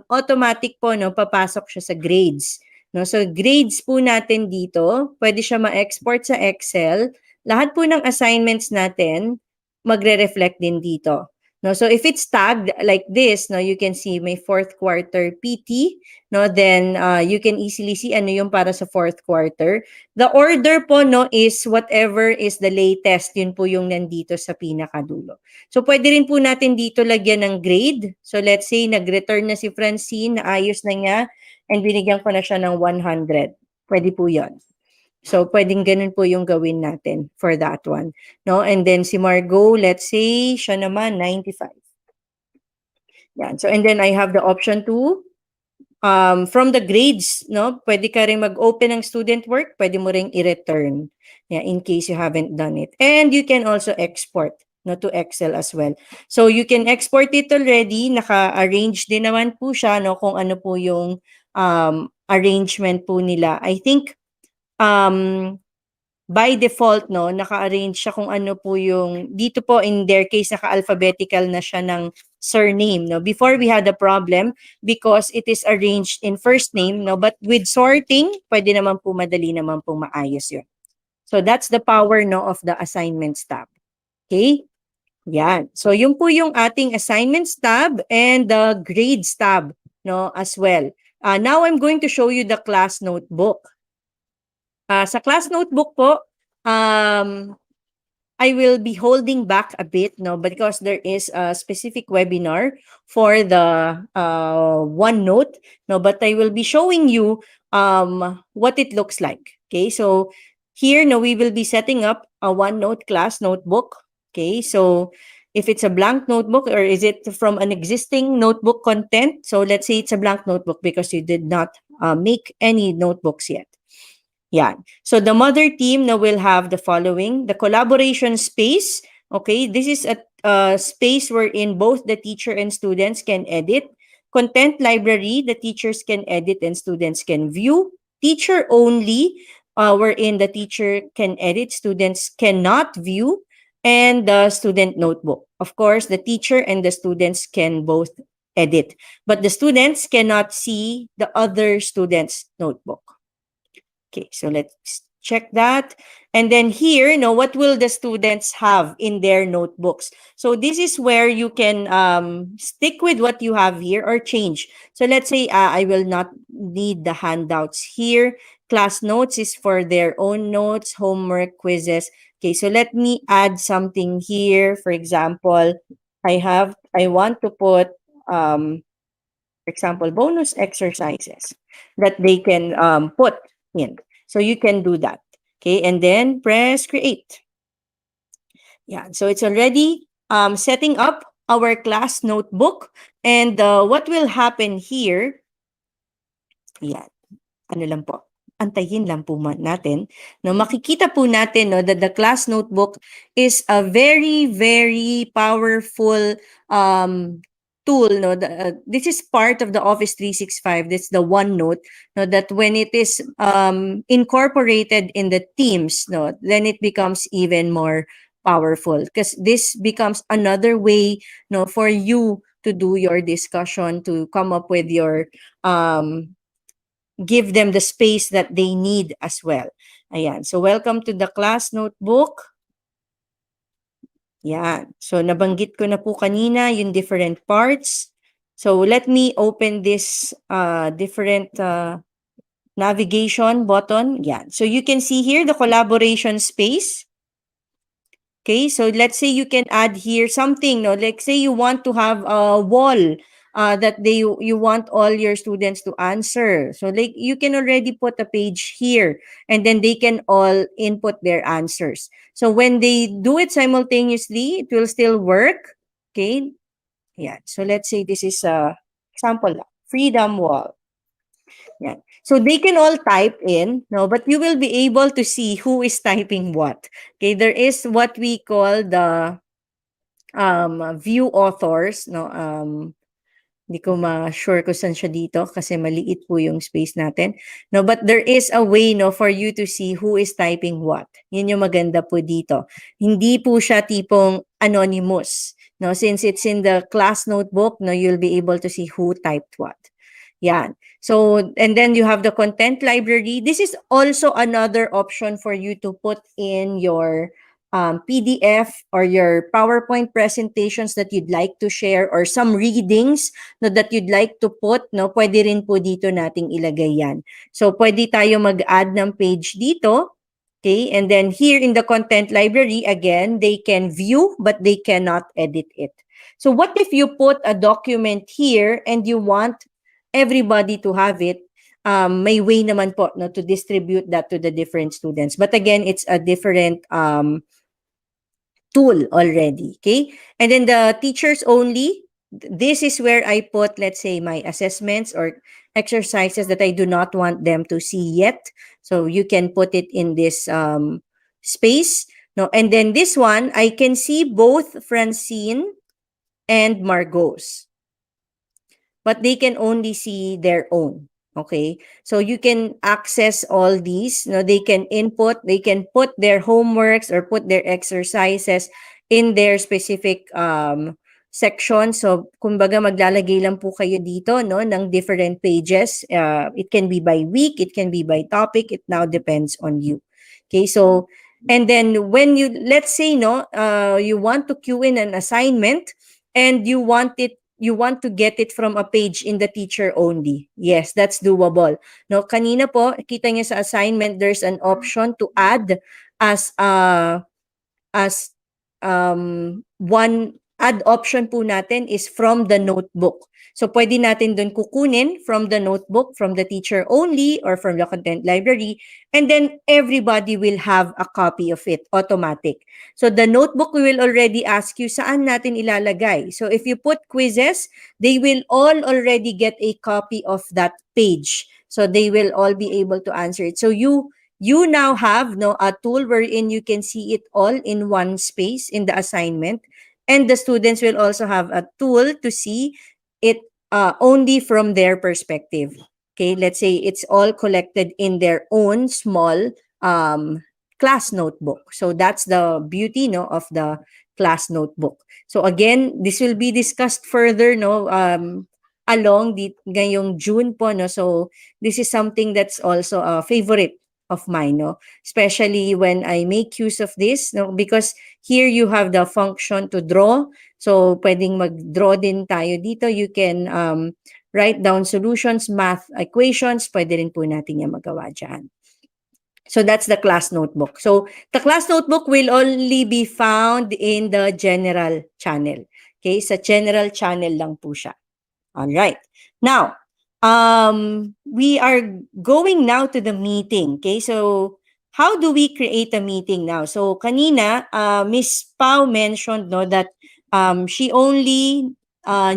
automatic po, no, papasok siya sa grades. No? So grades po natin dito, pwede siya ma-export sa Excel. Lahat po ng assignments natin magre-reflect din dito. No, so if it's tagged like this, no, you can see may fourth quarter PT, no, then you can easily see ano yung para sa fourth quarter. The order po, no, is whatever is the latest, yun po yung nandito sa pinakadulo. So pwede rin po natin dito lagyan ng grade. So let's say nag-return na si Francine, naayos na niya, and binigyan ko na siya ng 100. Pwede po yun. So, pwedeng ganun po yung gawin natin for that one. No? And then si Margot, let's say, siya naman, 95. Yan. So, and then I have the option to, from the grades, no? Pwede ka rin mag-open ng student work, pwede mo rin i-return. Yeah, in case you haven't done it. And you can also export, no, to Excel as well. So, you can export it already. Naka-arrange din naman po siya, no? Kung ano po yung arrangement po nila. I think, by default, no, naka-arrange siya kung ano po yung, dito po in their case, naka-alphabetical na siya ng surname, no. Before we had a problem because it is arranged in first name, no, but with sorting, pwede naman po madali naman po maayos yun. So that's the power, no, of the assignments tab. Okay? Yan. So yun po yung ating assignments tab and the grades tab, no, as well. Now I'm going to show you the class notebook. Sa class notebook po, I will be holding back a bit, no, because there is a specific webinar for the OneNote, no, but I will be showing you what it looks like. Okay, so here, no, we will be setting up a OneNote class notebook. Okay, so if it's a blank notebook or is it from an existing notebook content? So let's say it's a blank notebook because you did not make any notebooks yet. Yeah. So the mother team now will have the following: the collaboration space. Okay, this is a space wherein both the teacher and students can edit. Content library, the teachers can edit and students can view. Teacher only, wherein the teacher can edit, students cannot view. And the student notebook. Of course, the teacher and the students can both edit, but the students cannot see the other student's notebook. Okay, so let's check that. And then here, what will the students have in their notebooks? So this is where you can stick with what you have here or change. So let's say I will not need the handouts here. Class notes is for their own notes, homework, quizzes. Okay, so let me add something here. For example, I want to put, for example, bonus exercises that they can put in. So you can do that. Okay, and then press create. Yeah, so it's already setting up our class notebook. And what will happen here, yeah, ano lang po, antayin lang po natin. No, makikita po natin, no, that the class notebook is a very, very powerful tool. No, this is part of the Office 365. That's the OneNote. No, that when it is incorporated in the Teams, no, then it becomes even more powerful because this becomes another way, no, for you to do your discussion, to come up with your give them the space that they need as well. Ayan. So, welcome to the class notebook. Yan. So, nabanggit ko na po kanina yung different parts. So, let me open this different navigation button. Yan. So, you can see here the collaboration space. Okay, so let's say you can add here something, no? Like say you want to have a wall that you want all your students to answer. So like you can already put a page here and then they can all input their answers. So when they do it simultaneously, it will still work. Okay, yeah. So let's say this is a example, freedom wall. Yeah. So they can all type in, no, but you will be able to see who is typing what. Okay, there is what we call the view authors, no. Hindi ko ma-sure kung saan siya dito kasi maliit po yung space natin. No, but there is a way, no, for you to see who is typing what. Yun yung maganda po dito. Hindi po siya tipong anonymous. No, since it's in the class notebook, no, you'll be able to see who typed what. Yan. So, and then you have the content library. This is also another option for you to put in your PDF or your PowerPoint presentations that you'd like to share or some readings, no, that you'd like to put, no, pwede rin po dito nating ilagay yan. So, pwede tayo mag-add ng page dito. Okay, and then here in the content library, again, they can view, but they cannot edit it. So, what if you put a document here and you want everybody to have it? May way naman po, no, to distribute that to the different students. But again, it's a different tool already, okay? And then the teachers only, this is where I put, let's say, my assessments or exercises that I do not want them to see yet. So you can put it in this space. No, and then this one, I can see both Francine and Margot's, but they can only see their own. Okay, so you can access all these. No, they can input, they can put their homeworks or put their exercises in their specific section. So, kumbaga maglalagay lang po kayo dito, no, ng different pages. It can be by week, it can be by topic. It now depends on you. Okay, so, and then when you, let's say, no, you want to cue in an assignment and you want it, you want to get it from a page in the teacher only. Yes, that's doable. No, kanina po, kita niyo sa assignment, there's an option to add as as one add option po natin is from the notebook. So pwede natin dun kukunin from the notebook, from the teacher only, or from the content library, and then everybody will have a copy of it, automatic. So the notebook, we will already ask you saan natin ilalagay. So if you put quizzes, they will all already get a copy of that page. So they will all be able to answer it. So you now have a tool wherein you can see it all in one space in the assignment, and the students will also have a tool to see it only from their perspective. Okay, let's say it's all collected in their own small class notebook. So that's the beauty of the class notebook. So again, this will be discussed further along ngayong June po. So this is something that's also a favorite of mine, especially when I make use of this, because here you have the function to draw. So pwedeng mag-draw din tayo dito. You can write down solutions, math equations, pwede rin po natin yan magawa dyan. So that's the class notebook. So the class notebook will only be found in the general channel. Okay, sa general channel lang po siya. All right. Now, we are going now to the meeting. Okay, so how do we create a meeting now? So kanina, Miss Pau mentioned that she only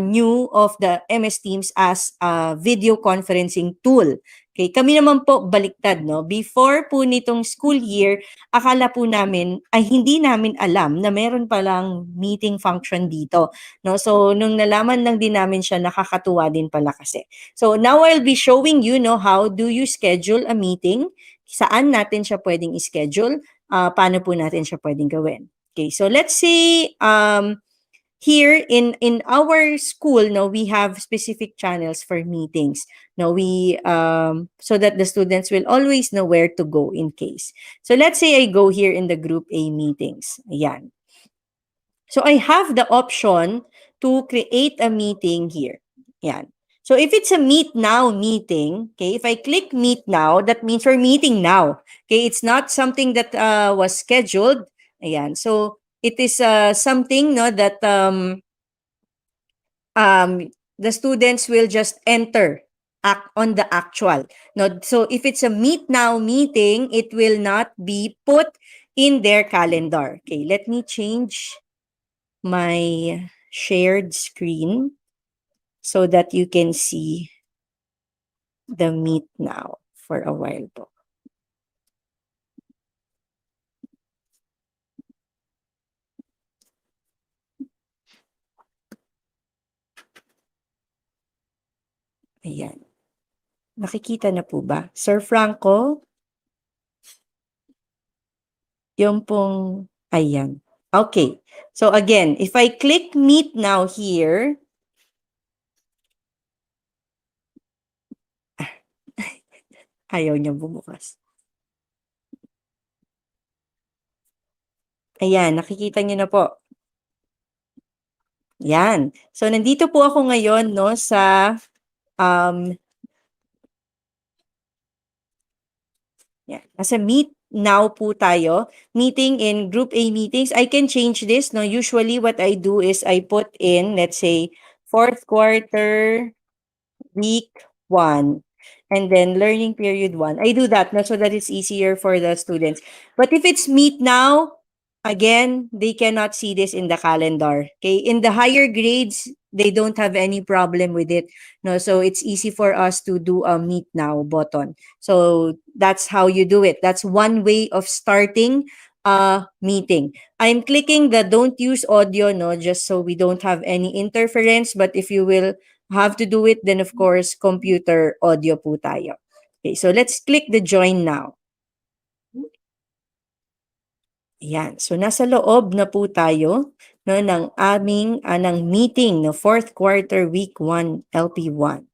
knew of the MS Teams as a video conferencing tool. Okay, kami naman po baliktad, Before po nitong school year, akala po namin ay hindi namin alam na meron palang meeting function dito, So nung nalaman lang din namin siya, nakakatuwa din pala kasi. So now I'll be showing you how do you schedule a meeting, saan natin siya pwedeng i-schedule, paano po natin siya pwedeng gawin. Okay, so let's say here in our school, we have specific channels for meetings. We so that the students will always know where to go in case. So let's say I go here in the group A meetings. Ayan. So I have the option to create a meeting here. Ayan. So if it's a meet now meeting, okay, if I click meet now, that means we're meeting now. Okay, it's not something that was scheduled. Ayan. So it is something that the students will just enter on the actual. So if it's a meet now meeting, it will not be put in their calendar. Okay, let me change my shared screen so that you can see the meet now for a while po. Ayan. Nakikita na po ba? Sir Franco? Yung pong, ayan. Okay. So again, if I click meet now here, ayaw niya bumukas. Ayan, nakikita niyo na po. Yan. So nandito po ako ngayon sa nasa meet now po tayo. Meeting in group A meetings. I can change this. Usually what I do is I put in, let's say, 4th quarter, week 1. And then learning period 1. I do that so that it's easier for the students. But if it's meet now, again, they cannot see this in the calendar. Okay, in the higher grades, they don't have any problem with it. So it's easy for us to do a meet now button. So that's how you do it. That's one way of starting a meeting. I'm clicking the don't use audio, just so we don't have any interference. But if you will have to do it, then of course, computer audio po tayo. Okay, so let's click the join now. Ayan. So nasa loob na po tayo ng aming ng meeting 4th quarter week 1 LP1.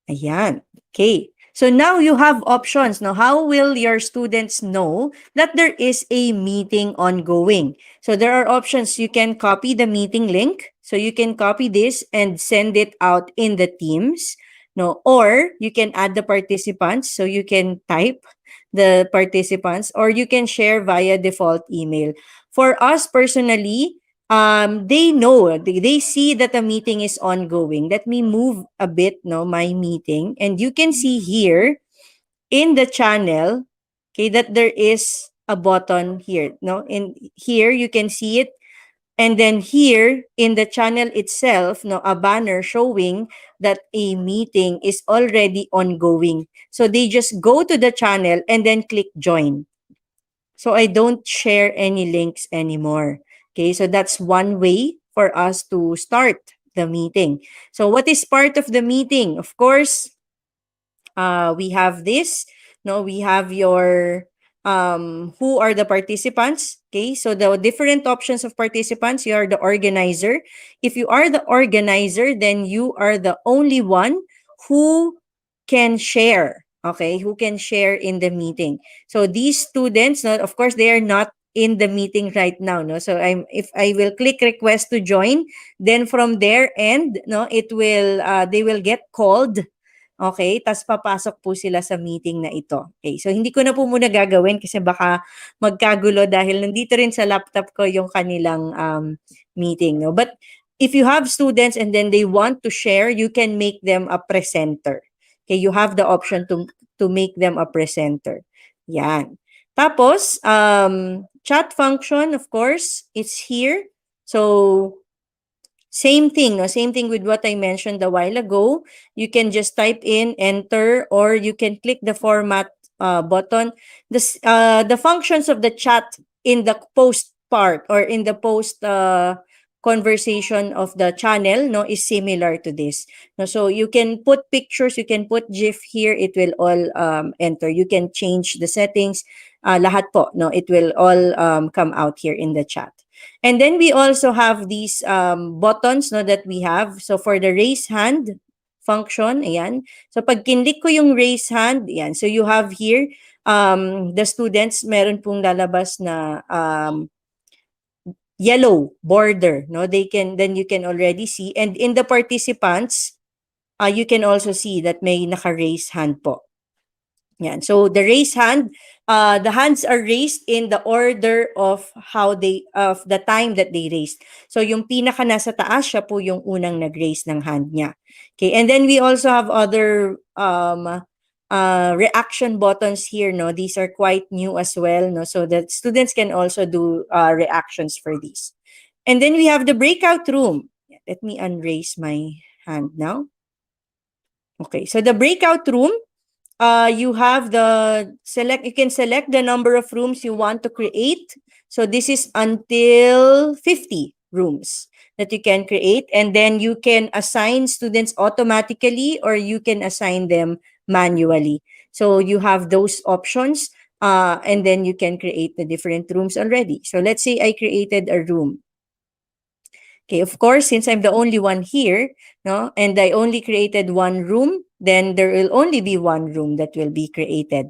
Ayan. Okay. So now you have options. Now, how will your students know that there is a meeting ongoing? So there are options. You can copy the meeting link. So you can copy this and send it out in the Teams. No, or you can add the participants. So you can type the participants, or you can share via default email. For us personally, they know, they see that the meeting is ongoing. Let me move a bit, no, my meeting, and you can see here in the channel, okay, that there is a button here, no, in here you can see it, and then here in the channel itself, no, a banner showing that a meeting is already ongoing. So they just go to the channel and then click join. So I don't share any links anymore. Okay, so that's one way for us to start the meeting. So what is part of the meeting? Of course, we have this. No, we have your who are the participants. Okay, so the different options of participants. You are the organizer. If you are the organizer, then you are the only one who can share. Okay, who can share in the meeting. So these students, no, of course, they are not in the meeting right now. No, so if I will click request to join, then from their end, no, it will they will get called. Okay, tas papasok po sila sa meeting na ito. Okay, so hindi ko na po muna gagawin kasi baka magkagulo dahil nandito rin sa laptop ko yung kanilang meeting. No? But if you have students and then they want to share, you can make them a presenter. Okay, you have the option to make them a presenter. Yan. Tapos, chat function, of course, it's here. So, same thing, no? Same thing with what I mentioned a while ago. You can just type in, enter, or you can click the format button. The functions of the chat in the post part or in the post conversation of the channel, no, is similar to this. No, so you can put pictures, you can put GIF here, it will all enter. You can change the settings, lahat po, no, it will all come out here in the chat. And then we also have these buttons, no, that we have. So for the raise hand function, ayan. So pag kinlik ko yung raise hand, ayan. So you have here the students, meron pong lalabas na yellow border, no? Then you can already see, and in the participants, you can also see that may naka-raise hand po. Yan. So the raise hand, the hands are raised in the order of of the time that they raised. So yung pinaka nasa taas, siya po yung unang nag-raise ng hand niya. Okay, and then we also have other reaction buttons here, no? These are quite new as well, no? So that students can also do reactions for these. And then we have the breakout room. Let me unraise my hand now. Okay, so the breakout room, you have you can select the number of rooms you want to create. So this is until 50 rooms that you can create, and then you can assign students automatically or you can assign them manually. So you have those options, and then you can create the different rooms already. So let's say I created a room. Okay, of course, since I'm the only one here, no, and I only created one room, then there will only be one room that will be created.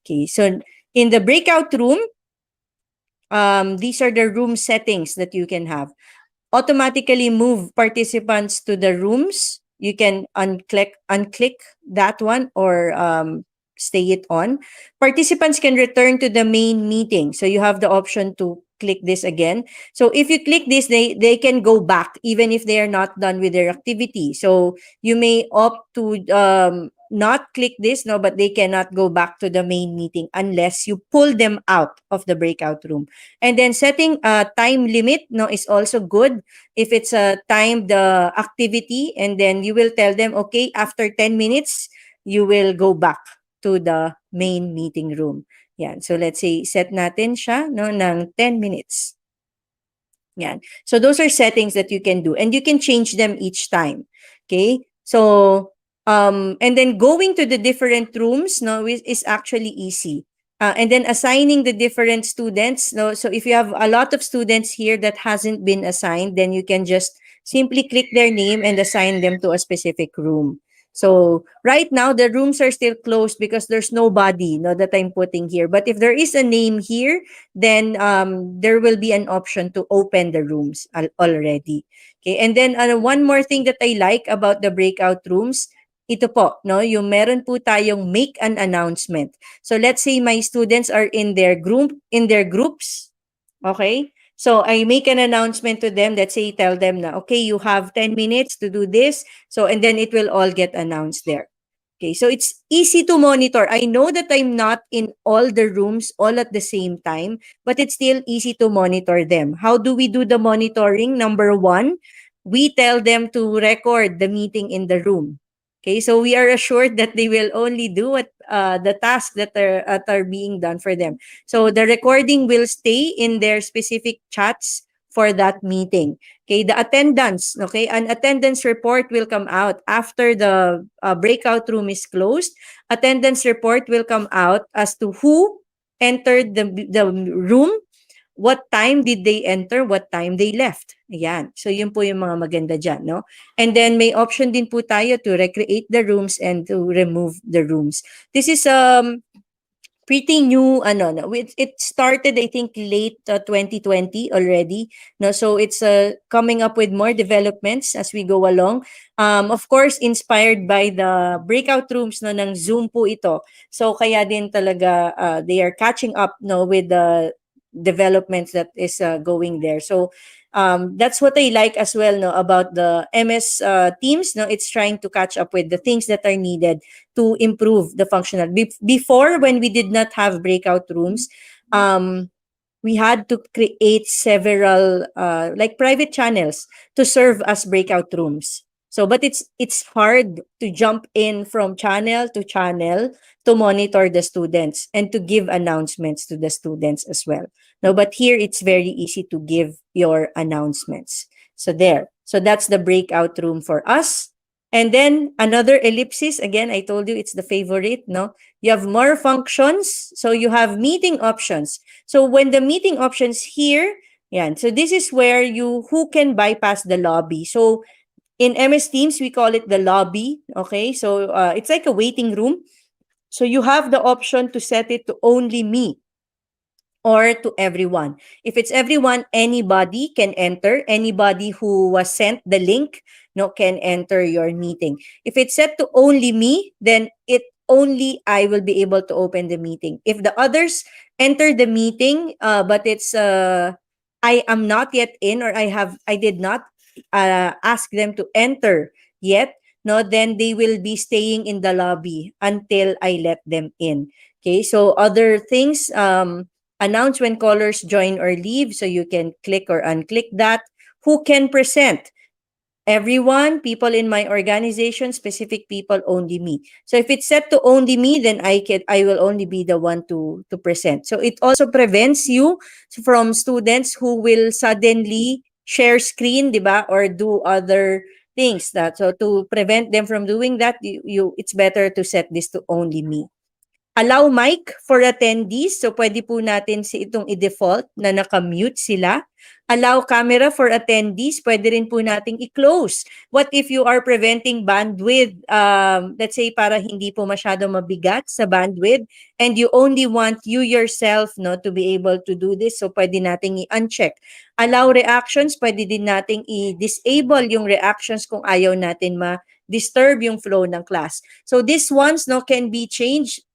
Okay, so in the breakout room, these are the room settings that you can have. Automatically move participants to the rooms. You can unclick that one or stay it on. Participants can return to the main meeting. So you have the option to click this again. So if you click this, they can go back even if they are not done with their activity. So you may opt to not click this, no, but they cannot go back to the main meeting unless you pull them out of the breakout room. And then setting a time limit, no, is also good. If it's a timed activity, and then you will tell them, okay, after 10 minutes, you will go back to the main meeting room. Yan. So let's say set natin siya, no, ng 10 minutes. Yan. So those are settings that you can do, and you can change them each time. Okay? So and then going to the different rooms, no, is actually easy. And then assigning the different students, no, so if you have a lot of students here that hasn't been assigned, then you can just simply click their name and assign them to a specific room. So right now the rooms are still closed because there's nobody, no, that I'm putting here. But if there is a name here, then there will be an option to open the rooms already. Okay, and then one more thing that I like about the breakout rooms, ito po, no, yung meron po tayong make an announcement. So let's say my students are in their groups, okay? So I make an announcement to them. Let's say tell them na, okay, you have 10 minutes to do this. So and then it will all get announced there. Okay, so it's easy to monitor. I know that I'm not in all the rooms all at the same time, but it's still easy to monitor them. How do we do the monitoring? Number one, we tell them to record the meeting in the room. Okay, so we are assured that they will only do what the tasks that are being done for them. So the recording will stay in their specific chats for that meeting. Okay, the attendance, okay, an attendance report will come out after the breakout room is closed. Attendance report will come out as to who entered the room, what time did they enter, what time they left. Ayan. So yun po yung mga maganda dyan, no? And then may option din po tayo to recreate the rooms and to remove the rooms. This is pretty new, no, it started I think late 2020 already, no, so it's coming up with more developments as we go along. Of course inspired by the breakout rooms, no, ng Zoom po ito, so kaya din talaga they are catching up, no, with the developments that is going there. So that's what I like as well, no, about the MS Teams, no, it's trying to catch up with the things that are needed to improve the functional. Before, when we did not have breakout rooms, we had to create several like private channels to serve as breakout rooms. So, but it's hard to jump in from channel to monitor the students and to give announcements to the students as well. No, but here it's very easy to give your announcements. So there. So that's the breakout room for us. And then another ellipsis, again, I told you it's the favorite, no? You have more functions. So you have meeting options. So when the meeting options here, yan. So this is where who can bypass the lobby. So in MS Teams, we call it the lobby. Okay. So it's like a waiting room. So you have the option to set it to only me or to everyone. If it's everyone, anybody can enter. Anybody who was sent the link, no, can enter your meeting. If it's set to only me, then it only I will be able to open the meeting. If the others enter the meeting, but it's I am not yet in, or I did not ask them to enter yet, no, then they will be staying in the lobby until I let them in. Okay, so other things, announce when callers join or leave, so you can click or unclick that. Who can present? Everyone, people in my organization, specific people, only me. So if it's set to only me, then I will only be the one to present. So it also prevents you from students who will suddenly share screen, diba, or do other things. So to prevent them from doing that, it's better to set this to only me. Allow mic for attendees. So, pwede po natin itong i-default na naka-mute sila. Allow camera for attendees. Pwede rin po nating i-close. What if you are preventing bandwidth? Let's say para hindi po masyado mabigat sa bandwidth and you only want you yourself, no, to be able to do this. So, pwede nating i-uncheck. Allow reactions. Pwede din nating i-disable yung reactions kung ayaw natin ma-disturb yung flow ng class. So, these ones, no, can be changed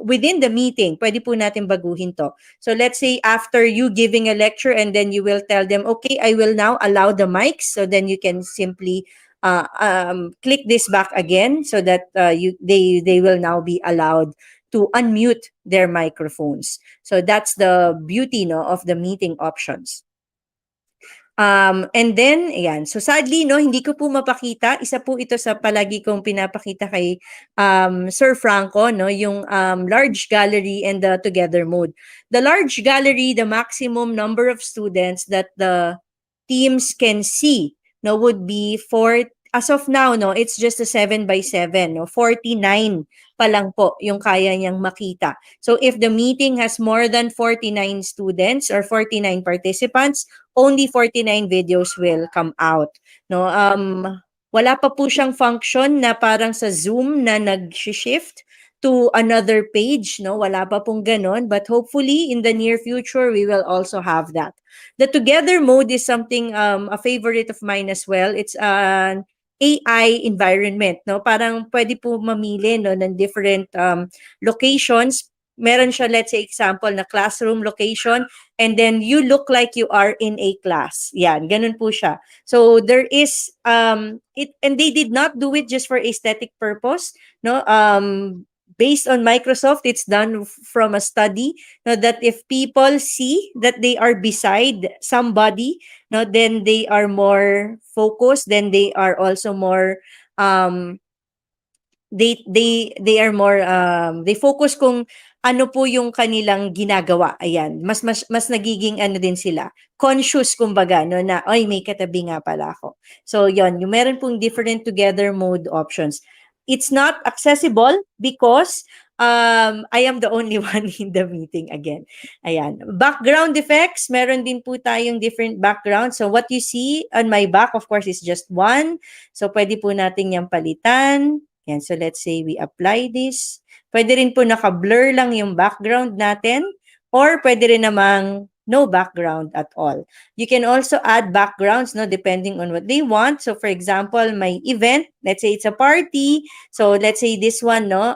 within the meeting. Pwede po natin baguhin to. So let's say after you giving a lecture and then you will tell them, okay, I will now allow the mics. So then you can simply click this back again so that they will now be allowed to unmute their microphones. So that's the beauty, no, of the meeting options. And then, ayan. So sadly, no, hindi ko po mapakita. Isa po ito sa palagi kong pinapakita kay Sir Franco, no, yung large gallery and the together mode. The large gallery, the maximum number of students that the teams can see, no, would be as of now, no, it's just a 7x7, no, 49 pa lang po yung kaya niyang makita. So if the meeting has more than 49 students or 49 participants, only 49 videos will come out. No, Wala pa po siyang function na parang sa Zoom na nag-shift to another page, no? Wala pa pong ganon, but hopefully in the near future we will also have that. The together mode is something a favorite of mine as well. It's an AI environment, no? Parang pwede po mamili, no, ng different locations. Meron siya, let's say example na classroom location, and then you look like you are in a class. Yan, ganun po siya. So there is it, and they did not do it just for aesthetic purpose, no? Based on Microsoft, it's done from a study, no, that if people see that they are beside somebody, no, then they are more focused, then they are also more they are more they focus kung ano po yung kanilang ginagawa. Ayan, mas nagiging ano din sila, conscious kumbaga, no, na ay may katabi nga pala ako. So yon, yung meron pong different together mode options. It's not accessible because I am the only one in the meeting again. Ayan. Background effects, meron din po tayong different background. So what you see on my back, of course, is just one. So pwede po natin yung palitan. Yan. So let's say we apply this. Pwede rin po naka-blur lang yung background natin, or pwede rin namang no background at all. You can also add backgrounds, no, depending on what they want. So for example, my event, let's say it's a party. So let's say this one, no,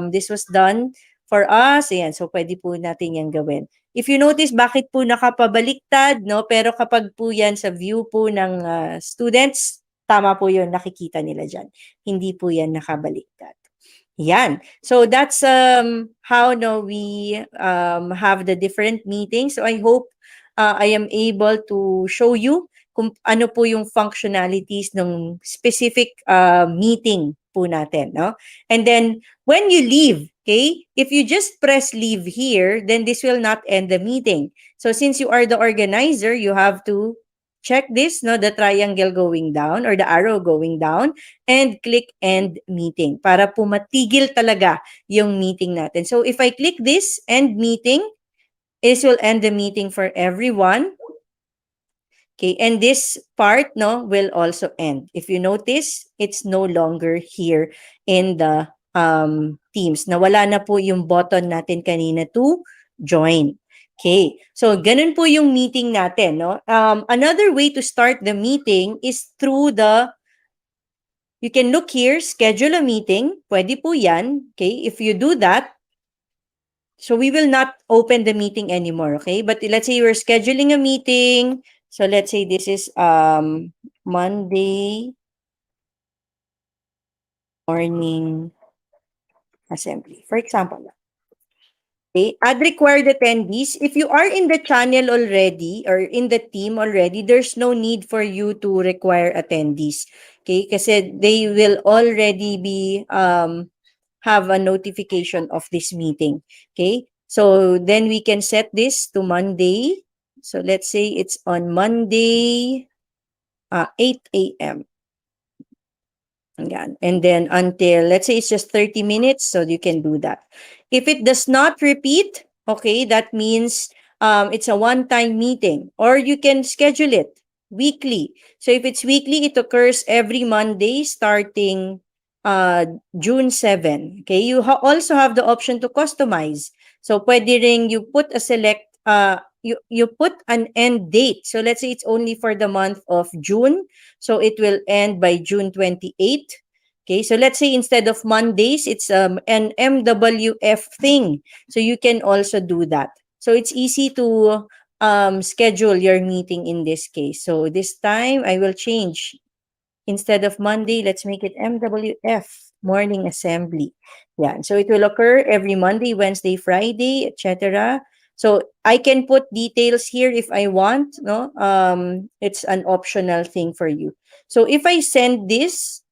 this was done for us. Ayan, so pwede po natin yan gawin. If you notice, bakit po nakapabaliktad, no? Pero kapag po yan sa view po ng students, tama po yun, nakikita nila dyan. Hindi po yan nakabaliktad. Yan. So that's how no we have the different meetings. So I hope I am able to show you kung ano po yung functionalities ng specific meeting po natin, no? And then when you leave, okay? If you just press leave here, then this will not end the meeting. So since you are the organizer, you have to check this, no, the triangle going down or the arrow going down, and click end meeting para po matigil talaga yung meeting natin. So if I click this end meeting, this will end the meeting for everyone. Okay, and this part, no, will also end. If you notice, it's no longer here in the Teams. Nawala na po yung button natin kanina to join. Okay, so ganun po yung meeting natin, no? Another way to start the meeting is through you can look here, schedule a meeting. Pwede po yan, okay? If you do that, so we will not open the meeting anymore, okay? But let's say we're scheduling a meeting. So let's say this is Monday morning assembly, for example. Okay, add required attendees. If you are in the channel already or in the team already, there's no need for you to require attendees. Okay, kasi they will already be have a notification of this meeting. Okay, so then we can set this to Monday. So let's say it's on Monday, 8 a.m. And then until, let's say it's just 30 minutes, so you can do that. If it does not repeat, okay, that means it's a one-time meeting, or you can schedule it weekly. So if it's weekly, it occurs every Monday starting June 7. Okay, you also have the option to customize. So pwede ring you put a select, you put an end date. So let's say it's only for the month of June. So it will end by June 28. Okay, so let's say instead of Mondays, it's an MWF thing. So you can also do that. So it's easy to schedule your meeting in this case. So this time I will change. Instead of Monday, let's make it MWF, morning assembly. Yeah, so it will occur every Monday, Wednesday, Friday, etc. So I can put details here if I want, no? It's an optional thing for you. So if I send this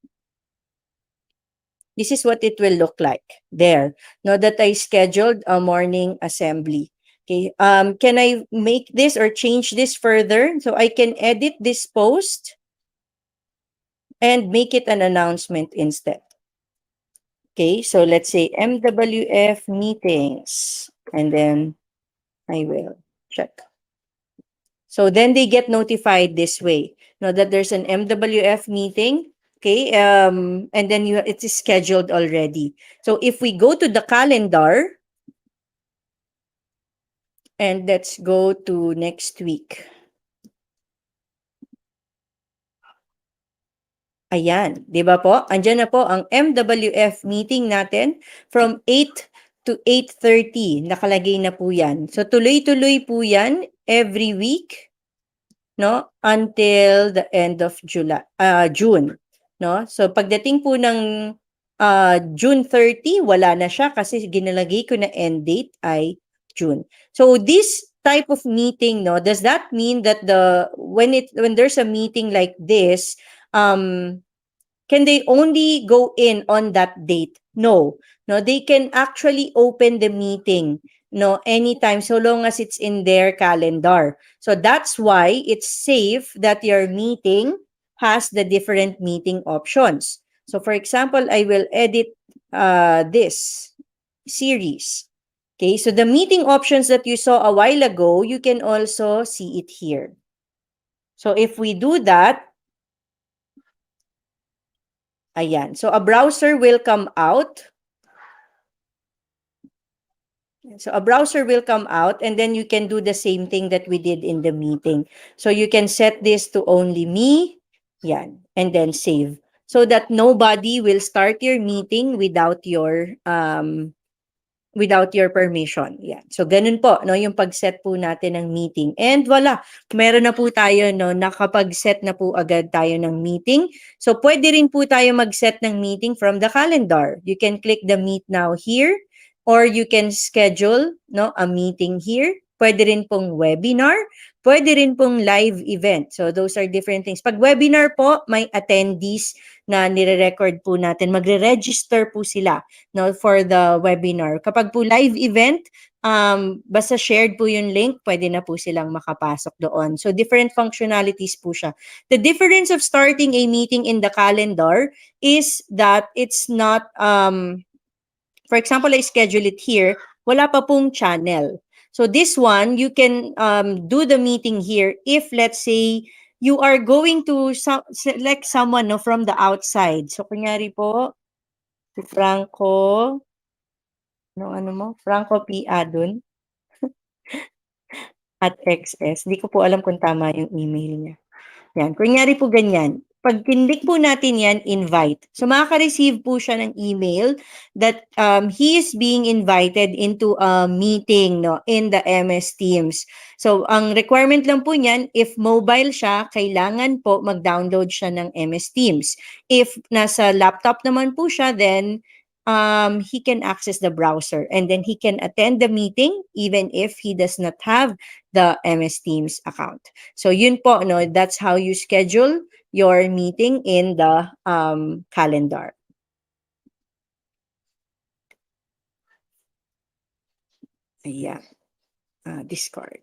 is what it will look like there. Now that I scheduled a morning assembly. Okay, can I make this or change this further? So I can edit this post and make it an announcement instead. Okay, so let's say MWF meetings, and then I will check. So then they get notified this way. Now that there's an MWF meeting, Okay, and then it is scheduled already. So if we go to the calendar, and let's go to next week. Ayan, 'di ba po? Andiyan na po ang MWF meeting natin from 8 to 8:30. Nakalagay na po 'yan. So tuloy-tuloy po 'yan every week, no? Until the end of June, no? So pagdating po ng June 30, wala na siya kasi ginalagay ko na end date ay June. So this type of meeting, no, does that mean that when there's a meeting like this, can they only go in on that date? No. No, they can actually open the meeting, no, anytime so long as it's in their calendar. So that's why it's safe that your meeting has the different meeting options. So for example, I will edit this series. Okay, so the meeting options that you saw a while ago, you can also see it here. So if we do that, ayan. So a browser will come out. So a browser will come out and then you can do the same thing that we did in the meeting. So you can set this to only me. Yan. And then save. So that nobody will start your meeting without your permission. Yan. So ganun po, no, yung pag-set po natin ng meeting. And wala, meron na po tayo, no, nakapag-set na po agad tayo ng meeting. So pwede rin po tayo mag-set ng meeting from the calendar. You can click the meet now here or you can schedule, no, a meeting here. Pwede rin pong webinar, pwede rin pong live event. So those are different things. Pag webinar po, may attendees na nire-record po natin. Magre-register po sila, no, for the webinar. Kapag po live event, basta shared po yung link, pwede na po silang makapasok doon. So different functionalities po siya. The difference of starting a meeting in the calendar is that it's not, for example, I schedule it here, wala pa pong channel. So this one, you can do the meeting here if, let's say, you are going to select someone, no, from the outside. So kunyari po, si Franco, ano mo? Franco P. Adun at XS. Di ko po alam kung tama yung email niya. Yan. Kunyari po ganyan. Pag kinlik po natin yan, invite. So makaka-receive po siya ng email that he is being invited into a meeting, no, in the MS Teams. So ang requirement lang po niyan, if mobile siya, kailangan po mag-download siya ng MS Teams. If nasa laptop naman po siya, then he can access the browser and then he can attend the meeting even if he does not have the MS Teams account. So yun po, no, that's how you schedule your meeting in the calendar. Ayan. Discord.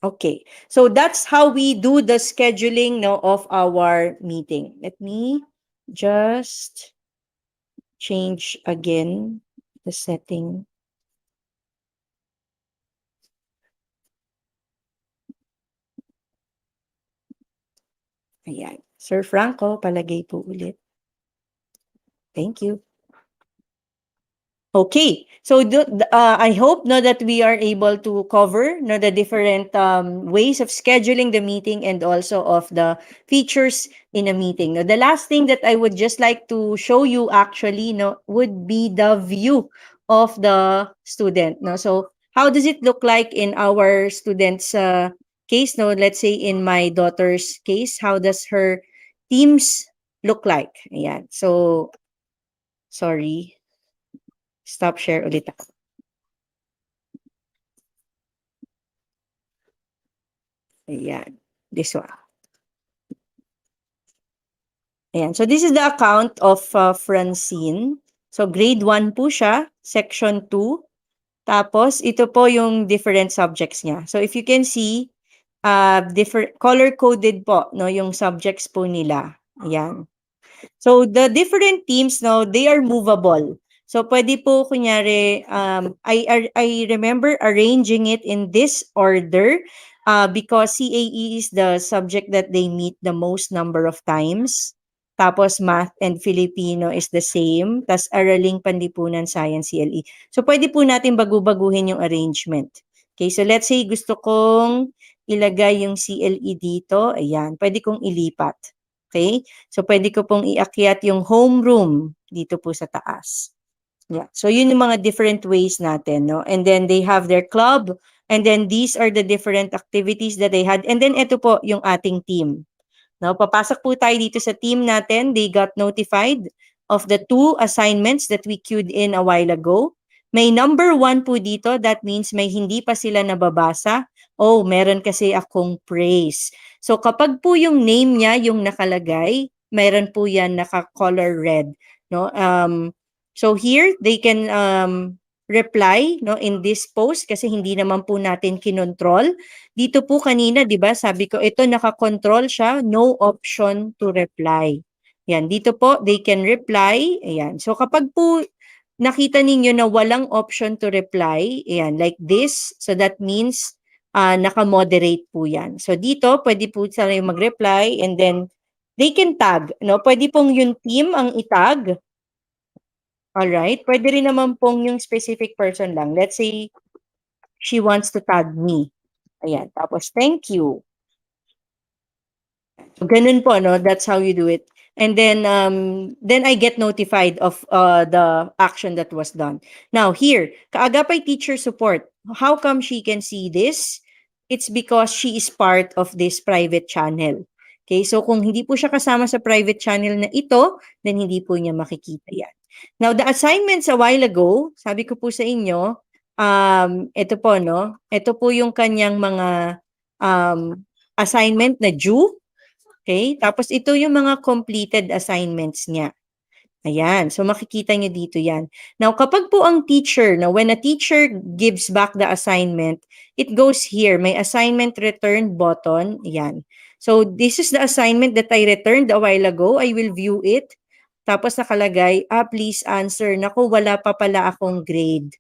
Okay. So that's how we do the scheduling, no, of our meeting. Let me just change again the setting. Ayan. Sir Franco, palagay po ulit. Thank you. Okay. So I hope, no, that we are able to cover, no, the different ways of scheduling the meeting and also of the features in a meeting. No, the last thing that I would just like to show you actually, no, would be the view of the student. No, so how does it look like in our students' case? No, let's say in my daughter's case, how does her teams look like? Ayan. So sorry. Stop share ulit ako. Ayan. This one. Ayan. So, this is the account of Francine. So, grade 1 po siya, section 2. Tapos, ito po yung different subjects niya. So, if you can see, different color-coded po, no, yung subjects po nila. Ayan. So, the different teams, no, they are movable. So, pwede po, kunyari, I remember arranging it in this order because CAE is the subject that they meet the most number of times. tapos math and Filipino is the same, tas araling panlipunan, science, CLE. So pwede po natin bagu-baguhin yung arrangement. Okay, so let's say gusto kong ilagay yung CLE dito, ayan, pwede kong ilipat. Okay, so pwede ko pong iakyat yung homeroom dito po sa taas. Yeah. So yun yung mga different ways natin, no? And then they have their club, and then these are the different activities that they had. And then ito po yung ating team. No, papasok po tayo dito sa team natin. They got notified of the 2 assignments that we queued in a while ago. May number 1 po dito. That means may hindi pa sila nababasa. Oh, meron kasi akong praise. So kapag po yung name niya yung nakalagay, meron po yan naka-color red. No? So here, they can reply no in this post kasi hindi naman po natin kinontrol. Dito po kanina, 'di ba? Sabi ko ito naka-control siya, no option to reply. Yan, dito po they can reply. Ayan. So kapag po nakita ninyo na walang option to reply, ayan, like this, so that means naka-moderate po 'yan. So dito pwede po sila yung mag-reply and then they can tag, no? Pwede pong yung team ang itag. Alright, pwede rin naman pong yung specific person lang. Let's say, she wants to tag me. Ayan, tapos thank you. So, ganun po, no? That's how you do it. And then I get notified of the action that was done. Now, here, kaagapay teacher support. How come she can see this? It's because she is part of this private channel. Okay, so kung hindi po siya kasama sa private channel na ito, then hindi po niya makikita yan. Now, the assignments a while ago, sabi ko po sa inyo, ito po, no? Ito po yung kanyang mga assignment na due. Okay? Tapos ito yung mga completed assignments niya. Ayan. So, makikita niyo dito yan. Now, kapag po ang teacher, now, when a teacher gives back the assignment, it goes here. May assignment returned button. Ayan. So, this is the assignment that I returned a while ago. I will view it. Tapos nakalagay, please answer. Naku, wala pa pala akong grade.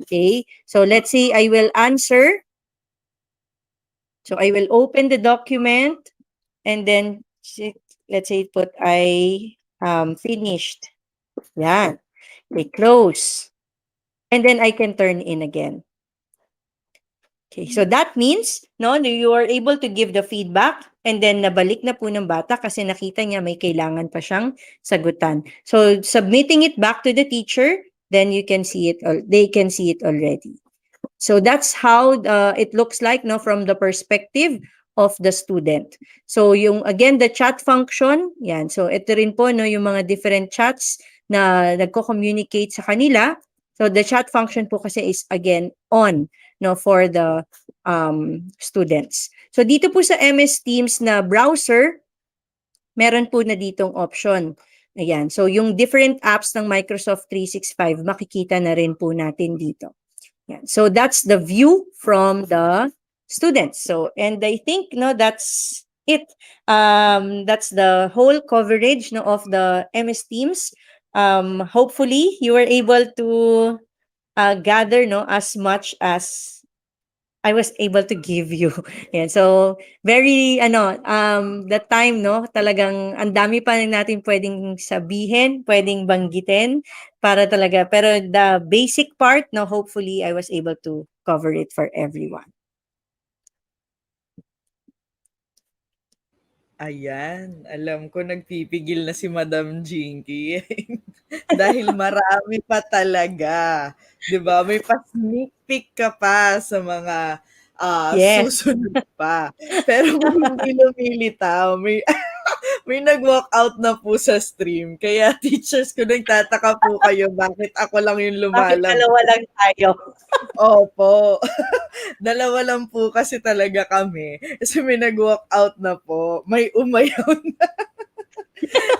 Okay? So, let's say I will answer. So, I will open the document and then, let's say put I finished. Yan. Okay, close. And then I can turn in again. Okay, so that means, no, you are able to give the feedback and then nabalik na po ng bata kasi nakita niya may kailangan pa siyang sagutan. So, submitting it back to the teacher, then you can see it, they can see it already. So, that's how it looks like, no, from the perspective of the student. So, yung, again, the chat function, yan. So, ito rin po, no, yung mga different chats na nagko-communicate sa kanila. So, the chat function po kasi is, again, on, no, for the students. So, dito po sa MS Teams na browser, meron po na ditong option. Ayan. So, yung different apps ng Microsoft 365, makikita na rin po natin dito. Ayan. So, that's the view from the students. So, and I think, no, that's it. That's the whole coverage, no, of the MS Teams. Hopefully, you were able to gather, no, as much as I was able to give you. Yan. So, very, the time, no, talagang ang dami pa natin pwedeng sabihin, pwedeng banggitin para talaga. Pero the basic part, no, hopefully I was able to cover it for everyone. Ayan, alam ko nagpipigil na si Madam Jinky. Dahil marami pa talaga. 'Di ba? May pa-sneak peek ka pa sa mga Yes. susunod pa. Pero kung hindi lumilitaw, may nag-walk out na po sa stream. Kaya teachers ko nagtataka po kayo bakit ako lang yung Bakit lumalabas. dalawa lang tayo? Opo. Dalawa lang po kasi talaga kami. Kasi may nag-walk out na po. May umayaw na.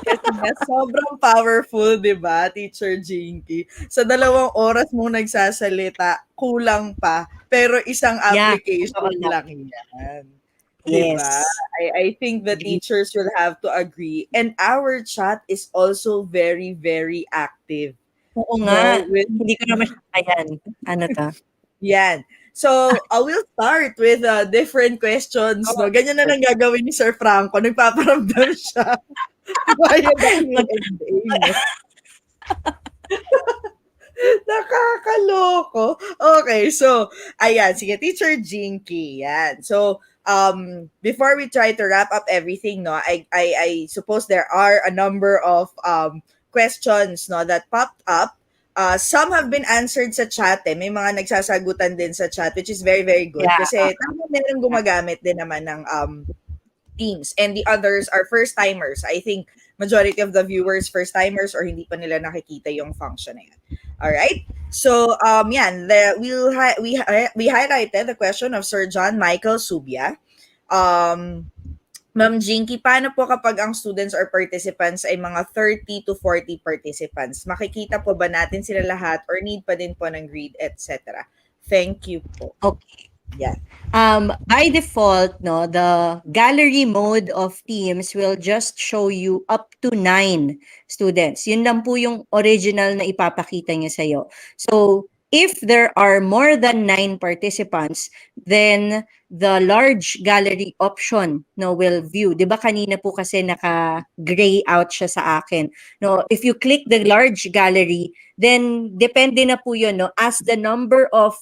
Kasi nga, sobrang powerful, di ba, Teacher Jinky? Sa 2 oras mong nagsasalita, kulang pa. Pero isang Yeah, application totoo lang. lang yan. Di ba? Yes. I think the teachers will have to agree. And our chat is also very, very active. Oo nga. No? With Hindi ko naman ayan. Ano to? Yan. So, I will start with different questions. No? Ganyan na lang gagawin ni Sir Franco. Nagpaparamdam siya. Bayad ang Q&A, no? Nakakaloko. Okay, so, ayan, sige, Teacher Jinky, yan. So, before we try to wrap up everything, no, I suppose there are a number of questions, no, that popped up. Some have been answered sa chat, eh. May mga nagsasagutan din sa chat, which is very, very good. Yeah. Kasi tama meron gumagamit din naman ng Teams. And the others are first-timers. I think majority of the viewers first-timers or hindi pa nila nakikita yung function na yan. Alright? So, yan. We highlighted the question of Sir John Michael Subia. Ma'am Jinky, paano po kapag ang students or participants ay mga 30 to 40 participants? Makikita po ba natin sila lahat or need pa din po ng grid, etc.? Thank you po. Okay. Yan. By default, no, the gallery mode of Teams will just show you up to 9 students. Yun lang po yung original na ipapakita niya sa'yo. So, if there are more than 9 participants, then the large gallery option, no, will view. 'Di ba kanina po kasi naka-gray out siya sa akin. No, if you click the large gallery, then depende na po 'yun, no, as the number of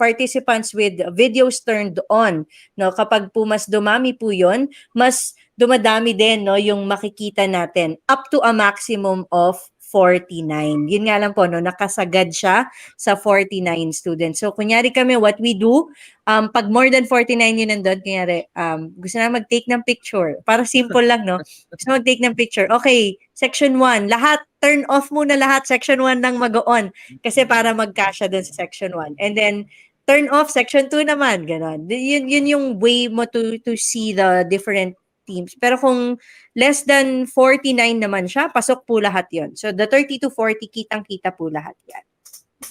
participants with videos turned on, no, kapag po mas dumami po 'yun, mas dumadami din, no, yung makikita natin up to a maximum of 49. Yun nga lang po, no, nakasagad siya sa 49 students. So, kunyari kami, what we do, pag more than 49 yun nandun, kunyari, gusto na mag-take ng picture. Para simple lang, no? Gusto na mag-take ng picture. Okay, section 1, lahat, turn off muna lahat, section 1 lang mag-on. Kasi para magkasya dun sa section 1. And then, turn off section 2 naman, gano'n. Yun yung way mo to see the different teams. Pero kung less than 49 naman siya, pasok po lahat yon. So, the 30 to 40, kitang-kita po lahat yan.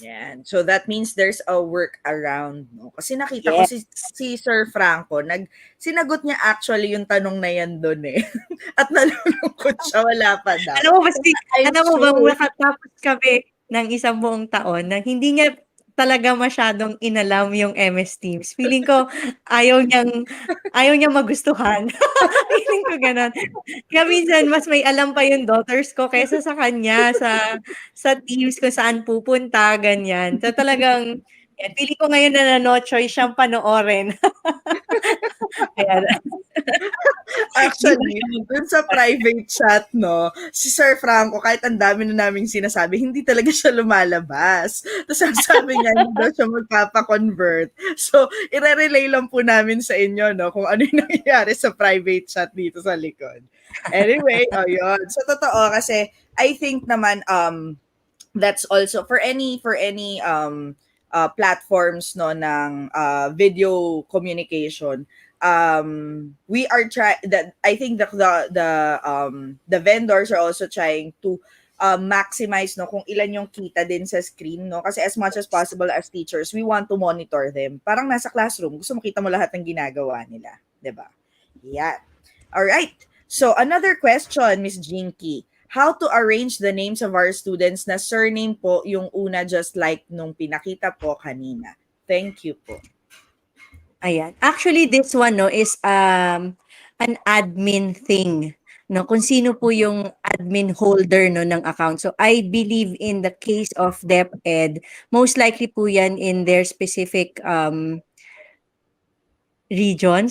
Yan. So, that means there's a workaround, no? Kasi nakita ko si Sir Franco, sinagot niya actually yung tanong na yan doon eh. At nalulungkot siya, wala pa daw. Alam mo ba, nakatapos kami ng isang buong taon na hindi niya talaga masyadong inalam yung MS Teams. Feeling ko ayaw niyang magustuhan. Feeling ko ganun. Kaya minsan mas may alam pa yung daughters ko kaysa sa kanya sa Teams kung saan pupunta, ganyan. So talagang feeling ko ngayon na no choice siyang panoorin. Ayan. Actually, dun sa private chat, no, si Sir Franco, kahit ang dami na naming sinasabi, hindi talaga siya lumalabas. Tapos ang sabi niya, hindi daw siya magpapa-convert. So, ire-relay lang po namin sa inyo, no, kung ano yung nangyayari sa private chat dito sa likod. Anyway, yun. So, totoo, kasi I think naman, that's also, for any platforms, no, ng video communication, we are I think the vendors are also trying to maximize, no, kung ilan yung kita din sa screen, no, kasi as much as possible as teachers, we want to monitor them. Parang nasa classroom, gusto makita mo lahat ng ginagawa nila, 'di ba? Yeah. All right. So another question, Miss Jinky. How to arrange the names of our students na surname po yung una, just like nung pinakita po kanina. Thank you po. Ayan. Actually, this one, no, is an admin thing. No, kung sino po yung admin holder, no, ng account. So, I believe in the case of DepEd, most likely po yan in their specific regional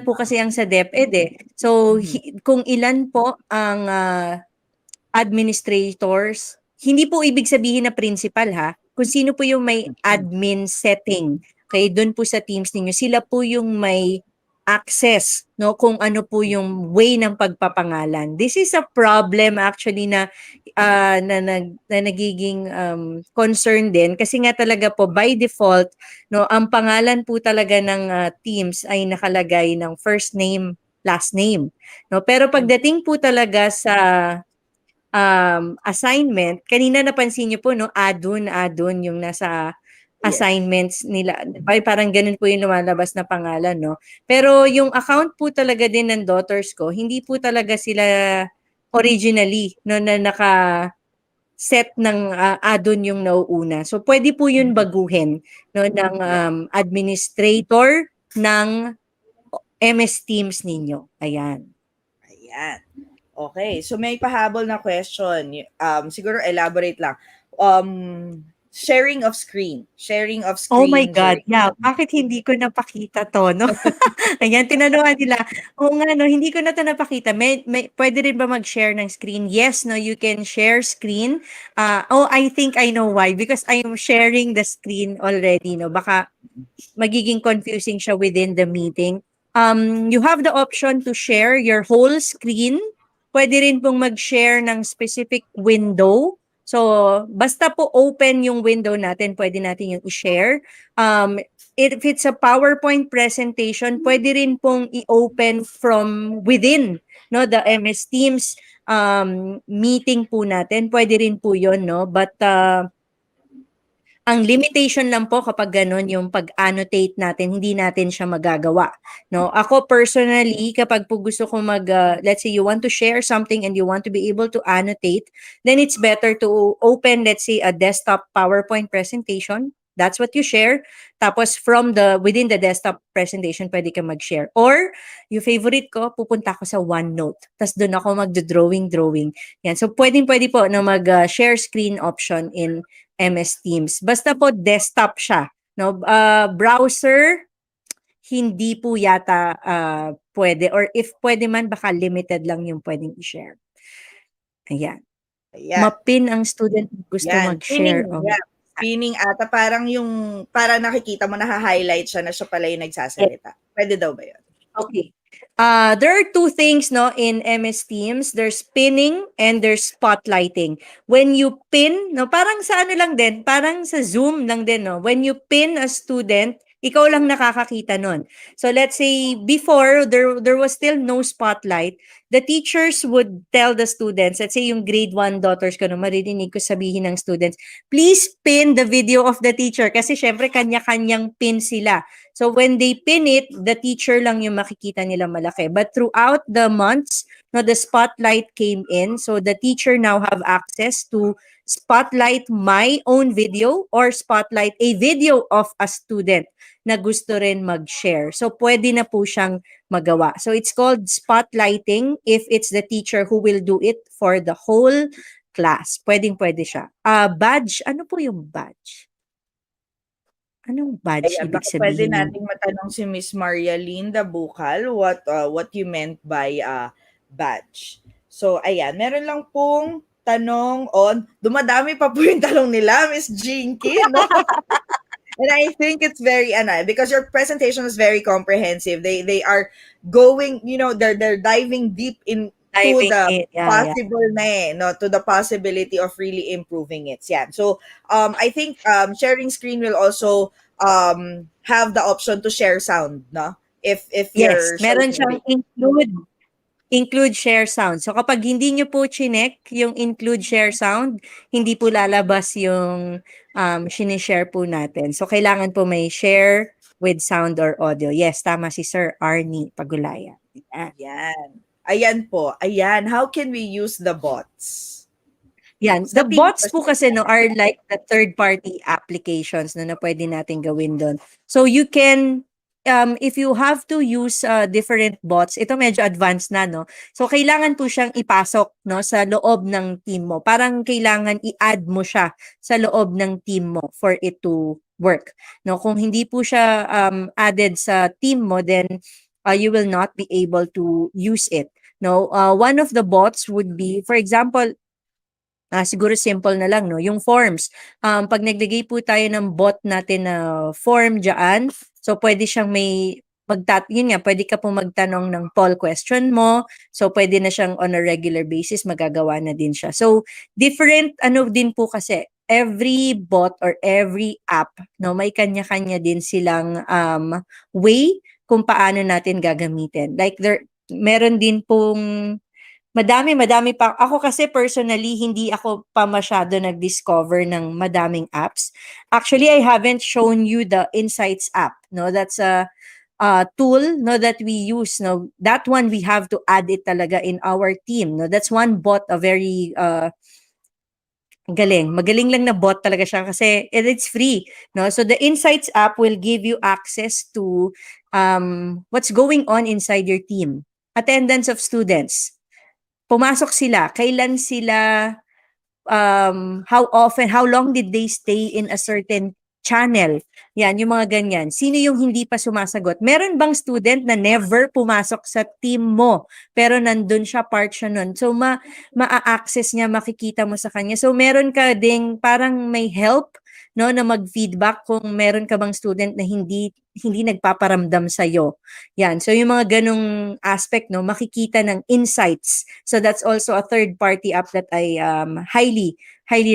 po kasi ang sa DepEd eh. So, kung ilan po ang administrators, hindi po ibig sabihin na principal ha, kung sino po yung may admin setting. Okay, doon po sa teams ninyo, sila po yung may access, no, kung ano po yung way ng pagpapangalan. This is a problem actually na nagiging concern din kasi nga talaga po by default, no, ang pangalan po talaga ng teams ay nakalagay ng first name, last name, no. Pero pagdating po talaga sa assignment, kanina napansin niyo po, no, adun yung nasa assignments nila. Parang ganun po yung lumalabas na pangalan, no? Pero yung account po talaga din ng daughters ko, hindi po talaga sila originally, no, na naka-set ng adun yung nauuna. So, pwede po yun baguhin, no, ng administrator ng MS Teams ninyo. Ayan. Ayan. Okay, so may pahabol na question. Siguro elaborate lang. Sharing of screen. Sharing of Oh my screen God, during yeah, bakit hindi ko napakita 'to 'no? Ayan, tinanungan nila, oo nga 'no, hindi ko na 'to napakita, may puwede rin ba mag-share ng screen? Yes 'no, you can share screen. I think I know why, because I am sharing the screen already 'no, baka magiging confusing siya within the meeting. You have the option to share your whole screen. Pwede rin pong mag-share ng specific window. So, basta po open yung window natin, pwede natin yung i-share. If it's a PowerPoint presentation, pwede rin pong i-open from within, no, the MS Teams meeting po natin. Pwede rin po yun, no? But ang limitation lang po kapag gano'n yung pag-annotate natin, hindi natin siya magagawa, 'no? Ako personally, kapag po gusto ko let's say you want to share something and you want to be able to annotate, then it's better to open, let's say, a desktop PowerPoint presentation. That's what you share. Tapos within the desktop presentation, pwede ka mag-share. Or, yung favorite ko, pupunta ako sa OneNote. Tapos doon ako magdo-drawing. Yan. So, pwedeng-pwede po na mag-share screen option in MS Teams. Basta po desktop siya, no? Browser hindi po yata pwede, or if pwede man baka limited lang yung pwedeng i-share. Ayan. Ayan. Ma-pin ang student gusto Yan. mag-share. Yeah. Pinning ata parang yung para nakikita mo na-highlight siya na siya pala yung nagsasalita. Pwede daw ba yun? Okay. There are two things no in MS Teams. There's pinning and there's spotlighting. When you pin, no, parang sa ano lang din, parang sa Zoom lang din, no. When you pin a student, ikaw lang nakakakita nun. So let's say before there was still no spotlight, the teachers would tell the students, let's say yung grade 1 daughters ko, no, maririnig ko sabihin ng students, please pin the video of the teacher kasi syempre kanya-kanyang pin sila. So when they pin it, the teacher lang yung makikita nila malaki. But throughout the months, no, the spotlight came in. So the teacher now have access to spotlight my own video or spotlight a video of a student na gusto rin mag-share. So pwede na po siyang magawa. So it's called spotlighting if it's the teacher who will do it for the whole class. Pwedeng-pwede siya. Badge, ano po yung badge? Anong badge Ayan, ibig baka pwede sabihin? nating matanong si Miss Maria Linda Bukal what you meant by badge. So, ayan, meron lang pong tanong on, dumadami pa po yung tanong nila, Miss Jinky, no? And I think it's very because your presentation is very comprehensive. They are going, they're diving deep into Diving the in, yeah. possible no, to the possibility of really improving it. Yeah. So I think sharing screen will also have the option to share sound, no? If Yes, you're meron showing a siyang include share sound. So kapag hindi niyo po chinek yung include share sound, hindi po lalabas yung sinishare po natin. So kailangan po may share with sound or audio. Yes, tama si Sir Arnie Pagulaya. Ayan. Yan. Ayan po. Ayan. How can we use the bots? Yan. Sa The team bots po kasi no are like the third-party applications no, na pwede natin gawin doon. So you can if you have to use different bots, ito medyo advanced na no. So kailangan po siyang ipasok no sa loob ng team mo. Parang kailangan i-add mo siya sa loob ng team mo for it to work. No, kung hindi po siya added sa team mo, then you will not be able to use it. No, one of the bots would be, for example, siguro simple na lang, no? Yung forms. Pag naglagay po tayo ng bot natin na form dyan, so pwede siyang yun nga, pwede ka po magtanong ng poll question mo. So pwede na siyang on a regular basis, magagawa na din siya. So different, din po kasi, every bot or every app, no, may kanya-kanya din silang way kung paano natin gagamitin. Like meron din pong madami pa. Ako kasi personally, hindi ako pa masyado nag-discover ng madaming apps. Actually, I haven't shown you the Insights app. No, that's a tool no that we use. No, that one we have to add it talaga in our team. No, that's one bot, a very magaling lang na bot talaga siya kasi it's free. No, so the Insights app will give you access to what's going on inside your team, attendance of students, pumasok sila, kailan sila how long did they stay in a certain channel? Yan, yung mga ganyan. Sino yung hindi pa sumasagot? Meron bang student na never pumasok sa team mo, pero nandun siya, part siya nun? So, ma-access niya, makikita mo sa kanya. So, meron ka ding parang may help, no, na mag-feedback kung meron ka bang student na hindi nagpaparamdam sa iyo. Yan. So yung mga ganong aspect, no, makikita ng insights. So that's also a third party app that I highly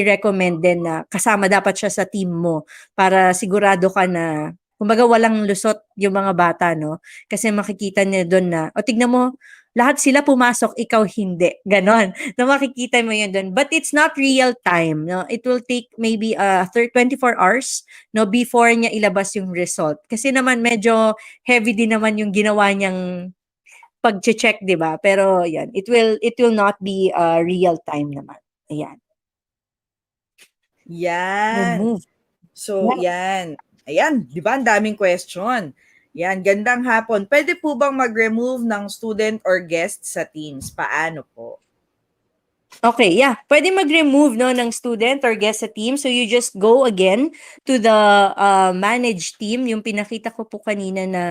recommend din na kasama dapat siya sa team mo para sigurado ka na kumbaga walang lusot yung mga bata, no? Kasi makikita niya doon na tignan mo, lahat sila pumasok, ikaw hindi. Ganon. Na makikita mo yun doon. But it's not real time, no? It will take maybe 24 hours, no, before niya ilabas yung result. Kasi naman medyo heavy din naman yung ginawa niyang pag-check, 'di ba? Pero yan, it will not be real time naman. Ayan. Yan. Remove. So, yan. Ayan, di ba? Ang daming question. Yan, gandang hapon. Pwede po bang mag-remove ng student or guest sa Teams? Paano po? Okay, yeah. Pwede mag-remove, no, ng student or guest sa team. So you just go again to the manage team, yung pinakita ko po kanina na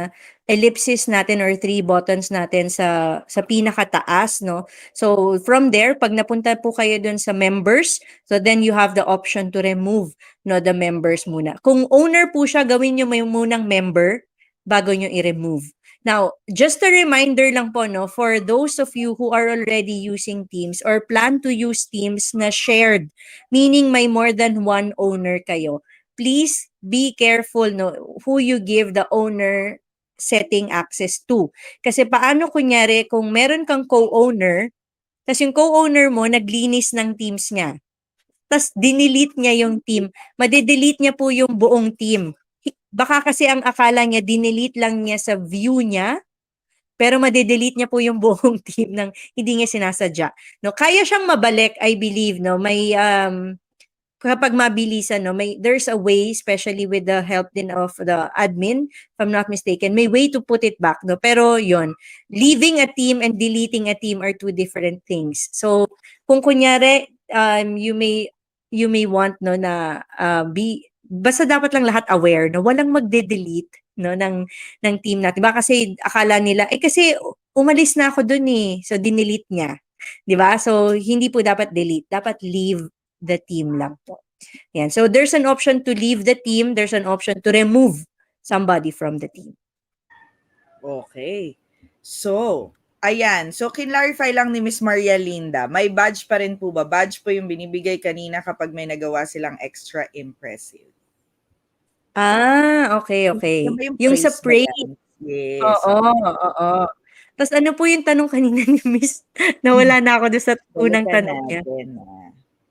ellipsis natin or 3 buttons natin sa pinakataas, no. So from there, pag napunta po kayo dun sa members, so then you have the option to remove, no, the members muna. Kung owner po siya, gawin niyo may munang member bago niyo i-remove. Now, just a reminder lang po, no, for those of you who are already using Teams or plan to use Teams na shared, meaning may more than one owner kayo, please be careful, no, who you give the owner setting access to. Kasi paano kunyari kung meron kang co-owner, tas yung co-owner mo naglinis ng Teams niya, tas dinelete niya yung team, madedelete niya po yung buong team. Baka kasi ang akala niya, dinelete lang niya sa view niya, pero madedelete niya po yung buong team ng hindi niya sinasadya. No, kaya siyang mabalik, I believe, no. May kapag mabilisan, no, there's a way, especially with the help din of the admin, if I'm not mistaken, may way to put it back, no. Pero yon, leaving a team and deleting a team are two different things. So, kung kunyari, you may want, no, na basta dapat lang lahat aware, no, walang magde-delete, no, ng team natin. Diba kasi akala nila, kasi umalis na ako dun so dinelete niya. 'Di ba? So hindi po dapat delete, dapat leave the team lang po. Yan. So there's an option to leave the team, there's an option to remove somebody from the team. Okay. So, ayan. So, kinlarify lang ni Miss Maria Linda, may badge pa rin po ba? Badge po yung binibigay kanina kapag may nagawa silang extra impressive. Okay. Yung sa praise ba praise. yan? Yes. Oo. Tapos ano po yung tanong kanina ni Miss? Nawala na ako doon sa unang Balikan tanong niya. natin na.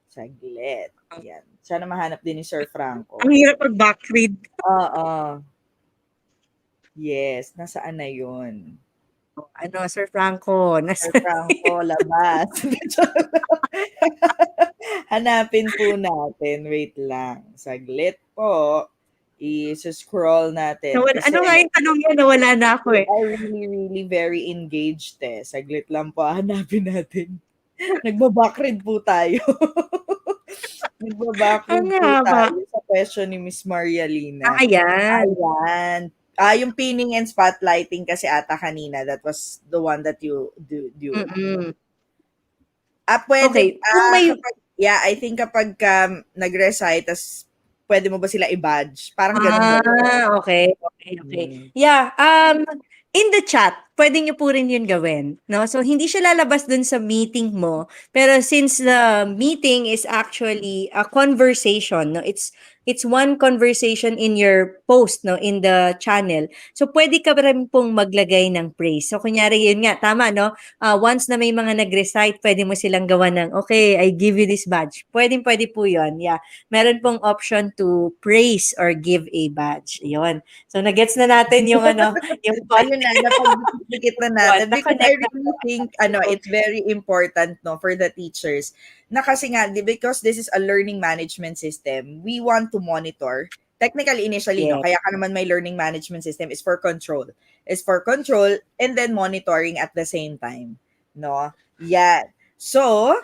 Saglit. Yan. Sana mahanap din ni Sir Franco. Ang hirap mag-backread. Oo. Yes. Nasaan na yun? Sir Franco. Sir Franco, labas. Hanapin po natin. Wait lang. Saglit po. I-scroll natin. Ano nga yung tanong niya? Nawala na ako I really very engaged Saglit lang po. Hanapin natin. Nagbabackread po tayo. Nagbabackread po tayo sa question ni Miss Maria Lina. Ayan. Yung pinning and spotlighting kasi ata kanina, that was the one that you do. Pwede. Okay. I think kapag nag-recite, tas pwede mo ba sila i-badge? Parang ganun. Okay. Yeah, in the chat, pwede nyo po rin yun gawin, no? So, hindi siya lalabas dun sa meeting mo, pero since the meeting is actually a conversation, no? It's one conversation in your post, no? In the channel. So, pwede ka rin pong maglagay ng praise. So, kunyari, yun nga, tama, no? Once na may mga nag-recite, pwede mo silang gawa ng, okay, I give you this badge. Pwede po yun, yeah. Meron pong option to praise or give a badge. Yun. So, nagets na natin yung yung ayun na, napag-dikit na natin. Because I really think, it's very important, no, for the teachers. Na kasi nga, because this is a learning management system, we want to monitor. Technically, initially, no, kaya ka naman may learning management system is for control. It's for control and then monitoring at the same time. No? Yeah. So,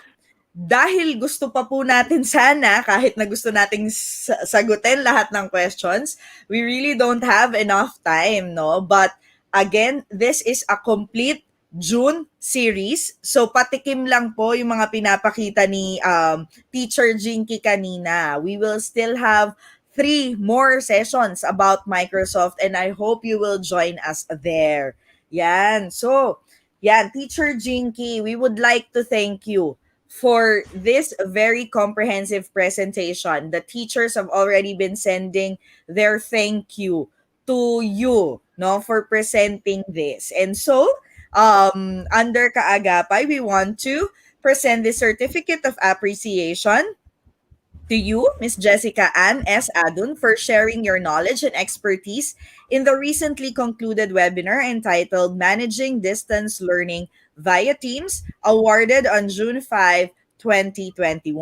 dahil gusto pa po natin sana, kahit na gusto nating sagutin lahat ng questions, we really don't have enough time, no? But again, this is a complete June series. So, patikim lang po yung mga pinapakita ni Teacher Jinky kanina. We will still have 3 more sessions about Microsoft and I hope you will join us there. Yan. So, yan, Teacher Jinky, we would like to thank you for this very comprehensive presentation. The teachers have already been sending their thank you to you, no, for presenting this. And so, under Kaagapay, we want to present the certificate of appreciation to you, Ms. Jessica Ann S. Adun, for sharing your knowledge and expertise in the recently concluded webinar entitled Managing Distance Learning via Teams, awarded on June 5, 2021,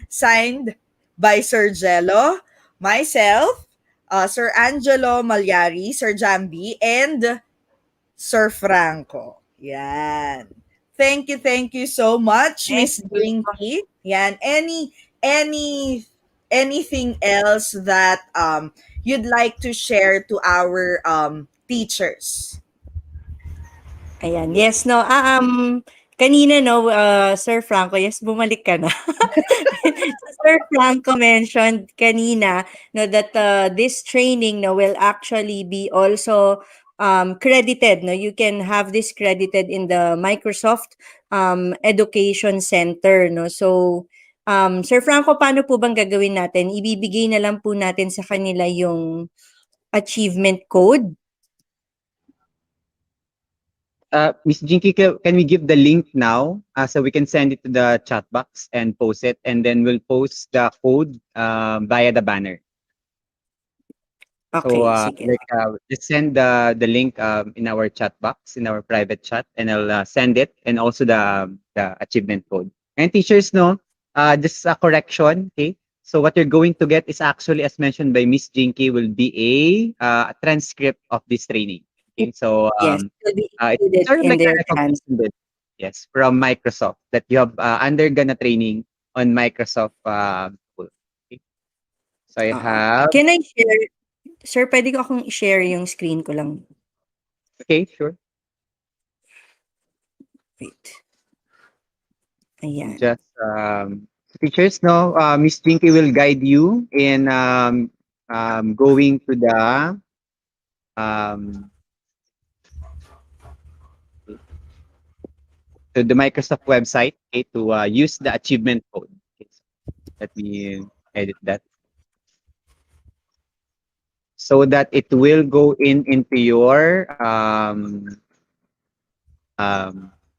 signed by Sir Jello, myself, Sir Angelo Malyari, Sir Jambi, and Sir Franco. Yan. Thank you so much, Miss Dinky. Yan. Anything else that you'd like to share to our teachers? Ayan. Yes, no. Kanina, no, Sir Franco, yes, bumalik ka na. Sir Franco mentioned kanina, no, that this training, no, will actually be also credited. No, you can have this credited in the Microsoft Education Center. No, so Sir Franco, paano po bang gagawin natin? Ibibigay na lang po natin sa kanila yung achievement code. Miss Jinky, can we give the link now so we can send it to the chat box and post it, and then we'll post the code via the banner. Okay, So sige. just send the link in our chat box, in our private chat, and I'll send it, and also the achievement code. And teachers, no, just a correction, okay? So what you're going to get is actually, as mentioned by Miss Jinky, will be a transcript of this training. Okay, so Yes, it will be it's included sort of in like a their recognition bit, yes, from Microsoft, that you have undergone a training on Microsoft. Okay. So I have, Can I share? Sir, pwede ko akong i-share yung screen ko lang. okay, sure. Wait. Ayan. Just teachers, no, Miss Jinky will guide you in going to the Microsoft website, okay, to use the achievement code. Okay, so let me edit that so that it will go into your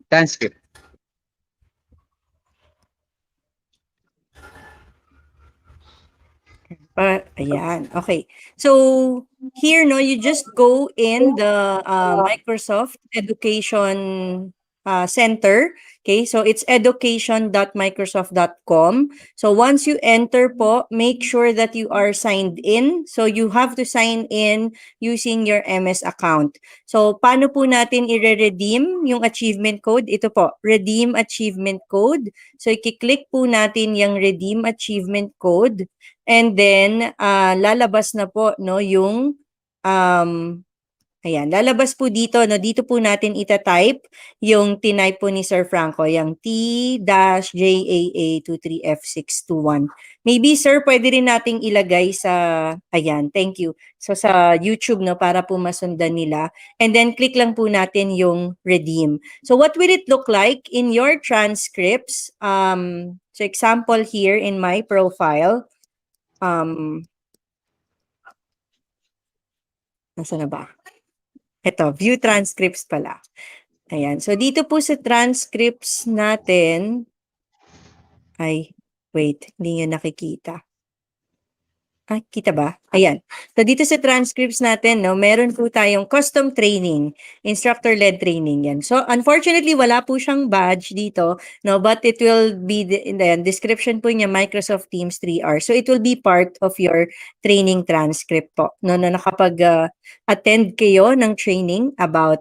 transcript. Ayan. Okay. So, here, no, you just go in the Microsoft Education Center. Okay, so it's education.microsoft.com. So once you enter po, make sure that you are signed in. So you have to sign in using your MS account. So paano po natin i-redeem yung achievement code? Ito po, redeem achievement code. So i-click po natin yung redeem achievement code. And then lalabas na po, no, yung ayan, lalabas po dito, no, dito po natin ita-type yung tinype po ni Sir Franco, yung T-JAA23F621. Maybe, sir, pwede rin nating ilagay sa, ayan, thank you. So, sa YouTube, no, para po masundan nila. And then, click lang po natin yung redeem. So, what will it look like in your transcripts? So, example here in my profile, nasa na ba? Ito, view transcripts pala. Ayan. So, dito po sa transcripts natin, ay, wait, hindi nyo nakikita. Ah, kita ba? Ayan. So, dito sa transcripts natin, no, meron po tayong custom training, instructor-led training yan. So, unfortunately, wala po siyang badge dito, no, but it will be, in the description po niya, Microsoft Teams 3R. So, it will be part of your training transcript po, no, na nakapag-attend kayo ng training about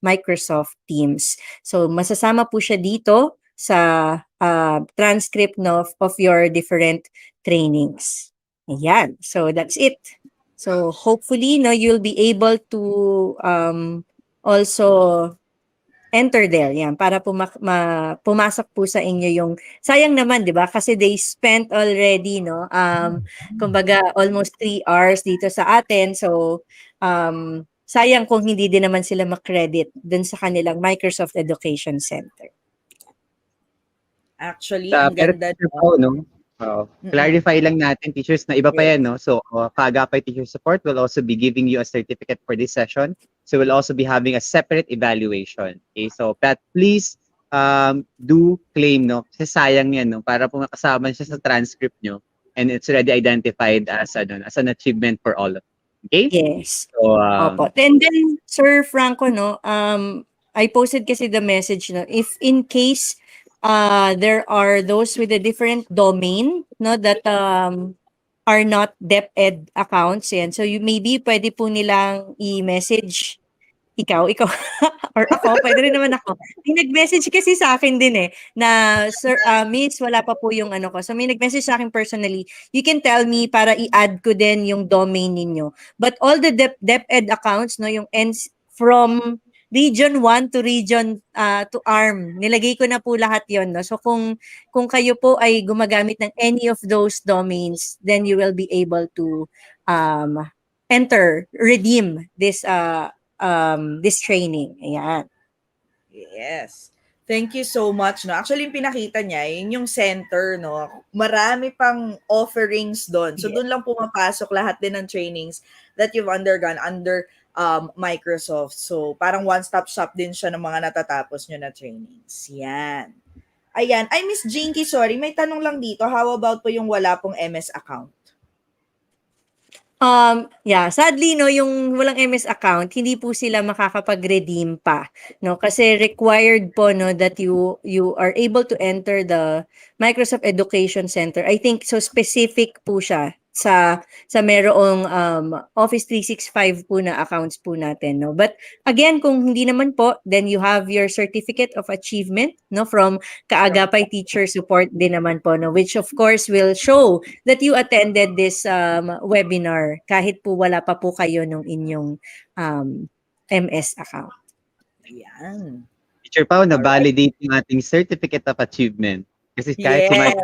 Microsoft Teams. So, masasama po siya dito sa transcript of your different trainings. Ayan. So that's it. So hopefully you'll be able to also enter there, yan, para pumasok po sa inyo yung, sayang naman, di ba? Kasi they spent already, kumbaga, almost 3 hours dito sa atin. So, sayang kung hindi din naman sila makredit dun sa kanilang Microsoft Education Center. Actually, ang Pero ganda. teacher Pao, no? Clarify lang natin, teachers, na iba pa yan, no? So, Kaagapay Teacher Support will also be giving you a certificate for this session. So, we'll also be having a separate evaluation. Okay? So, but please do claim, no? Kasi sayang yan, no? Para po makasama siya sa transcript nyo. And it's already identified as an achievement for all of you. Okay? Yes. So, Opo. And then, Sir Franco, I posted kasi the message, if in case there are those with a different domain, that are not DepEd accounts, yan. So, maybe pwede po nilang i-message ikaw, or ako, pwede rin naman ako. May nag-message kasi sa akin din na, Sir, Miss, wala pa po yung ano ko. So, may nag-message sa akin personally. You can tell me para i-add ko din yung domain ninyo. But all the DepEd accounts, yung ends from Region 1 to Region to ARM, nilagay ko na po lahat yon, no? So, kung kayo po ay gumagamit ng any of those domains, then you will be able to redeem this training. Ayan. Yes. Thank you so much, no. Actually, yung pinakita niya, yun yung center, no. Marami pang offerings doon. So, doon lang pumapasok lahat din ng trainings that you've undergone under Microsoft. So, parang one-stop shop din siya ng mga natatapos nyo na trainings. Yan. Ayan. Ay, Miss Jinky, sorry, may tanong lang dito. How about po yung wala pong MS account? Yeah, sadly, yung walang MS account, hindi po sila makakapag-redeem pa, kasi required po, that you are able to enter the Microsoft Education Center. I think so specific po siya sa merong Office 365 po na accounts po natin, But again, kung hindi naman po, then you have your certificate of achievement, from Kaagapay Teacher Support din naman po, which of course will show that you attended this webinar kahit po wala pa po kayo nung inyong MS account. Yan. Teacher Pao, na-validate yung ating certificate of achievement. Kasi kahit correct.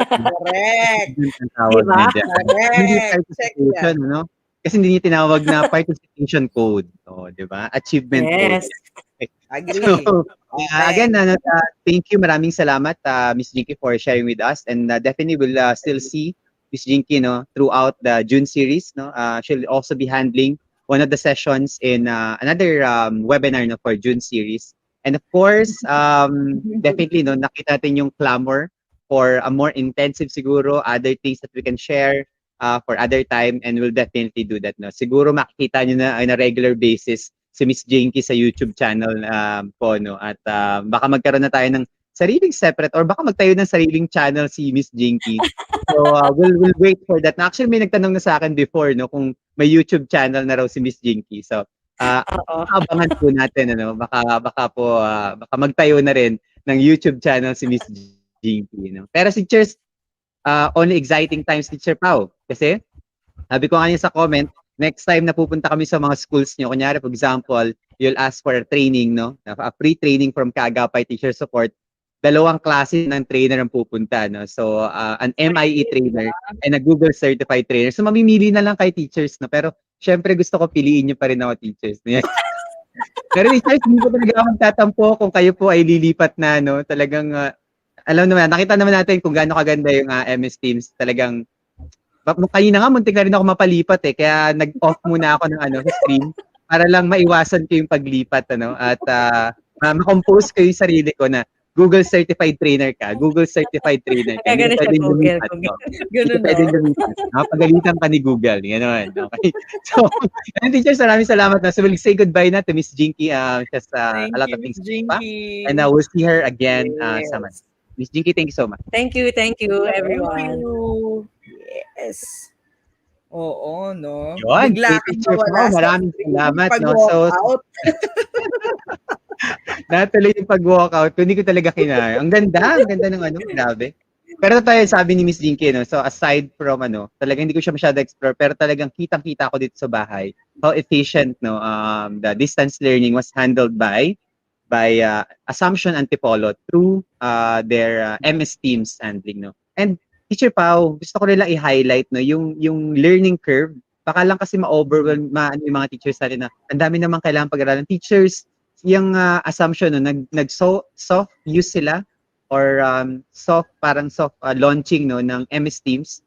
ang tawag Diba? niya dyan. Hindi participation, no? Kasi hindi niya tinawag na participation code. Di ba? Achievement code. Agree. So, again, thank you. Maraming salamat, Miss Jinky, for sharing with us. And definitely we'll still see Miss Jinky, throughout the June series. She'll also be handling one of the sessions in another webinar for June series. And of course, definitely, nakita natin yung clamor for a more intensive siguro, other things that we can share for other time, and we'll definitely do that. Siguro makikita nyo na on a regular basis si Miss Jinky sa YouTube channel po, at baka magkaroon na tayo ng sariling separate, or baka magtayo ng sariling channel si Miss Jinky. So we'll wait for that. Actually, may nagtanong na sa akin before, kung may YouTube channel na raw si Miss Jinky. So abangan po natin, baka magtayo na rin ng YouTube channel si Miss Jinky. Pero si Teachers, only exciting times, Teacher Pao. Kasi, sabi ko nga sa comment, next time na pupunta kami sa mga schools nyo, kunyari, for example, you'll ask for a training, a free training from Kaagapay Teacher Support, 2 klase ng trainer ang pupunta. So, an MIE trainer and a Google Certified Trainer. So, mamimili na lang kay teachers. Pero, syempre, gusto ko piliin nyo pa rin ako, teachers. Pero, teachers, hindi ko talaga magtatampo kung kayo po ay lilipat na, talagang, alam naman, nakita naman natin kung gaano kaganda yung MS Teams. Talagang, kanina nga, muntik na rin ako mapalipat kaya nag-off muna ako ng screen para lang maiwasan ko yung paglipat, at ma-compose ko yung sarili ko na Google Certified Trainer ka, Google Certified Trainer ka. Hindi ka pwedeng lumipat. Hindi ka pwedeng lumipat. Pagalitan ka ni Google. Gano'n. Okay. So, teachers, maraming salamat. So, we'll say goodbye na to Miss Jinky. Just a lot of things. And we'll see her again sa Monday. Miss Jinky, thank you so much. Thank you, everyone. Thank you. Yes. Oo, 'no? Yun, Bigla kay kang Teacher nawala Pao, sa maraming screen salamat, pag 'no. So, walkout. natuloy yung pag-walkout ko, hindi ko talaga kinaya. Ang ganda ng ano, grabe. Pero tayo sabi ni Miss Jinky, no, so aside from ano, talagang hindi ko siya masyado explore, pero talagang kitang-kita ko dito sa bahay how efficient no the distance learning was handled by Assumption Antipolo through their MS Teams handling, no. And Teacher Pau, gusto ko rin lang i-highlight no yung learning curve. Baka lang kasi ma-overwhelm ano yung mga teachers natin na ang dami naman kailangan pag-aralan. Teachers, yung assumption no soft use sila or soft launching no ng MS Teams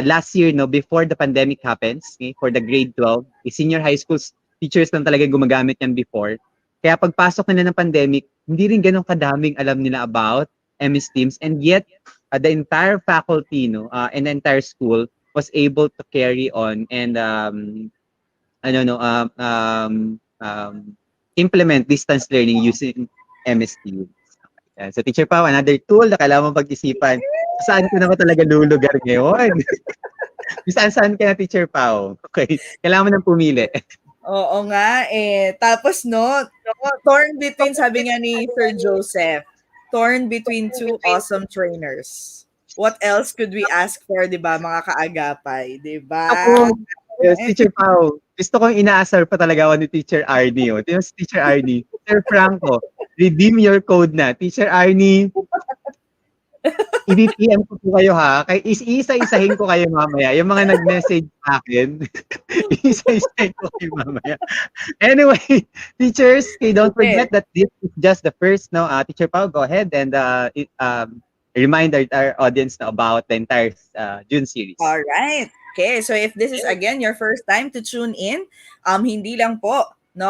last year no before the pandemic happens, okay, for the grade 12, senior high schools teachers lang talaga gumagamit yan before. Kaya pagpasok nila ng pandemic, hindi rin ganun kadaming alam nila about MS Teams, and yet the entire faculty no and the entire school was able to carry on and ano no implement distance learning using MS Teams. Yan. So Teacher Pao, another tool na kailangan mong pag-isipan. Saan ka na ba talaga lulugar ngayon? Saan-saan ka na, Teacher Pao? Okay. Kailangan mo nang pumili. Oo nga, eh. Tapos 'no, torn between sabi nga ni Sir Joseph, torn between two awesome trainers. What else could we ask for, 'di ba, mga kaagapay, 'di ba? Ako, yes, Teacher Pao. Gusto kong inaasar pa talaga ako ni Teacher Arnie. Oh. Tingnan si Teacher Arnie. Sir Franco, redeem your code na. Teacher Arnie, i-PM ko po kayo ha. Kay isa-isahin ko kayo mamaya. Yung mga nag-message sa akin, isa-isahin ko kayo mamaya. Anyway, teachers, okay, don't forget that this is just the first, no? Teacher Pao, go ahead and remind our audience na about the entire June series. All right. Okay, so if this is again your first time to tune in, hindi lang po no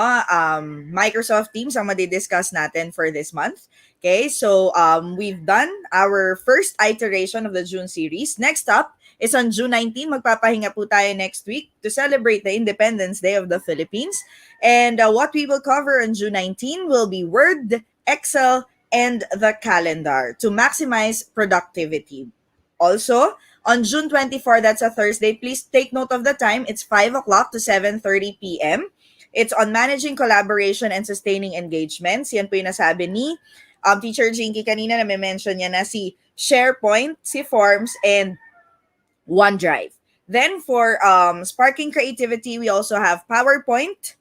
Microsoft Teams ang madi-discuss natin for this month. Okay, so we've done our first iteration of the June series. Next up is on June 19. Magpapahinga po tayo next week to celebrate the Independence Day of the Philippines. And what we will cover on June 19 will be Word, Excel, and the calendar to maximize productivity. Also, on June 24, that's a Thursday, please take note of the time. It's 5 o'clock to 7:30 p.m. It's on managing collaboration and sustaining engagements. Yan po yung nasabi ni Teacher Jinky kanina na may mention niya na si SharePoint, si Forms, and OneDrive. Then for sparking creativity, we also have PowerPoint,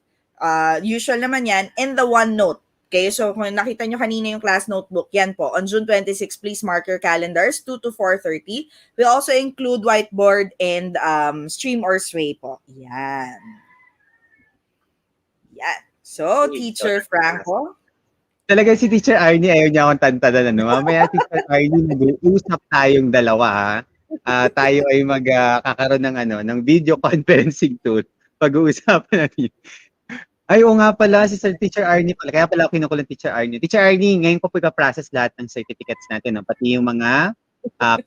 usual naman yan, and the OneNote. Okay, so kung nakita nyo kanina yung class notebook, yan po. On June 26, please mark your calendars, 2 to 4:30. We also include whiteboard and stream or sway po. Yan. Yan. So, Teacher Franco. Talaga si Teacher Arnie, ayaw niya akong tantanan. Ano? Mamaya, Teacher Arnie, mag-uusap tayong dalawa. Ha? Tayo ay magkakaroon ng video conferencing tool. Pag-uusapan natin. Ay, oo nga pala, si Sir Teacher Arnie pala. Kaya pala ako kinukulang Teacher Arnie. Teacher Arnie, ngayon po ipa-process lahat ng certificates natin, no? Pati yung mga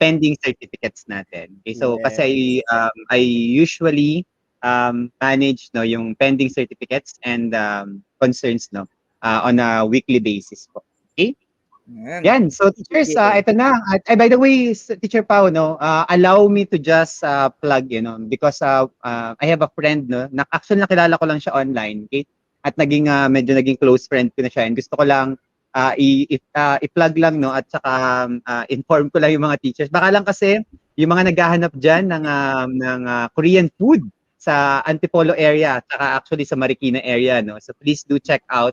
pending certificates natin. Okay, so kasi I usually manage no yung pending certificates and concerns no on a weekly basis po. Okay? Yan. So teachers, ito na. By the way, Teacher Pao, no, allow me to just plug, because I have a friend, no, na actually nakilala ko lang siya online, okay? At medyo naging close friend ko na siya. And gusto ko lang i-plug lang, no, at saka inform ko lang yung mga teachers. Baka lang kasi yung mga naghahanap diyan ng Korean food sa Antipolo area, saka actually sa Marikina area, no. So please do check out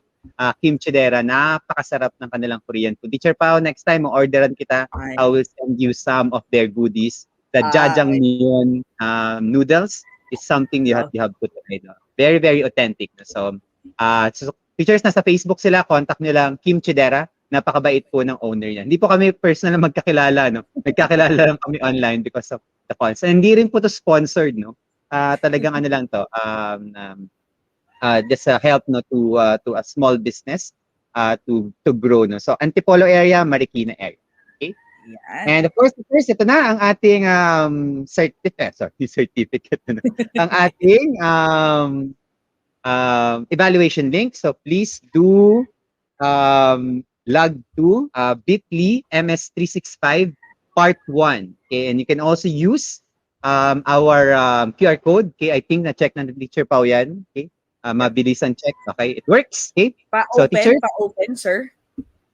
Kim Chidera. Napakasarap ng kanilang Korean food. Teacher Pao, next time orderan kita, I will send you some of their goodies. The jajangmyeon noodles is something you have to try. No? Very, very authentic. No? So teachers, nasa Facebook sila, contact nyo lang Kim Chidera. Napakabait po ng owner niya. Hindi po kami personal na magkakilala, no? Nagkakilala lang kami online because of the calls. And hindi rin po to sponsored, no? Talagang ano lang to, just help no to a small business to grow, no. So Antipolo area, Marikina area. Okay? Yeah. And of course, first ito na ang ating certificate no? Ang ating evaluation link. So please do log to bit.ly MS365 part 1. Okay? And you can also use our QR code. Okay, I think na-check na ng Teacher Pao yan. Okay, mabilisan check. Okay, it works. Okay, so teacher, Pa-open, sir.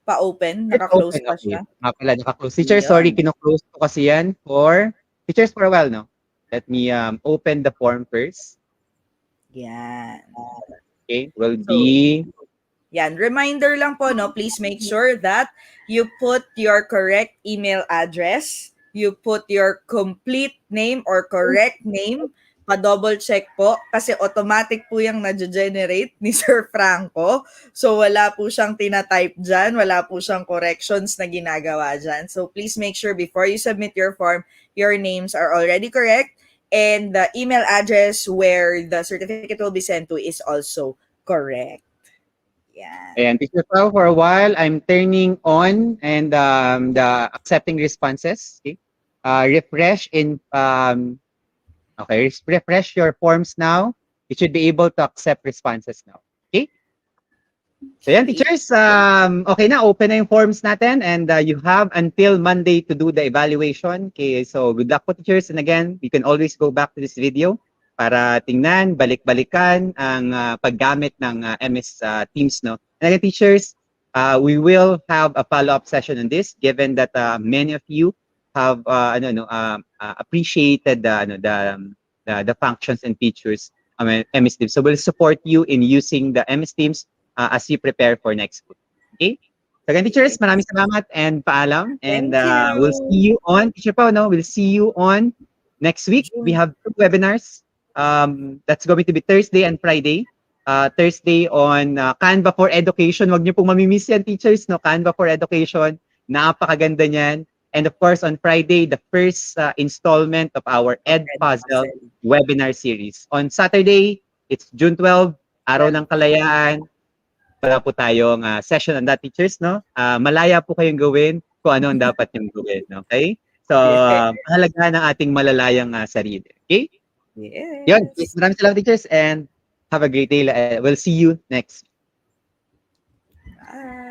Pa-open, it's naka-close open. pa Okay, siya. pala naka-close. Teacher, sorry, Yun. kino-close ko kasi yan for teachers for a while, no? Let me open the form first. Yan. Okay, will So, be yan. Reminder lang po, no? Please make sure that you put your correct email address, you put your complete name or correct name, pa-double check po kasi automatic po yung na-generate ni Sir Franco. So, wala po siyang tina-type dyan, wala po siyang corrections na ginagawa dyan. So, please make sure before you submit your form, your names are already correct and the email address where the certificate will be sent to is also correct. Yeah. and Teacher Pao, for a while, I'm turning on and the accepting responses. Okay, refresh in okay, refresh your forms now. You should be able to accept responses now. Okay. So yan, teachers, okay na, open na yung forms natin and you have until Monday to do the evaluation. Okay, so good luck po teachers. And again, you can always go back to this video para tingnan, balik-balikan ang paggamit ng MS Teams, no? And again, teachers, we will have a follow-up session on this given that many of you have appreciated the functions and features of MS Teams. So we'll support you in using the MS Teams as you prepare for next week. Okay? So again, teachers, maraming salamat and paalam. And Thank you. we'll see you on, Teacher Pao, no? We'll see you on next week. We have 2 webinars. That's going to be Thursday and Friday. Thursday on Canva for Education. Huwag niyo pong mamimiss yan, teachers, no? Canva for Education. Napakaganda niyan. And of course, on Friday, the first installment of our Ed Puzzle webinar series. On Saturday, it's June 12, Araw ng Kalayaan. Wala po tayong session on that, teachers, no? Malaya po kayong gawin kung ano ang dapat niyong gawin, okay? So, mahalaga ng ating malalayang sarili, okay? Yes. Yun, maraming salamat, teachers, and have a great day. We'll see you next. Bye.